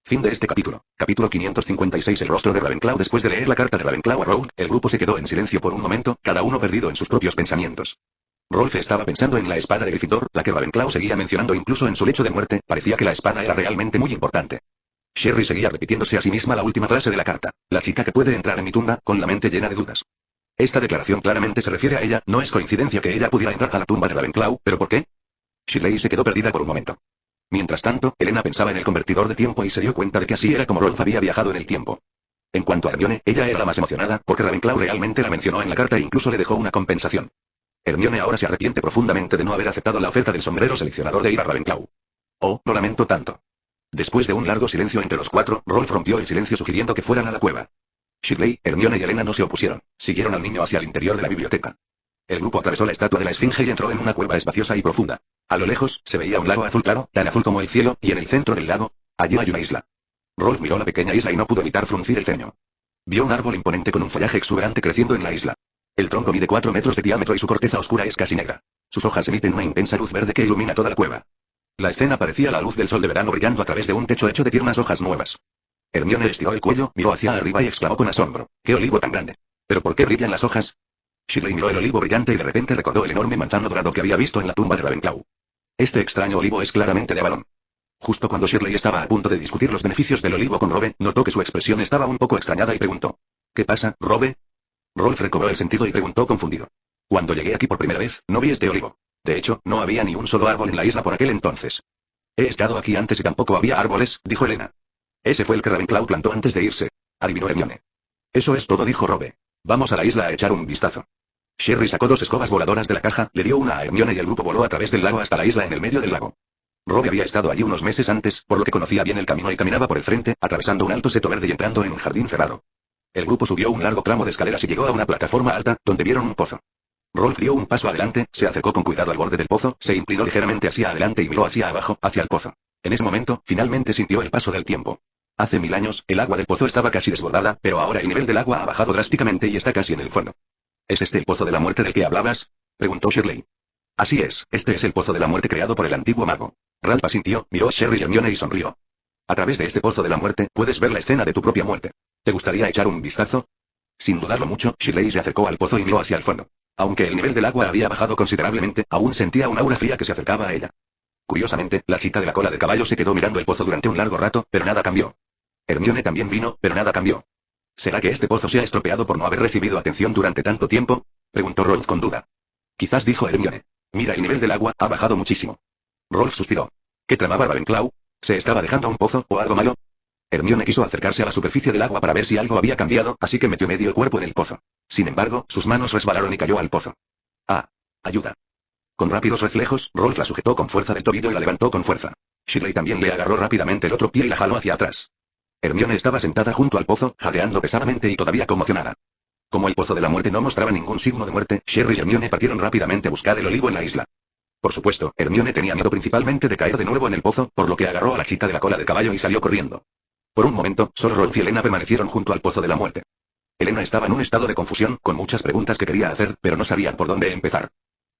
Fin de este capítulo. Capítulo 556. El rostro de Ravenclaw. Después de leer la carta de Ravenclaw a Rogue, el grupo se quedó en silencio por un momento, cada uno perdido en sus propios pensamientos. Rolf estaba pensando en la espada de Gryffindor, la que Ravenclaw seguía mencionando incluso en su lecho de muerte, parecía que la espada era realmente muy importante. Sherry seguía repitiéndose a sí misma la última frase de la carta. La chica que puede entrar en mi tumba, con la mente llena de dudas. Esta declaración claramente se refiere a ella, no es coincidencia que ella pudiera entrar a la tumba de Ravenclaw, ¿pero por qué? Shirley se quedó perdida por un momento. Mientras tanto, Elena pensaba en el convertidor de tiempo y se dio cuenta de que así era como Rolf había viajado en el tiempo. En cuanto a Hermione, ella era la más emocionada, porque Ravenclaw realmente la mencionó en la carta e incluso le dejó una compensación. Hermione ahora se arrepiente profundamente de no haber aceptado la oferta del sombrero seleccionador de ir a Ravenclaw. Oh, lo lamento tanto. Después de un largo silencio entre los cuatro, Rolf rompió el silencio sugiriendo que fueran a la cueva. Shirley, Hermione y Elena no se opusieron, siguieron al niño hacia el interior de la biblioteca. El grupo atravesó la estatua de la Esfinge y entró en una cueva espaciosa y profunda. A lo lejos, se veía un lago azul claro, tan azul como el cielo, y en el centro del lago, allí hay una isla. Rolf miró la pequeña isla y no pudo evitar fruncir el ceño. Vio un árbol imponente con un follaje exuberante creciendo en la isla. El tronco mide 4 metros de diámetro y su corteza oscura es casi negra. Sus hojas emiten una intensa luz verde que ilumina toda la cueva. La escena parecía la luz del sol de verano brillando a través de un techo hecho de tiernas hojas nuevas. Hermione estiró el cuello, miró hacia arriba y exclamó con asombro: ¡qué olivo tan grande! ¿Pero por qué brillan las hojas? Shirley miró el olivo brillante y de repente recordó el enorme manzano dorado que había visto en la tumba de Ravenclaw. Este extraño olivo es claramente de Avalon. Justo cuando Shirley estaba a punto de discutir los beneficios del olivo con Robe, notó que su expresión estaba un poco extrañada y preguntó: ¿qué pasa, Robe? Rolf recobró el sentido y preguntó confundido: cuando llegué aquí por primera vez, no vi este olivo. De hecho, no había ni un solo árbol en la isla por aquel entonces. He estado aquí antes y tampoco había árboles, dijo Elena. Ese fue el que Ravenclaw plantó antes de irse, adivinó Hermione. Eso es todo, dijo Robe. Vamos a la isla a echar un vistazo. Sherry sacó 2 escobas voladoras de la caja, le dio una a Hermione y el grupo voló a través del lago hasta la isla en el medio del lago. Robe había estado allí unos meses antes, por lo que conocía bien el camino y caminaba por el frente, atravesando un alto seto verde y entrando en un jardín cerrado. El grupo subió un largo tramo de escaleras y llegó a una plataforma alta, donde vieron un pozo. Rolf dio un paso adelante, se acercó con cuidado al borde del pozo, se inclinó ligeramente hacia adelante y miró hacia abajo, hacia el pozo. En ese momento, finalmente sintió el paso del tiempo. Hace 1000 años, el agua del pozo estaba casi desbordada, pero ahora el nivel del agua ha bajado drásticamente y está casi en el fondo. ¿Es este el pozo de la muerte del que hablabas?, preguntó Shirley. Así es, este es el pozo de la muerte creado por el antiguo mago. Ralph asintió, miró a Sherry y Hermione y sonrió. A través de este pozo de la muerte, puedes ver la escena de tu propia muerte. ¿Te gustaría echar un vistazo? Sin dudarlo mucho, Shirley se acercó al pozo y miró hacia el fondo. Aunque el nivel del agua había bajado considerablemente, aún sentía un aura fría que se acercaba a ella. Curiosamente, la chica de la cola de caballo se quedó mirando el pozo durante un largo rato, pero nada cambió. Hermione también vino, pero nada cambió. ¿Será que este pozo se ha estropeado por no haber recibido atención durante tanto tiempo?, preguntó Rolf con duda. Quizás, dijo Hermione. Mira, el nivel del agua ha bajado muchísimo. Rolf suspiró. ¿Qué tramaba Ravenclaw? ¿Se estaba dejando un pozo, o algo malo? Hermione quiso acercarse a la superficie del agua para ver si algo había cambiado, así que metió medio cuerpo en el pozo. Sin embargo, sus manos resbalaron y cayó al pozo. ¡Ah! ¡Ayuda! Con rápidos reflejos, Rolf la sujetó con fuerza del tobillo y la levantó con fuerza. Shirley también le agarró rápidamente el otro pie y la jaló hacia atrás. Hermione estaba sentada junto al pozo, jadeando pesadamente y todavía conmocionada. Como el pozo de la muerte no mostraba ningún signo de muerte, Sherry y Hermione partieron rápidamente a buscar el olivo en la isla. Por supuesto, Hermione tenía miedo principalmente de caer de nuevo en el pozo, por lo que agarró a la chica de la cola de caballo y salió corriendo. Por un momento, solo Rolf y Elena permanecieron junto al pozo de la muerte. Elena estaba en un estado de confusión, con muchas preguntas que quería hacer, pero no sabía por dónde empezar.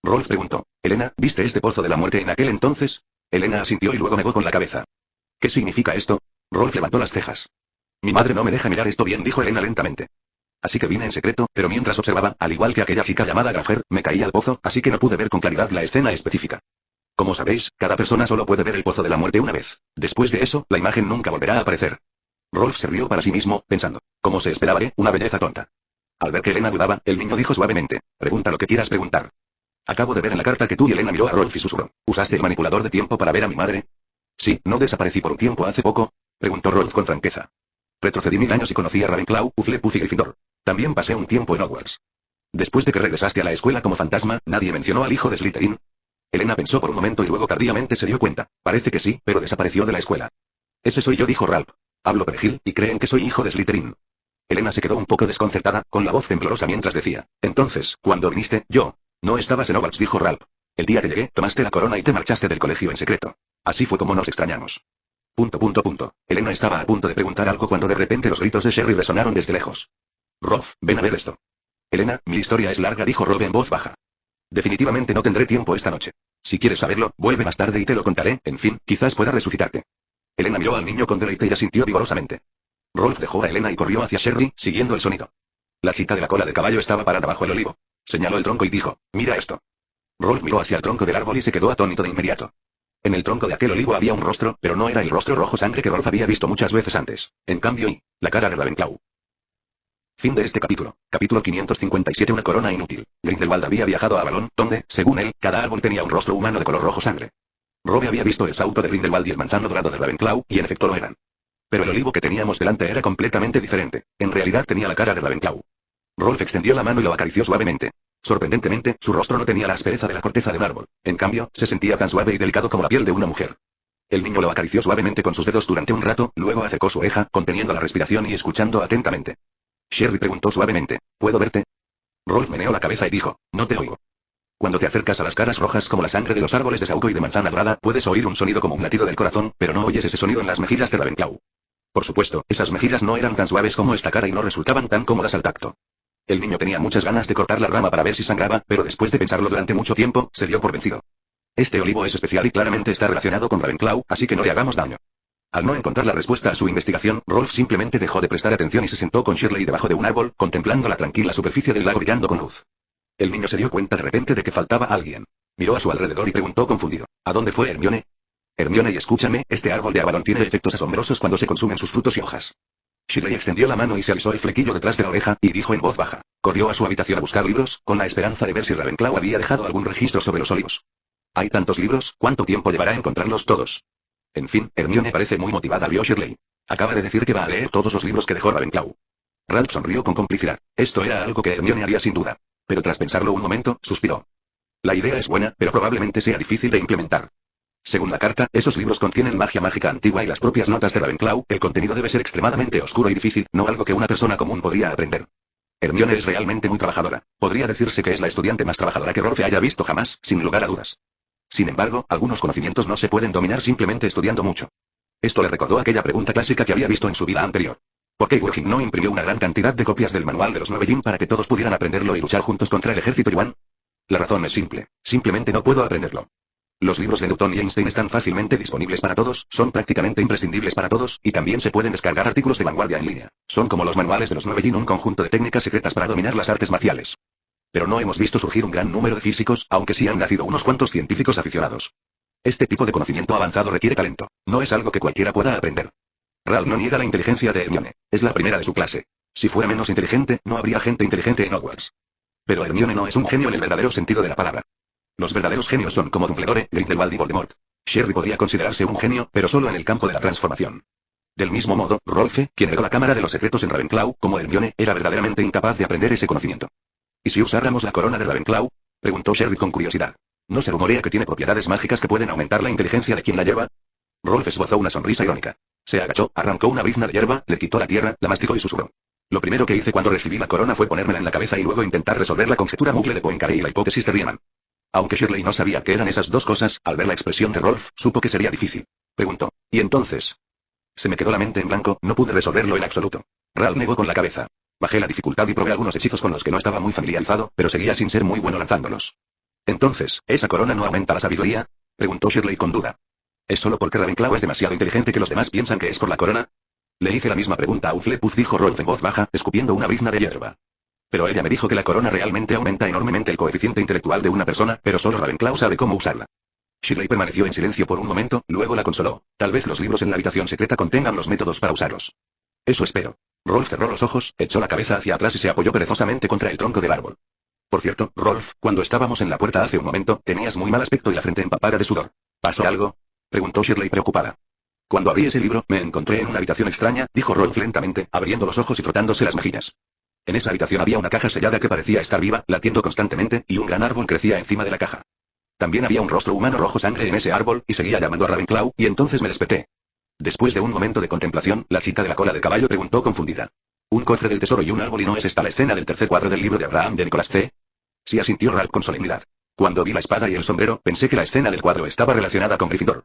Rolf preguntó: Elena, ¿viste este pozo de la muerte en aquel entonces? Elena asintió y luego negó con la cabeza. ¿Qué significa esto? Rolf levantó las cejas. Mi madre no me deja mirar esto bien, dijo Elena lentamente. Así que vine en secreto, pero mientras observaba, al igual que aquella chica llamada Granger, me caí al pozo, así que no pude ver con claridad la escena específica. Como sabéis, cada persona solo puede ver el pozo de la muerte una vez. Después de eso, la imagen nunca volverá a aparecer. Rolf se rió para sí mismo, pensando: ¿cómo se esperaba, una belleza tonta? Al ver que Elena dudaba, el niño dijo suavemente: pregunta lo que quieras preguntar. Acabo de ver en la carta que tú y Elena miró a Rolf y susurró: ¿usaste el manipulador de tiempo para ver a mi madre? Sí, ¿no desaparecí por un tiempo hace poco? Preguntó Rolf con franqueza. Retrocedí 1000 años y conocí a Ravenclaw, Hufflepuff y Gryffindor. También pasé un tiempo en Hogwarts. Después de que regresaste a la escuela como fantasma, ¿nadie mencionó al hijo de Slytherin? Elena pensó por un momento y luego tardíamente se dio cuenta. Parece que sí, pero desapareció de la escuela. Ese soy yo, dijo Ralph. Hablo perejil, y creen que soy hijo de Slytherin. Elena se quedó un poco desconcertada, con la voz temblorosa mientras decía. Entonces, cuando viniste, yo. No estabas en Hogwarts, dijo Ralph. El día que llegué, tomaste la corona y te marchaste del colegio en secreto. Así fue como nos extrañamos. Elena estaba a punto de preguntar algo cuando de repente los gritos de Sherry resonaron desde lejos. Rolf, ven a ver esto. Elena, mi historia es larga, dijo Rob en voz baja. Definitivamente no tendré tiempo esta noche. Si quieres saberlo, vuelve más tarde y te lo contaré, en fin, quizás pueda resucitarte. Elena miró al niño con deleite y asintió vigorosamente. Rolf dejó a Elena y corrió hacia Sherry, siguiendo el sonido. La chica de la cola de caballo estaba parada bajo el olivo. Señaló el tronco y dijo, mira esto. Rolf miró hacia el tronco del árbol y se quedó atónito de inmediato. En el tronco de aquel olivo había un rostro, pero no era el rostro rojo sangre que Rolf había visto muchas veces antes. En cambio, la cara de Ravenclaw. Fin de este capítulo. Capítulo 557. Una corona inútil. Grindelwald había viajado a Avalon, donde, según él, cada árbol tenía un rostro humano de color rojo sangre. Robbie había visto el sauto de Grindelwald y el manzano dorado de Ravenclaw, y en efecto lo eran. Pero el olivo que teníamos delante era completamente diferente. En realidad tenía la cara de Ravenclaw. Rolf extendió la mano y lo acarició suavemente. Sorprendentemente, su rostro no tenía la aspereza de la corteza de un árbol. En cambio, se sentía tan suave y delicado como la piel de una mujer. El niño lo acarició suavemente con sus dedos durante un rato, luego acercó su oreja, conteniendo la respiración y escuchando atentamente. Sherry preguntó suavemente, ¿puedo verte? Rolf meneó la cabeza y dijo, no te oigo. Cuando te acercas a las caras rojas como la sangre de los árboles de saúco y de manzana dorada, puedes oír un sonido como un latido del corazón, pero no oyes ese sonido en las mejillas de Ravenclaw. Por supuesto, esas mejillas no eran tan suaves como esta cara y no resultaban tan cómodas al tacto. El niño tenía muchas ganas de cortar la rama para ver si sangraba, pero después de pensarlo durante mucho tiempo, se dio por vencido. Este olivo es especial y claramente está relacionado con Ravenclaw, así que no le hagamos daño. Al no encontrar la respuesta a su investigación, Rolf simplemente dejó de prestar atención y se sentó con Shirley debajo de un árbol, contemplando la tranquila superficie del lago brillando con luz. El niño se dio cuenta de repente de que faltaba alguien. Miró a su alrededor y preguntó confundido, ¿a dónde fue Hermione? Hermione, y escúchame, este árbol de Avalon tiene efectos asombrosos cuando se consumen sus frutos y hojas. Shirley extendió la mano y se alisó el flequillo detrás de la oreja, y dijo en voz baja. Corrió a su habitación a buscar libros, con la esperanza de ver si Ravenclaw había dejado algún registro sobre los olivos. Hay tantos libros, ¿cuánto tiempo llevará encontrarlos todos? En fin, Hermione parece muy motivada, vio Shirley. Acaba de decir que va a leer todos los libros que dejó Ravenclaw. Ralph sonrió con complicidad. Esto era algo que Hermione haría sin duda. Pero tras pensarlo un momento, suspiró. La idea es buena, pero probablemente sea difícil de implementar. Según la carta, esos libros contienen magia mágica antigua y las propias notas de Ravenclaw, el contenido debe ser extremadamente oscuro y difícil, no algo que una persona común podría aprender. Hermione es realmente muy trabajadora. Podría decirse que es la estudiante más trabajadora que Rolf haya visto jamás, sin lugar a dudas. Sin embargo, algunos conocimientos no se pueden dominar simplemente estudiando mucho. Esto le recordó aquella pregunta clásica que había visto en su vida anterior. ¿Por qué Weijin no imprimió una gran cantidad de copias del manual de los 9 Jin para que todos pudieran aprenderlo y luchar juntos contra el ejército Yuan? La razón es simple. Simplemente no puedo aprenderlo. Los libros de Newton y Einstein están fácilmente disponibles para todos, son prácticamente imprescindibles para todos, y también se pueden descargar artículos de vanguardia en línea. Son como los manuales de los 9 Jin, un conjunto de técnicas secretas para dominar las artes marciales. Pero no hemos visto surgir un gran número de físicos, aunque sí han nacido unos cuantos científicos aficionados. Este tipo de conocimiento avanzado requiere talento. No es algo que cualquiera pueda aprender. Ralph no niega la inteligencia de Hermione. Es la primera de su clase. Si fuera menos inteligente, no habría gente inteligente en Hogwarts. Pero Hermione no es un genio en el verdadero sentido de la palabra. Los verdaderos genios son como Dumbledore, Grindelwald y Voldemort. Sherry podría considerarse un genio, pero solo en el campo de la transformación. Del mismo modo, Rolfe, quien heredó la Cámara de los Secretos en Ravenclaw, como Hermione, era verdaderamente incapaz de aprender ese conocimiento. ¿Y si usáramos la corona de Ravenclaw? Preguntó Sherry con curiosidad. ¿No se rumorea que tiene propiedades mágicas que pueden aumentar la inteligencia de quien la lleva? Rolf esbozó una sonrisa irónica. Se agachó, arrancó una brizna de hierba, le quitó la tierra, la masticó y susurró. Lo primero que hice cuando recibí la corona fue ponérmela en la cabeza y luego intentar resolver la conjetura Muggle de Poincaré y la hipótesis de Riemann. Aunque Shirley no sabía qué eran esas dos cosas, al ver la expresión de Rolf, supo que sería difícil. Preguntó. ¿Y entonces? Se me quedó la mente en blanco, no pude resolverlo en absoluto. Ralph negó con la cabeza. Bajé la dificultad y probé algunos hechizos con los que no estaba muy familiarizado, pero seguía sin ser muy bueno lanzándolos. Entonces, ¿esa corona no aumenta la sabiduría? Preguntó Shirley con duda. ¿Es solo porque Ravenclaw es demasiado inteligente que los demás piensan que es por la corona? Le hice la misma pregunta a Hufflepuff, dijo Rolf en voz baja, escupiendo una brizna de hierba. Pero ella me dijo que la corona realmente aumenta enormemente el coeficiente intelectual de una persona, pero solo Ravenclaw sabe cómo usarla. Shirley permaneció en silencio por un momento, luego la consoló. Tal vez los libros en la habitación secreta contengan los métodos para usarlos. Eso espero. Rolf cerró los ojos, echó la cabeza hacia atrás y se apoyó perezosamente contra el tronco del árbol. Por cierto, Rolf, cuando estábamos en la puerta hace un momento, tenías muy mal aspecto y la frente empapada de sudor. ¿Pasó algo? Preguntó Shirley preocupada. Cuando abrí ese libro, me encontré en una habitación extraña, dijo Rolf lentamente, abriendo los ojos y frotándose las mejillas. En esa habitación había una caja sellada que parecía estar viva, latiendo constantemente, y un gran árbol crecía encima de la caja. También había un rostro humano rojo sangre en ese árbol, y seguía llamando a Ravenclaw, y entonces me desperté. Después de un momento de contemplación, la chica de la cola de caballo preguntó confundida. ¿Un cofre del tesoro y un árbol y no es esta la escena del tercer cuadro del libro de Abraham de Nicholas C.? Sí, asintió Ralph con solemnidad. Cuando vi la espada y el sombrero, pensé que la escena del cuadro estaba relacionada con Gryffindor.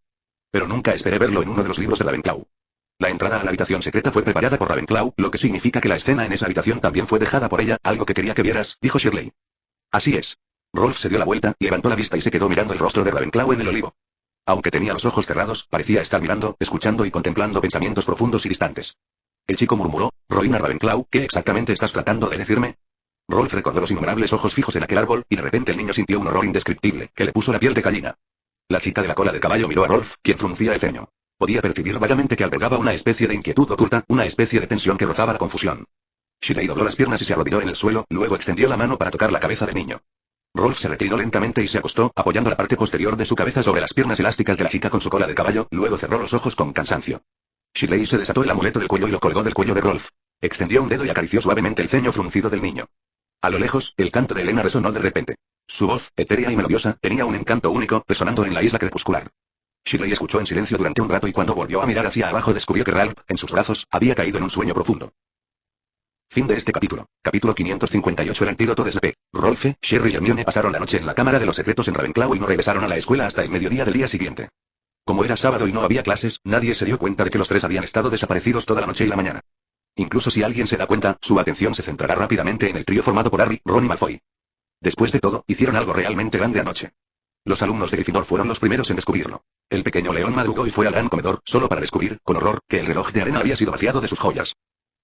Pero nunca esperé verlo en uno de los libros de Ravenclaw. La entrada a la habitación secreta fue preparada por Ravenclaw, lo que significa que la escena en esa habitación también fue dejada por ella, algo que quería que vieras, dijo Shirley. Así es. Rolf se dio la vuelta, levantó la vista y se quedó mirando el rostro de Ravenclaw en el olivo. Aunque tenía los ojos cerrados, parecía estar mirando, escuchando y contemplando pensamientos profundos y distantes. El chico murmuró, Rowena Ravenclaw, ¿qué exactamente estás tratando de decirme? Rolf recordó los innumerables ojos fijos en aquel árbol, y de repente el niño sintió un horror indescriptible, que le puso la piel de gallina. La chica de la cola de caballo miró a Rolf, quien fruncía el ceño. Podía percibir vagamente que albergaba una especie de inquietud oculta, una especie de tensión que rozaba la confusión. Shirley dobló las piernas y se arrodilló en el suelo, luego extendió la mano para tocar la cabeza del niño. Rolf se reclinó lentamente y se acostó, apoyando la parte posterior de su cabeza sobre las piernas elásticas de la chica con su cola de caballo, luego cerró los ojos con cansancio. Shirley se desató el amuleto del cuello y lo colgó del cuello de Rolf. Extendió un dedo y acarició suavemente el ceño fruncido del niño. A lo lejos, el canto de Elena resonó de repente. Su voz, etérea y melodiosa, tenía un encanto único, resonando en la isla crepuscular. Shirley escuchó en silencio durante un rato y cuando volvió a mirar hacia abajo descubrió que Ralph, en sus brazos, había caído en un sueño profundo. Fin de este capítulo. Capítulo 558. El antídoto de Snape. Rolf, Sherry y Hermione pasaron la noche en la Cámara de los Secretos en Ravenclaw y no regresaron a la escuela hasta el mediodía del día siguiente. Como era sábado y no había clases, nadie se dio cuenta de que los tres habían estado desaparecidos toda la noche y la mañana. Incluso si alguien se da cuenta, su atención se centrará rápidamente en el trío formado por Harry, Ron y Malfoy. Después de todo, hicieron algo realmente grande anoche. Los alumnos de Gryffindor fueron los primeros en descubrirlo. El pequeño león madrugó y fue al gran comedor, solo para descubrir, con horror, que el reloj de arena había sido vaciado de sus joyas.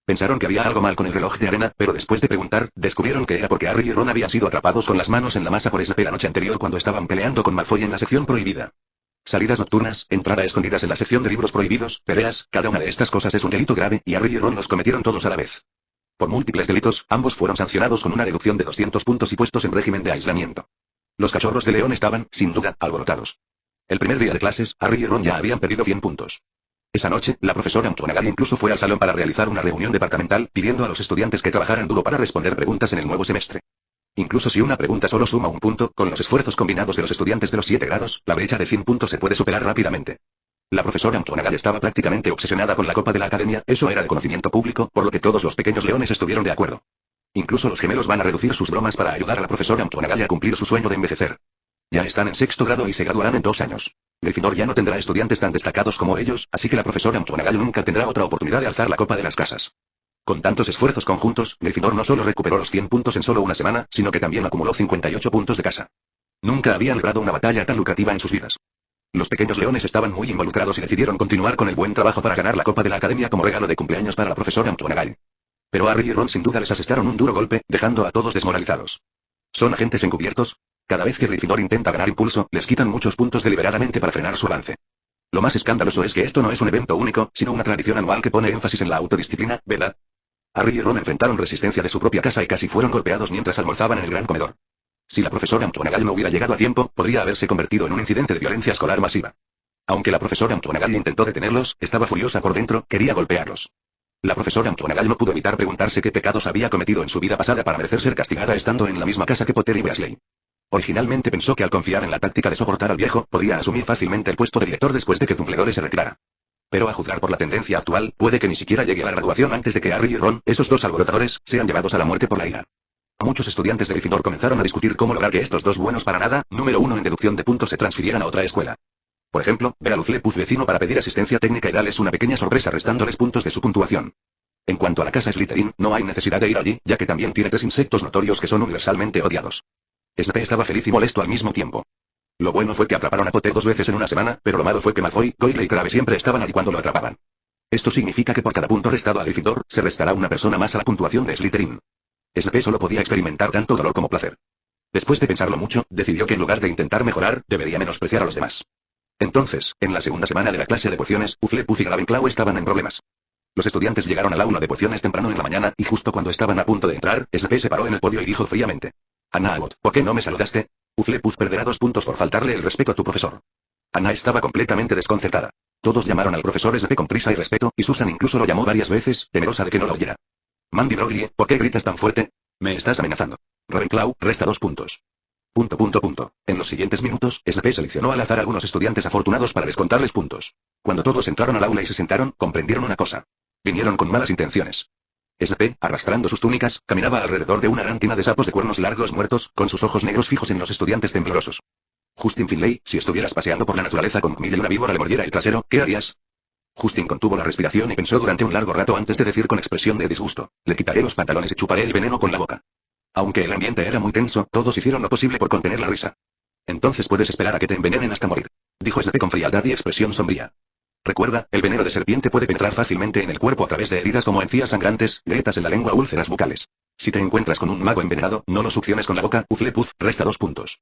Pensaron que había algo mal con el reloj de arena, pero después de preguntar, descubrieron que era porque Harry y Ron habían sido atrapados con las manos en la masa por Snape la noche anterior cuando estaban peleando con Malfoy en la sección prohibida. Salidas nocturnas, entrar a escondidas en la sección de libros prohibidos, peleas, cada una de estas cosas es un delito grave, y Harry y Ron los cometieron todos a la vez. Por múltiples delitos, ambos fueron sancionados con una deducción de 200 puntos y puestos en régimen de aislamiento. Los cachorros de león estaban, sin duda, alborotados. El primer día de clases, Harry y Ron ya habían perdido 100 puntos. Esa noche, la profesora McGonagall incluso fue al salón para realizar una reunión departamental, pidiendo a los estudiantes que trabajaran duro para responder preguntas en el nuevo semestre. Incluso si una pregunta solo suma un punto, con los esfuerzos combinados de los estudiantes de los 7 grados, la brecha de 100 puntos se puede superar rápidamente. La profesora McGonagall estaba prácticamente obsesionada con la copa de la academia, eso era de conocimiento público, por lo que todos los pequeños leones estuvieron de acuerdo. Incluso los gemelos van a reducir sus bromas para ayudar a la profesora McGonagall a cumplir su sueño de envejecer. Ya están en 6º grado y se graduarán en 2 años. Gryffindor ya no tendrá estudiantes tan destacados como ellos, así que la profesora McGonagall nunca tendrá otra oportunidad de alzar la copa de las casas. Con tantos esfuerzos conjuntos, Gryffindor no solo recuperó los 100 puntos en solo una semana, sino que también acumuló 58 puntos de casa. Nunca habían librado una batalla tan lucrativa en sus vidas. Los pequeños leones estaban muy involucrados y decidieron continuar con el buen trabajo para ganar la copa de la academia como regalo de cumpleaños para la profesora McGonagall. Pero Harry y Ron sin duda les asestaron un duro golpe, dejando a todos desmoralizados. ¿Son agentes encubiertos? Cada vez que Gryffindor intenta ganar impulso, les quitan muchos puntos deliberadamente para frenar su avance. Lo más escandaloso es que esto no es un evento único, sino una tradición anual que pone énfasis en la autodisciplina, ¿verdad? Harry y Ron enfrentaron resistencia de su propia casa y casi fueron golpeados mientras almorzaban en el gran comedor. Si la profesora McGonagall no hubiera llegado a tiempo, podría haberse convertido en un incidente de violencia escolar masiva. Aunque la profesora McGonagall intentó detenerlos, estaba furiosa por dentro, quería golpearlos. La profesora McGonagall no pudo evitar preguntarse qué pecados había cometido en su vida pasada para merecer ser castigada estando en la misma casa que Potter y Weasley. Originalmente pensó que al confiar en la táctica de soportar al viejo, podía asumir fácilmente el puesto de director después de que Dumbledore se retirara. Pero a juzgar por la tendencia actual, puede que ni siquiera llegue a la graduación antes de que Harry y Ron, esos dos alborotadores, sean llevados a la muerte por la ira. Muchos estudiantes de Gryffindor comenzaron a discutir cómo lograr que estos dos buenos para nada, número 1 en deducción de puntos, se transfirieran a otra escuela. Por ejemplo, ver a Luzlepuz vecino para pedir asistencia técnica y darles una pequeña sorpresa restándoles puntos de su puntuación. En cuanto a la casa Slytherin, no hay necesidad de ir allí, ya que también tiene 3 insectos notorios que son universalmente odiados. Snape estaba feliz y molesto al mismo tiempo. Lo bueno fue que atraparon a Potter 2 veces en una semana, pero lo malo fue que Malfoy, Goyle y Crabbe siempre estaban allí cuando lo atrapaban. Esto significa que por cada punto restado a Gryffindor, se restará una persona más a la puntuación de Slytherin. Snape solo podía experimentar tanto dolor como placer. Después de pensarlo mucho, decidió que en lugar de intentar mejorar, debería menospreciar a los demás. Entonces, en la segunda semana de la clase de pociones, Hufflepuff y Ravenclaw estaban en problemas. Los estudiantes llegaron al aula de pociones temprano en la mañana, y justo cuando estaban a punto de entrar, Snape se paró en el podio y dijo fríamente: Anna Abbott, ¿por qué no me saludaste? Hufflepuff perderá 2 puntos por faltarle el respeto a tu profesor. Anna estaba completamente desconcertada. Todos llamaron al profesor SP con prisa y respeto, y Susan incluso lo llamó varias veces, temerosa de que no lo oyera. Mandy Broglie, ¿por qué gritas tan fuerte? Me estás amenazando. Ravenclaw, resta 2 puntos. En los siguientes minutos, SP seleccionó al azar algunos estudiantes afortunados para descontarles puntos. Cuando todos entraron al aula y se sentaron, comprendieron una cosa. Vinieron con malas intenciones. SP, arrastrando sus túnicas, caminaba alrededor de una gran tina de sapos de cuernos largos muertos, con sus ojos negros fijos en los estudiantes temblorosos. Justin Finlay, si estuvieras paseando por la naturaleza con Camille y una víbora le mordiera el trasero, ¿qué harías? Justin contuvo la respiración y pensó durante un largo rato antes de decir con expresión de disgusto: le quitaré los pantalones y chuparé el veneno con la boca. Aunque el ambiente era muy tenso, todos hicieron lo posible por contener la risa. Entonces puedes esperar a que te envenenen hasta morir, dijo SP con frialdad y expresión sombría. Recuerda, el veneno de serpiente puede penetrar fácilmente en el cuerpo a través de heridas como encías sangrantes, grietas en la lengua o úlceras bucales. Si te encuentras con un mago envenenado, no lo succiones con la boca, uflepuf, resta 2 puntos.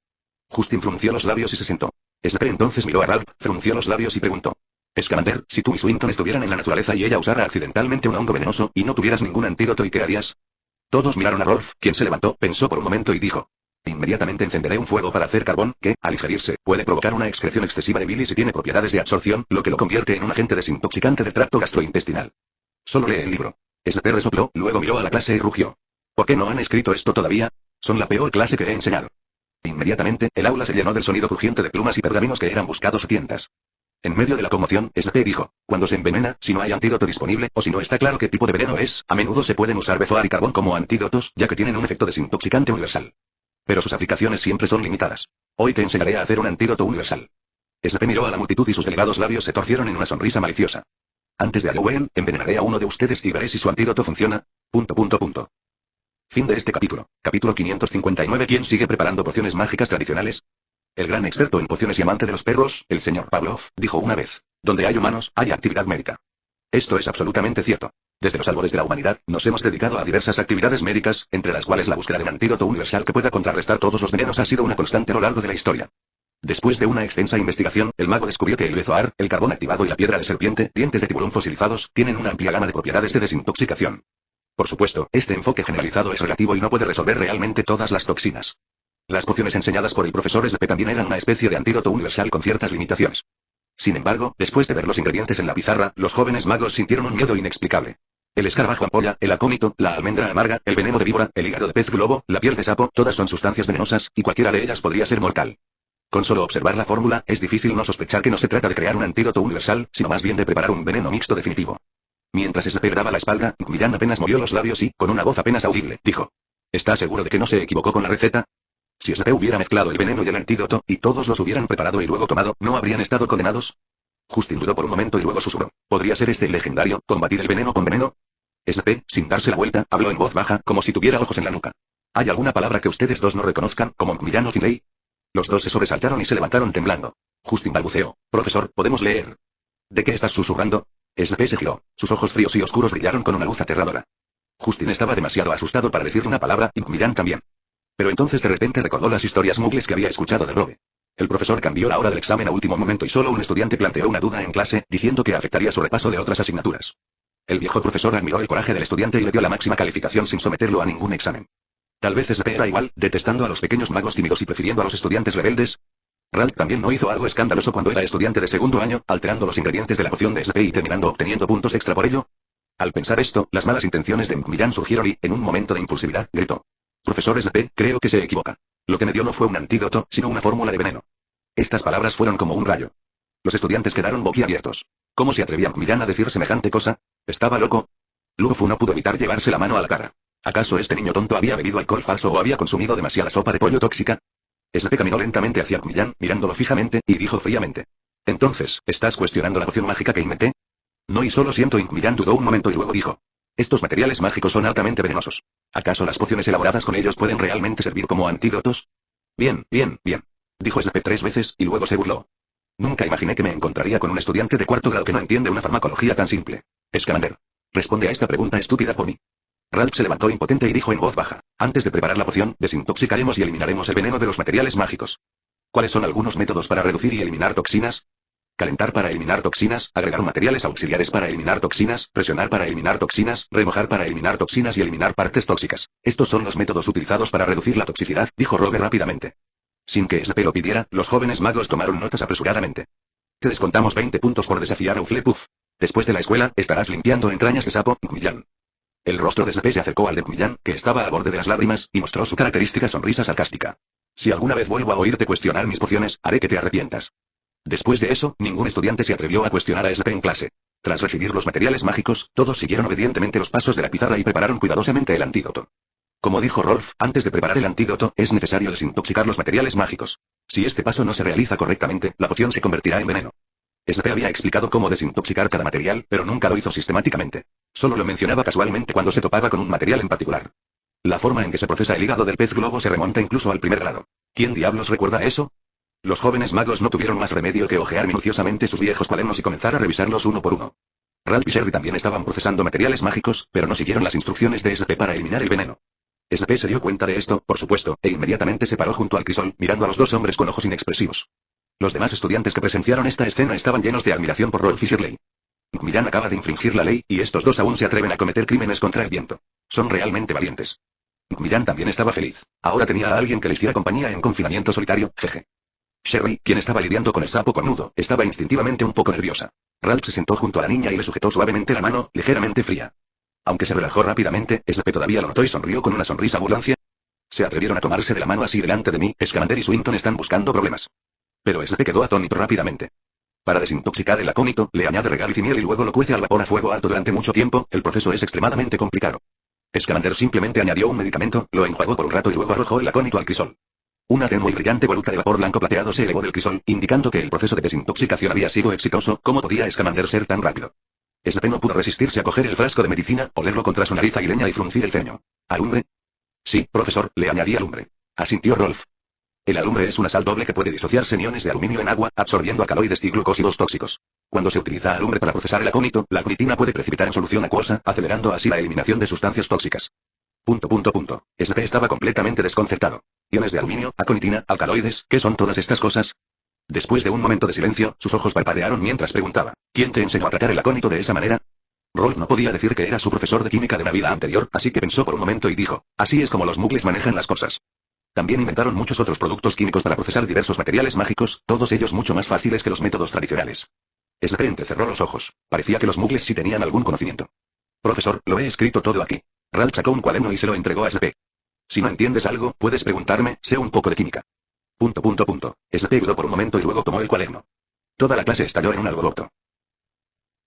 Justin frunció los labios y se sentó. SP entonces miró a Ralph, frunció los labios y preguntó: Scamander, si tú y Swinton estuvieran en la naturaleza y ella usara accidentalmente un hongo venenoso, y no tuvieras ningún antídoto, ¿y qué harías? Todos miraron a Rolf, quien se levantó, pensó por un momento y dijo: inmediatamente encenderé un fuego para hacer carbón, que, al ingerirse, puede provocar una excreción excesiva de bilis y tiene propiedades de absorción, lo que lo convierte en un agente desintoxicante del tracto gastrointestinal. Solo lee el libro. SP resopló, luego miró a la clase y rugió: ¿por qué no han escrito esto todavía? Son la peor clase que he enseñado. Inmediatamente, el aula se llenó del sonido crujiente de plumas y pergaminos que eran buscados a tientas. En medio de la conmoción, SP dijo: cuando se envenena, si no hay antídoto disponible, o si no está claro qué tipo de veneno es, a menudo se pueden usar bezoar y carbón como antídotos, ya que tienen un efecto desintoxicante universal. Pero sus aplicaciones siempre son limitadas. Hoy te enseñaré a hacer un antídoto universal. SP miró a la multitud y sus elevados labios se torcieron en una sonrisa maliciosa. Antes de Halloween, envenenaré a uno de ustedes y veré si su antídoto funciona. Fin de este capítulo. Capítulo 559. ¿Quién sigue preparando pociones mágicas tradicionales? El gran experto en pociones y amante de los perros, el señor Pavlov, dijo una vez: donde hay humanos, hay actividad médica. Esto es absolutamente cierto. Desde los albores de la humanidad, nos hemos dedicado a diversas actividades médicas, entre las cuales la búsqueda de un antídoto universal que pueda contrarrestar todos los venenos ha sido una constante a lo largo de la historia. Después de una extensa investigación, el mago descubrió que el bezoar, el carbón activado y la piedra de serpiente, dientes de tiburón fosilizados, tienen una amplia gama de propiedades de desintoxicación. Por supuesto, este enfoque generalizado es relativo y no puede resolver realmente todas las toxinas. Las pociones enseñadas por el profesor SP también eran una especie de antídoto universal con ciertas limitaciones. Sin embargo, después de ver los ingredientes en la pizarra, los jóvenes magos sintieron un miedo inexplicable. El escarabajo ampolla, el acómito, la almendra amarga, el veneno de víbora, el hígado de pez globo, la piel de sapo, todas son sustancias venenosas, y cualquiera de ellas podría ser mortal. Con solo observar la fórmula, es difícil no sospechar que no se trata de crear un antídoto universal, sino más bien de preparar un veneno mixto definitivo. Mientras SP daba la espalda, Millán apenas movió los labios y, con una voz apenas audible, dijo: ¿está seguro de que no se equivocó con la receta? Si SP hubiera mezclado el veneno y el antídoto, y todos los hubieran preparado y luego tomado, ¿no habrían estado condenados? Justin dudó por un momento y luego susurró: ¿podría ser este el legendario, combatir el veneno con veneno? SP, sin darse la vuelta, habló en voz baja, como si tuviera ojos en la nuca. ¿Hay alguna palabra que ustedes dos no reconozcan, como Millán o Finlay? Los dos se sobresaltaron y se levantaron temblando. Justin balbuceó: profesor, ¿podemos leer? ¿De qué estás susurrando? SP se giró. Sus ojos fríos y oscuros brillaron con una luz aterradora. Justin estaba demasiado asustado para decir una palabra, y Millán también. Pero entonces de repente recordó las historias muggles que había escuchado de Robe. El profesor cambió la hora del examen a último momento y solo un estudiante planteó una duda en clase, diciendo que afectaría su repaso de otras asignaturas. El viejo profesor admiró el coraje del estudiante y le dio la máxima calificación sin someterlo a ningún examen. Tal vez SP era igual, detestando a los pequeños magos tímidos y prefiriendo a los estudiantes rebeldes. Ralph también no hizo algo escandaloso cuando era estudiante de segundo año, alterando los ingredientes de la poción de SP y terminando obteniendo puntos extra por ello. Al pensar esto, las malas intenciones de Millán surgieron y, en un momento de impulsividad, gritó: profesor SP, creo que se equivoca. Lo que me dio no fue un antídoto, sino una fórmula de veneno. Estas palabras fueron como un rayo. Los estudiantes quedaron boquiabiertos. ¿Cómo se atrevía Millán a decir semejante cosa? ¿Estaba loco? Luffy no pudo evitar llevarse la mano a la cara. ¿Acaso este niño tonto había bebido alcohol falso o había consumido demasiada sopa de pollo tóxica? SP caminó lentamente hacia Millán, mirándolo fijamente, y dijo fríamente: entonces, ¿estás cuestionando la poción mágica que inventé? No, y solo siento. Millán dudó un momento y luego dijo: estos materiales mágicos son altamente venenosos. ¿Acaso las pociones elaboradas con ellos pueden realmente servir como antídotos? Bien, dijo SP 3 veces, y luego se burló. Nunca imaginé que me encontraría con un estudiante de cuarto grado que no entiende una farmacología tan simple. Scamander, responde a esta pregunta estúpida por mí. Ralph se levantó impotente y dijo en voz baja: antes de preparar la poción, desintoxicaremos y eliminaremos el veneno de los materiales mágicos. ¿Cuáles son algunos métodos para reducir y eliminar toxinas? Calentar para eliminar toxinas, agregar materiales auxiliares para eliminar toxinas, presionar para eliminar toxinas, remojar para eliminar toxinas y eliminar partes tóxicas. Estos son los métodos utilizados para reducir la toxicidad, dijo Rogue rápidamente. Sin que SP lo pidiera, los jóvenes magos tomaron notas apresuradamente. Te descontamos 20 puntos por desafiar a Hufflepuff. Después de la escuela, estarás limpiando entrañas de sapo, Macmillan. El rostro de SP se acercó al de Macmillan, que estaba al borde de las lágrimas, y mostró su característica sonrisa sarcástica. Si alguna vez vuelvo a oírte cuestionar mis pociones, haré que te arrepientas. Después de eso, ningún estudiante se atrevió a cuestionar a SP en clase. Tras recibir los materiales mágicos, todos siguieron obedientemente los pasos de la pizarra y prepararon cuidadosamente el antídoto. Como dijo Rolf, antes de preparar el antídoto, es necesario desintoxicar los materiales mágicos. Si este paso no se realiza correctamente, la poción se convertirá en veneno. SP había explicado cómo desintoxicar cada material, pero nunca lo hizo sistemáticamente. Solo lo mencionaba casualmente cuando se topaba con un material en particular. La forma en que se procesa el hígado del pez globo se remonta incluso al primer grado. ¿Quién diablos recuerda eso? Los jóvenes magos no tuvieron más remedio que hojear minuciosamente sus viejos cuadernos y comenzar a revisarlos uno por uno. Ralph y Sherry también estaban procesando materiales mágicos, pero no siguieron las instrucciones de SP para eliminar el veneno. SP se dio cuenta de esto, por supuesto, e inmediatamente se paró junto al crisol, mirando a los dos hombres con ojos inexpresivos. Los demás estudiantes que presenciaron esta escena estaban llenos de admiración por Rolf y Shirley. Macmillan acaba de infringir la ley, y estos dos aún se atreven a cometer crímenes contra el viento. Son realmente valientes. Macmillan también estaba feliz. Ahora tenía a alguien que le hiciera compañía en confinamiento solitario, jeje. Sherry, quien estaba lidiando con el sapo cornudo, estaba instintivamente un poco nerviosa. Ralph se sentó junto a la niña y le sujetó suavemente la mano, ligeramente fría. Aunque se relajó rápidamente, SP todavía lo notó y sonrió con una sonrisa burlancia. Se atrevieron a tomarse de la mano así delante de mí. Scamander y Swinton están buscando problemas. Pero SP quedó atónito rápidamente. Para desintoxicar el acónito, le añade regaliz y miel y luego lo cuece al vapor a fuego alto durante mucho tiempo. El proceso es extremadamente complicado. Scamander simplemente añadió un medicamento, lo enjuagó por un rato y luego arrojó el acónito al crisol. Una tenue y brillante voluta de vapor blanco plateado se elevó del crisol, indicando que el proceso de desintoxicación había sido exitoso. ¿Cómo podía Scamander ser tan rápido? SP no pudo resistirse a coger el frasco de medicina, olerlo contra su nariz aguileña y fruncir el ceño. ¿Alumbre? Sí, profesor, le añadí alumbre. Asintió Rolf. El alumbre es una sal doble que puede disociarse en iones de aluminio en agua, absorbiendo alcaloides y glucósidos tóxicos. Cuando se utiliza alumbre para procesar el acónito, la aconitina puede precipitar en solución acuosa, acelerando así la eliminación de sustancias tóxicas. SP estaba completamente desconcertado. Iones de aluminio, aconitina, alcaloides, ¿qué son todas estas cosas? Después de un momento de silencio, sus ojos parpadearon mientras preguntaba, ¿quién te enseñó a tratar el acónito de esa manera? Rolf no podía decir que era su profesor de química de una vida anterior, así que pensó por un momento y dijo, así es como los muggles manejan las cosas. También inventaron muchos otros productos químicos para procesar diversos materiales mágicos, todos ellos mucho más fáciles que los métodos tradicionales. SP entrecerró los ojos. Parecía que los muggles sí tenían algún conocimiento. Profesor, lo he escrito todo aquí. Ralph sacó un cuaderno y se lo entregó a SP. Si no entiendes algo, puedes preguntarme, sé un poco de química. SP dudó por un momento y luego tomó el cuaderno. Toda la clase estalló en un alboroto.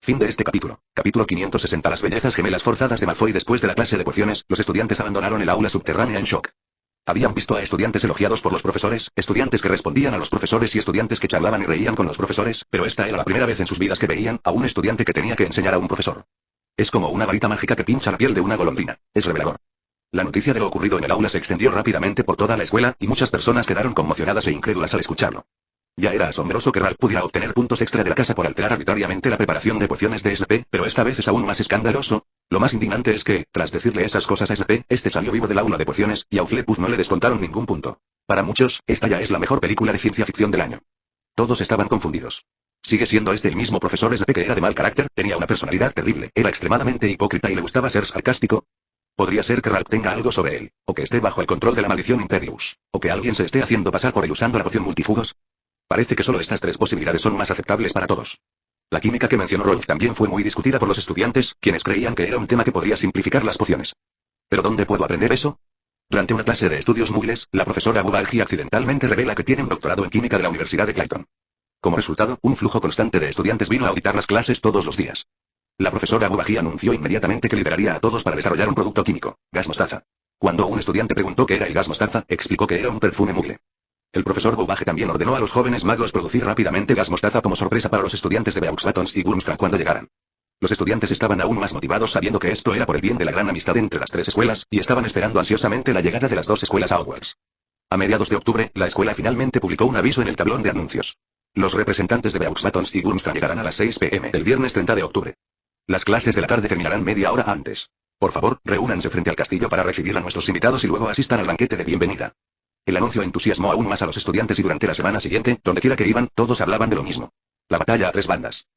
Fin de este capítulo. Capítulo 560. Las bellezas gemelas forzadas de Malfoy. Después de la clase de pociones, los estudiantes abandonaron el aula subterránea en shock. Habían visto a estudiantes elogiados por los profesores, estudiantes que respondían a los profesores y estudiantes que charlaban y reían con los profesores, pero esta era la primera vez en sus vidas que veían a un estudiante que tenía que enseñar a un profesor. Es como una varita mágica que pincha la piel de una golondrina. Es revelador. La noticia de lo ocurrido en el aula se extendió rápidamente por toda la escuela, y muchas personas quedaron conmocionadas e incrédulas al escucharlo. Ya era asombroso que Ralph pudiera obtener puntos extra de la casa por alterar arbitrariamente la preparación de pociones de SP, pero esta vez es aún más escandaloso. Lo más indignante es que, tras decirle esas cosas a SP, este salió vivo del aula de pociones, y a Hufflepuff no le descontaron ningún punto. Para muchos, esta ya es la mejor película de ciencia ficción del año. Todos estaban confundidos. ¿Sigue siendo este el mismo profesor SP que era de mal carácter? Tenía una personalidad terrible, era extremadamente hipócrita y le gustaba ser sarcástico. Podría ser que Ralph tenga algo sobre él, o que esté bajo el control de la maldición Imperius, o que alguien se esté haciendo pasar por él usando la poción multijugos. Parece que solo estas tres posibilidades son más aceptables para todos. La química que mencionó Rolf también fue muy discutida por los estudiantes, quienes creían que era un tema que podría simplificar las pociones. ¿Pero dónde puedo aprender eso? Durante una clase de estudios muggles, la profesora Bubalgi accidentalmente revela que tiene un doctorado en química de la Universidad de Clayton. Como resultado, un flujo constante de estudiantes vino a auditar las clases todos los días. La profesora Bubalgi anunció inmediatamente que lideraría a todos para desarrollar un producto químico, gas mostaza. Cuando un estudiante preguntó qué era el gas mostaza, explicó que era un perfume muggle. El profesor Bubalgi también ordenó a los jóvenes magos producir rápidamente gas mostaza como sorpresa para los estudiantes de Beaux Batons y Durmstrang cuando llegaran. Los estudiantes estaban aún más motivados sabiendo que esto era por el bien de la gran amistad entre las tres escuelas, y estaban esperando ansiosamente la llegada de las dos escuelas a Hogwarts. A mediados de octubre, la escuela finalmente publicó un aviso en el tablón de anuncios. Los representantes de Beaux Batons y Durmstrang llegarán a las 6 p.m. el viernes 30 de octubre. Las clases de la tarde terminarán media hora antes. Por favor, reúnanse frente al castillo para recibir a nuestros invitados y luego asistan al banquete de bienvenida. El anuncio entusiasmó aún más a los estudiantes y durante la semana siguiente, dondequiera que iban, todos hablaban de lo mismo. La batalla a tres bandas.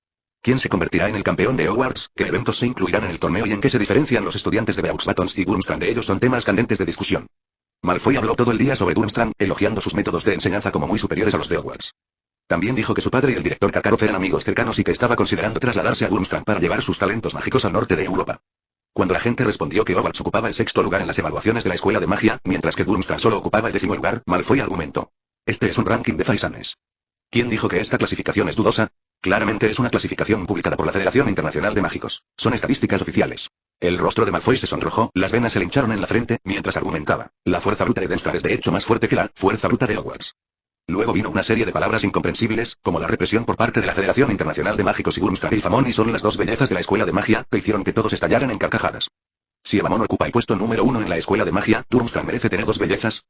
¿Quién se convertirá en el campeón de Hogwarts? ¿Qué eventos se incluirán en el torneo y en qué se diferencian los estudiantes de Beaux Batons y Durmstrang de ellos? Son temas candentes de discusión. Malfoy habló todo el día sobre Durmstrang, elogiando sus métodos de enseñanza como muy superiores a los de Hogwarts. También dijo que su padre y el director Karkaroff eran amigos cercanos y que estaba considerando trasladarse a Durmstrang para llevar sus talentos mágicos al norte de Europa. Cuando la gente respondió que Hogwarts ocupaba el sexto lugar en las evaluaciones de la escuela de magia, mientras que Durmstrang solo ocupaba el 10º lugar, Malfoy argumentó: este es un ranking de faisanes. ¿Quién dijo que esta clasificación es dudosa? Claramente es una clasificación publicada por la Federación Internacional de Mágicos. Son estadísticas oficiales. El rostro de Malfoy se sonrojó, las venas se le hincharon en la frente, mientras argumentaba: la fuerza bruta de Denstar es de hecho más fuerte que la fuerza bruta de Hogwarts. Luego vino una serie de palabras incomprensibles, como la represión por parte de la Federación Internacional de Mágicos y Durmstrang y Famoni son las dos bellezas de la escuela de magia, que hicieron que todos estallaran en carcajadas. Si Evamon ocupa el puesto número 1 en la escuela de magia, Durmstrang merece tener dos bellezas.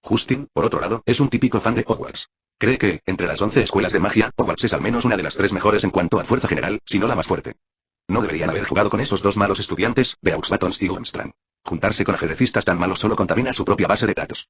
Justin, por otro lado, es un típico fan de Hogwarts. Cree que, entre las 11 escuelas de magia, Hogwarts es al menos una de las 3 mejores en cuanto a fuerza general, si no la más fuerte. No deberían haber jugado con esos dos malos estudiantes, Beaux Batons y Durmstrang. Juntarse con ajedrecistas tan malos solo contamina su propia base de datos.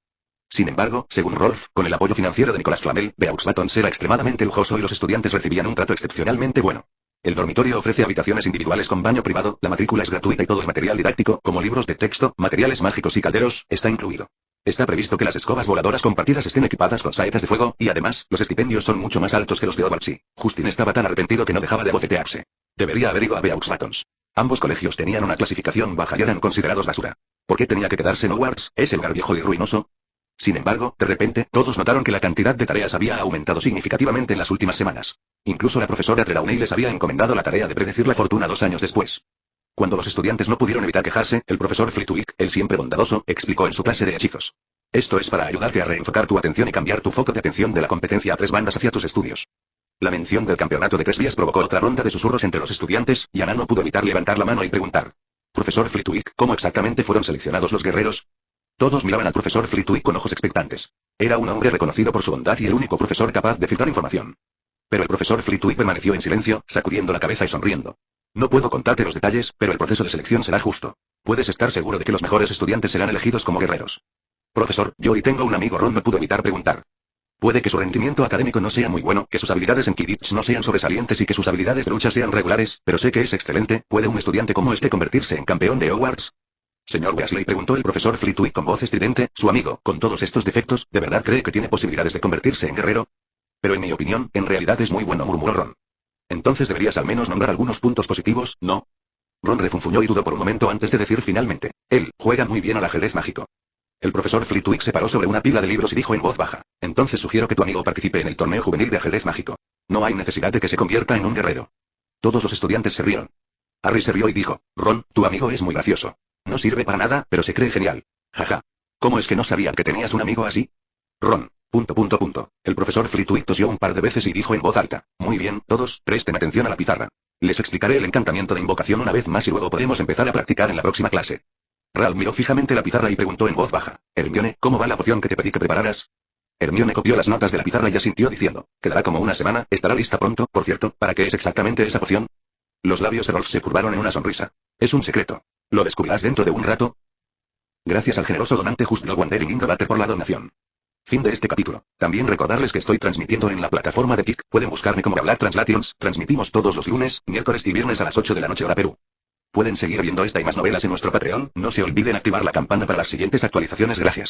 Sin embargo, según Rolf, con el apoyo financiero de Nicolas Flamel, Beaux Batons era extremadamente lujoso y los estudiantes recibían un trato excepcionalmente bueno. El dormitorio ofrece habitaciones individuales con baño privado, la matrícula es gratuita y todo el material didáctico, como libros de texto, materiales mágicos y calderos, está incluido. Está previsto que las escobas voladoras compartidas estén equipadas con saetas de fuego, y además, los estipendios son mucho más altos que los de Hogwarts. Justin estaba tan arrepentido que no dejaba de bocetearse. Debería haber ido a Beaux Batons. Ambos colegios tenían una clasificación baja y eran considerados basura. ¿Por qué tenía que quedarse en Hogwarts, ese lugar viejo y ruinoso? Sin embargo, de repente, todos notaron que la cantidad de tareas había aumentado significativamente en las últimas semanas. Incluso la profesora Trelawney les había encomendado la tarea de predecir la fortuna 2 años después. Cuando los estudiantes no pudieron evitar quejarse, el profesor Flitwick, el siempre bondadoso, explicó en su clase de hechizos: esto es para ayudarte a reenfocar tu atención y cambiar tu foco de atención de la competencia a 3 bandas hacia tus estudios. La mención del campeonato de 3 días provocó otra ronda de susurros entre los estudiantes, y Ana no pudo evitar levantar la mano y preguntar: profesor Flitwick, ¿cómo exactamente fueron seleccionados los guerreros? Todos miraban al profesor Flitwick con ojos expectantes. Era un hombre reconocido por su bondad y el único profesor capaz de filtrar información. Pero el profesor Flitwick permaneció en silencio, sacudiendo la cabeza y sonriendo. No puedo contarte los detalles, pero el proceso de selección será justo. Puedes estar seguro de que los mejores estudiantes serán elegidos como guerreros. Profesor, yo y tengo un amigo. Ron no pudo evitar preguntar. Puede que su rendimiento académico no sea muy bueno, que sus habilidades en Quidditch no sean sobresalientes y que sus habilidades de lucha sean regulares, pero sé que es excelente. ¿Puede un estudiante como este convertirse en campeón de Hogwarts? Señor Weasley, preguntó el profesor Flitwick con voz estridente, su amigo, con todos estos defectos, ¿de verdad cree que tiene posibilidades de convertirse en guerrero? Pero en mi opinión, en realidad es muy bueno, murmuró Ron. Entonces deberías al menos nombrar algunos puntos positivos, ¿no? Ron refunfuñó y dudó por un momento antes de decir finalmente: él juega muy bien al ajedrez mágico. El profesor Flitwick se paró sobre una pila de libros y dijo en voz baja: entonces sugiero que tu amigo participe en el torneo juvenil de ajedrez mágico. No hay necesidad de que se convierta en un guerrero. Todos los estudiantes se rieron. Harry se rió y dijo: Ron, tu amigo es muy gracioso. No sirve para nada, pero se cree genial. Jaja. ¿Cómo es que no sabía que tenías un amigo así? Ron. ... El profesor Flitwick tosió un par de veces y dijo en voz alta: muy bien, todos, presten atención a la pizarra. Les explicaré el encantamiento de invocación una vez más y luego podemos empezar a practicar en la próxima clase. Ralph miró fijamente la pizarra y preguntó en voz baja: Hermione, ¿cómo va la poción que te pedí que prepararas? Hermione copió las notas de la pizarra y asintió diciendo: quedará como una semana, estará lista pronto. Por cierto, ¿para qué es exactamente esa poción? Los labios de Rolf se curvaron en una sonrisa. Es un secreto. ¿Lo descubrirás dentro de un rato? Gracias al generoso donante Just No Wandering Indolate por la donación. Fin de este capítulo. También recordarles que estoy transmitiendo en la plataforma de Kick. Pueden buscarme como Hablar Translations. Transmitimos todos los lunes, miércoles y viernes a las 8 de la noche hora Perú. Pueden seguir viendo esta y más novelas en nuestro Patreon. No se olviden activar la campana para las siguientes actualizaciones. Gracias.